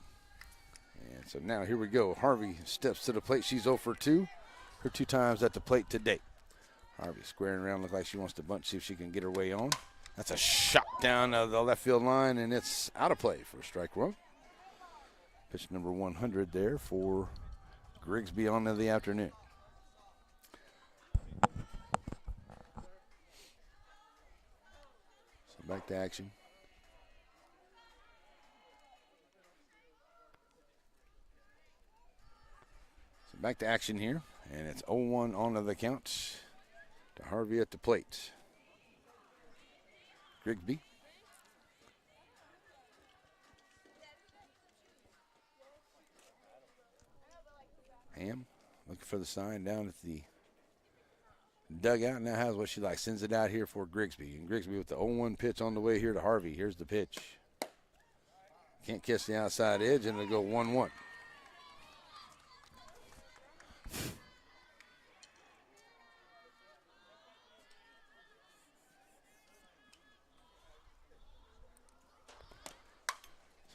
And so now here we go. Harvey steps to the plate. She's 0 for 2. Her 2 times at the plate today. Harvey squaring around, look like she wants to bunt, see if she can get her way on. That's a shot down the left field line, and it's out of play for strike one. Pitch number 100 there for Grigsby on to the afternoon. So back to action. So back to action here, and it's 0-1 on to the count to Harvey at the plate. Grigsby. Ham looking for the sign down at the dugout. Now has what she likes. Sends it out here for Grigsby. And Grigsby with the 0-1 pitch on the way here to Harvey. Here's the pitch. Can't catch the outside edge, and it'll go 1-1.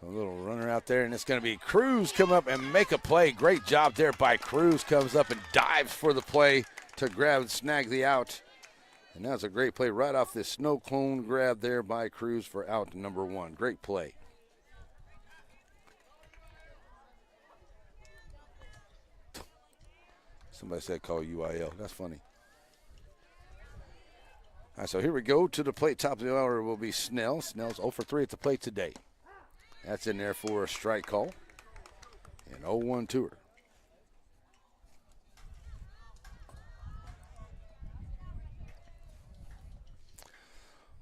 So a little runner out there, and it's going to be Cruz come up and make a play. Great job there by Cruz. Comes up and dives for the play to grab and snag the out. And that's a great play right off this snow cone grab there by Cruz for out number 1. Great play. Somebody said call UIL. That's funny. All right, so here we go to the plate. Top of the order will be Snell. Snell's 0 for 3 at the plate today. That's in there for a strike call. And 0-1 to her.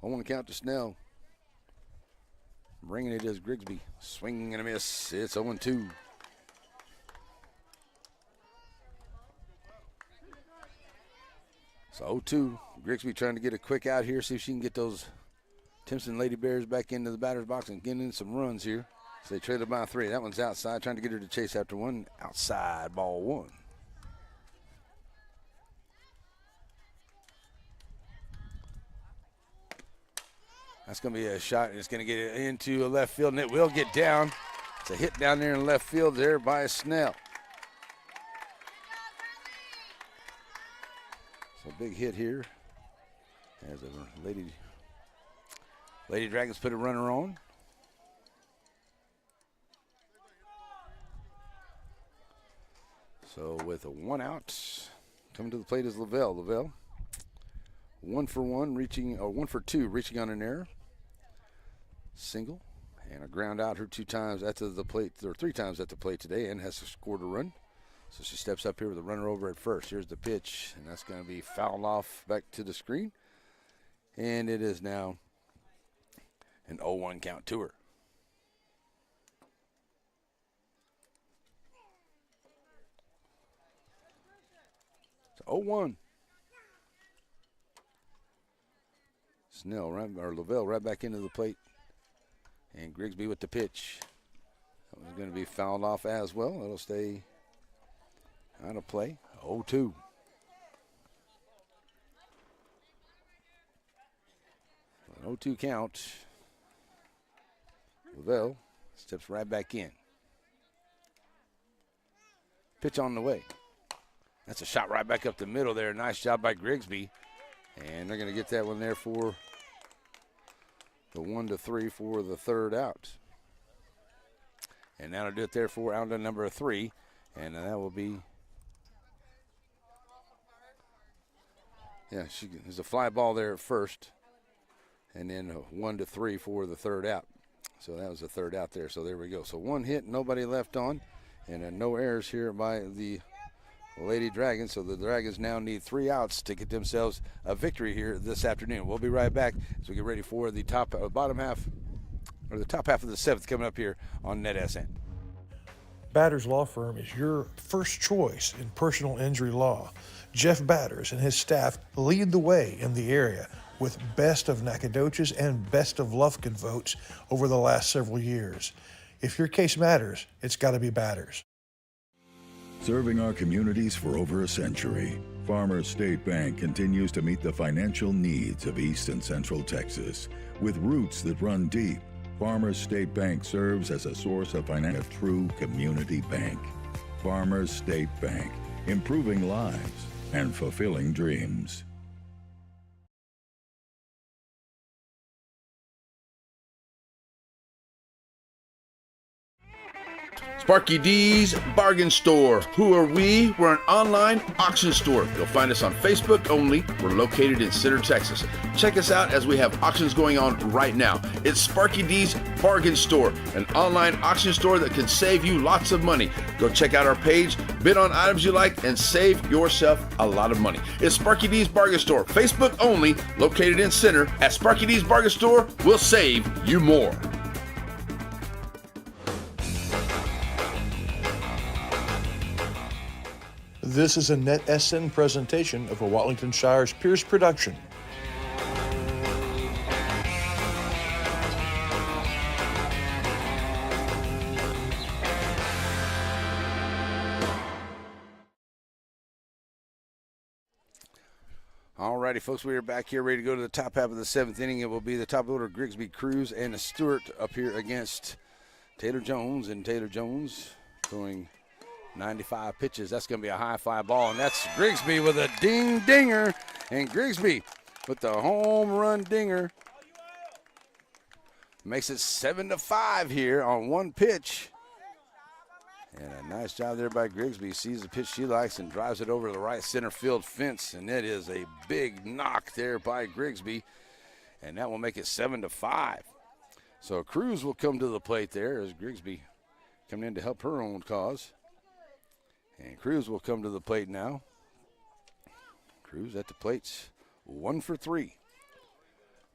I want to count to Snell. Bringing it is Grigsby. Swinging and a miss. It's 0-2. So 0-2. Grigsby trying to get a quick out here, see if she can get those Timpson Lady Bears back into the batter's box and getting in some runs here. So they traded by 3. That one's outside, trying to get her to chase after one. Outside, ball 1. That's going to be a shot, and it's going to get it into left field, and it will get down. It's a hit down there in left field there by Snell. So big hit here as the Lady Dragons put a runner on. So with a 1 out, coming to the plate is Lavelle. Lavelle, 1 for 1, reaching, or 1 for 2, reaching on an error. Single and a ground out her 2 times at the plate, or 3 times at the plate today, and has scored a run. So she steps up here with a runner over at first. Here's the pitch, and that's going to be fouled off back to the screen. And it is now an 0-1 count to her. It's 0-1. Snell, or Lavelle, right back into the plate. And Grigsby with the pitch. That was going to be fouled off as well. It'll stay out of play. 0-2. An 0-2 count. Lavelle steps right back in. Pitch on the way. That's a shot right back up the middle there. Nice job by Grigsby. And they're going to get that one there for the 1-3 for the 3rd out. And that'll do it there for out number 3. And that will be, there's a fly ball there at first. And then a 1-3 for the 3rd out. So that was the 3rd out there. So there we go. So 1 hit, nobody left on. And no errors here by the Lady Dragons. So the Dragons now need 3 outs to get themselves a victory here this afternoon. We'll be right back as we get ready for the top half of the 7th coming up here on NetSN.
Batters Law Firm is your first choice in personal injury law. Jeff Batters and his staff lead the way in the area with Best of Nacogdoches and Best of Lufkin votes over the last several years. If your case matters, it's got to be Batters.
Serving our communities for over a century, Farmers State Bank continues to meet the financial needs of East and Central Texas. With roots that run deep, Farmers State Bank serves as a source of a true community bank. Farmers State Bank, improving lives and fulfilling dreams.
Sparky D's Bargain Store. Who are we? We're an online auction store. You'll find us on Facebook only. We're located in Center, Texas. Check us out as we have auctions going on right now. It's Sparky D's Bargain Store, an online auction store that can save you lots of money. Go check out our page, bid on items you like, and save yourself a lot of money. It's Sparky D's Bargain Store, Facebook only, located in Center. At Sparky D's Bargain Store, we'll save you more.
This is a Net SN presentation of a Watlington Shires Pierce production.
Alrighty, folks, we are back here ready to go to the top half of the seventh inning. It will be the top order, Grigsby, Cruz, and Stewart up here against Taylor Jones. And Taylor Jones throwing 95 pitches. That's going to be a high fly ball, and that's Grigsby with a dinger. And Grigsby with the home run dinger makes it 7-5 here on one pitch. And a nice job there by Grigsby. Sees the pitch she likes and drives it over the right center field fence, and it is a big knock there by Grigsby, and that will make it 7-5. So Cruz will come to the plate there as Grigsby coming in to help her own cause. And Cruz will come to the plate now. Cruz at the plates, 1 for 3.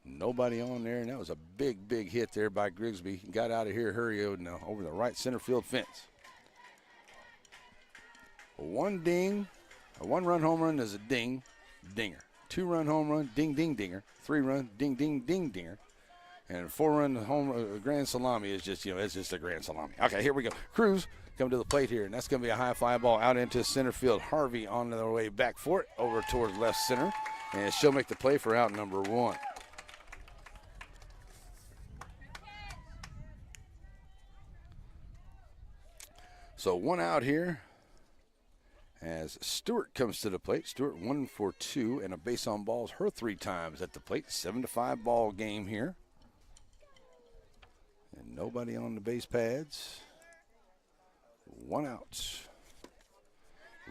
Nobody on there, and that was a big, big hit there by Grigsby. Got out of here, hurried now over the right center field fence. A one-run home run is a dinger. 2-run home run, dinger. 3-run, dinger. And a 4-run grand salami is just, it's just a grand salami. Okay, here we go. Cruz come to the plate here, and that's going to be a high fly ball out into center field. Harvey on their way back for it, over towards left center, and she'll make the play for out number 1. So 1 out here as Stewart comes to the plate. Stewart 1 for 2, and a base on balls her 3 times at the plate. 7-5 ball game here. And nobody on the base pads. 1 out.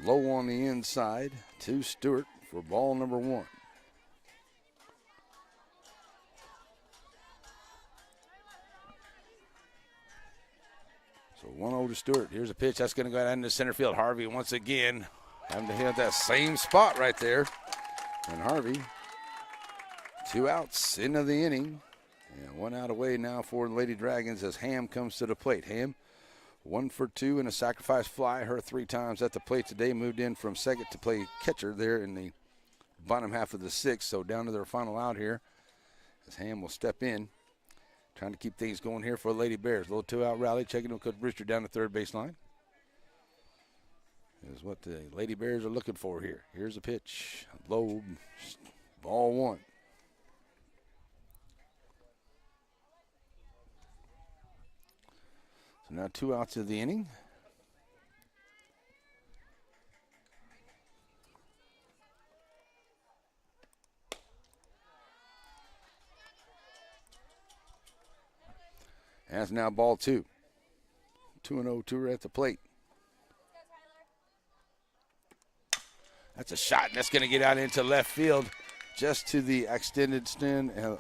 Low on the inside to Stewart for ball number 1. So 1-0 to Stewart. Here's a pitch that's going to go out into center field. Harvey once again having to hit that same spot right there. And Harvey, 2 outs into the inning. And 1 out away now for the Lady Dragons as Ham comes to the plate. Ham 1 for 2 and a sacrifice fly. Her 3 times at the plate today. Moved in from second to play catcher there in the bottom half of the 6th. So down to their final out here as Ham will step in. Trying to keep things going here for the Lady Bears. A little 2-out rally. Checking on Coach Brewster down the third baseline. Is what the Lady Bears are looking for here. Here's a pitch. Low. Ball 1. So now 2 outs of the inning. That's now ball 2. 2-0, 2 at the plate. That's a shot, and that's going to get out into left field just to the extended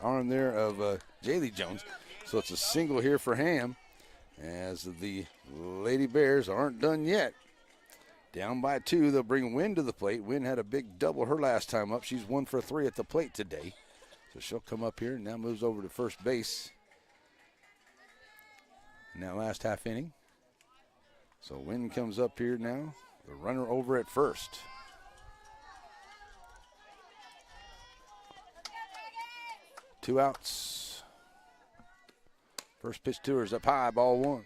arm there of Jaylee Jones. So it's a single here for Ham as the Lady Bears aren't done yet. Down by 2, they'll bring Wynn to the plate. Wynn had a big double her last time up. She's 1 for 3 at the plate today. So she'll come up here and now moves over to first base. In that last half inning. So wind comes up here now. The runner over at first. Two outs. First pitch to her is up high, ball one.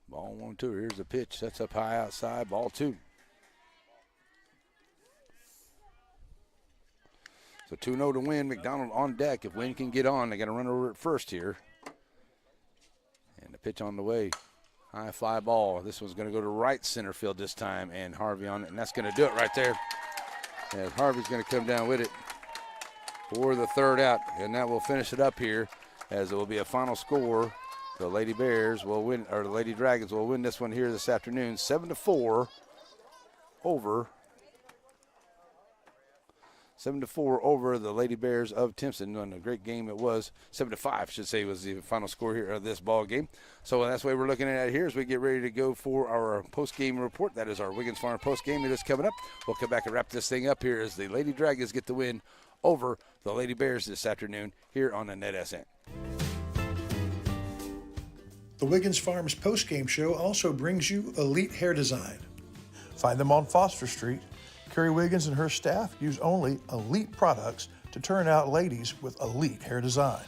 Ball 1-2. Here's the pitch. That's up high outside. Ball 2. So 2-0 to Wynn. McDonald on deck. If Wynn can get on, they got to run over at first here. And the pitch on the way. High fly ball. This one's going to go to right center field this time. And Harvey on it. And that's going to do it right there. And Harvey's going to come down with it for the third out. And that will finish it up here as it will be a final score. The Lady Bears will win, or the Lady Dragons will win this one here this afternoon, 7-4 over. 7-4 over the Lady Bears of Timpson. And a great game it was. 7-5, I should say, was the final score here of this ball game. So that's the way we're looking at it here as we get ready to go for our post-game report. That is our Wiggins Farm post-game. It is coming up. We'll come back and wrap this thing up here as the Lady Dragons get the win over the Lady Bears this afternoon here on the NetSN.
The Wiggins Farms post-game show also brings you Elite Hair Design. Find them on Foster Street. Carrie Wiggins and her staff use only elite products to turn out ladies with elite hair design.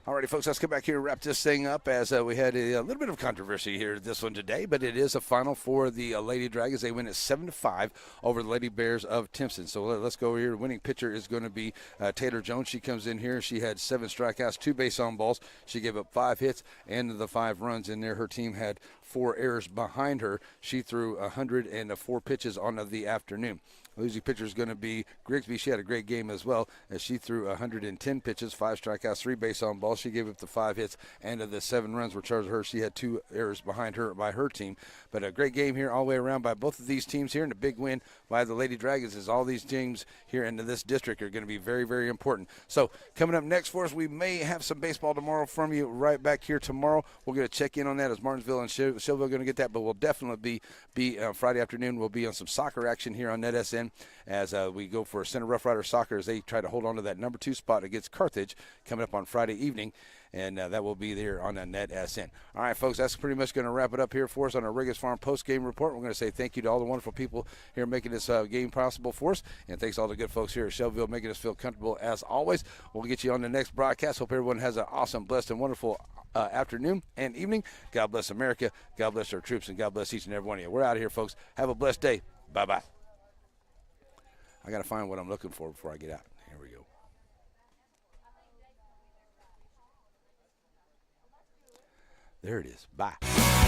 Alrighty, folks, let's come back here and wrap this thing up as we had a little bit of controversy here this one today, but it is a final for the Lady Dragons. They win at 7-5 over the Lady Bears of Timpson. So let's go over here. The winning pitcher is going to be Taylor Jones. She comes in here. She had 7 strikeouts, 2 base on balls. She gave up 5 hits and the 5 runs in there. Her team had 4 errors behind her. She threw 104 pitches on the afternoon. Losing pitcher is going to be Grigsby. She had a great game as well as she threw 110 pitches, 5 strikeouts, 3 base on balls. She gave up the 5 hits and the 7 runs were charged to her. She had 2 errors behind her by her team. But a great game here all the way around by both of these teams here, and a big win by the Lady Dragons as all these teams here in this district are going to be very, very important. So coming up next for us, we may have some baseball tomorrow from you right back here tomorrow. We're going to check in on that as Martinsville and Shelbyville are going to get that, but we'll definitely be Friday afternoon. We'll be on some soccer action here on NetSN as we go for Center Rough Rider Soccer as they try to hold on to that number 2 spot against Carthage coming up on Friday evening, and that will be there on the NetSN. All right, folks, that's pretty much going to wrap it up here for us on our Wiggins Farm post-game report. We're going to say thank you to all the wonderful people here making this game possible for us, and thanks to all the good folks here at Shelbyville making us feel comfortable as always. We'll get you on the next broadcast. Hope everyone has an awesome, blessed, and wonderful afternoon and evening. God bless America. God bless our troops, and God bless each and every one of you. We're out of here, folks. Have a blessed day. Bye-bye. I got to find what I'm looking for before I get out. Here we go. There it is. Bye.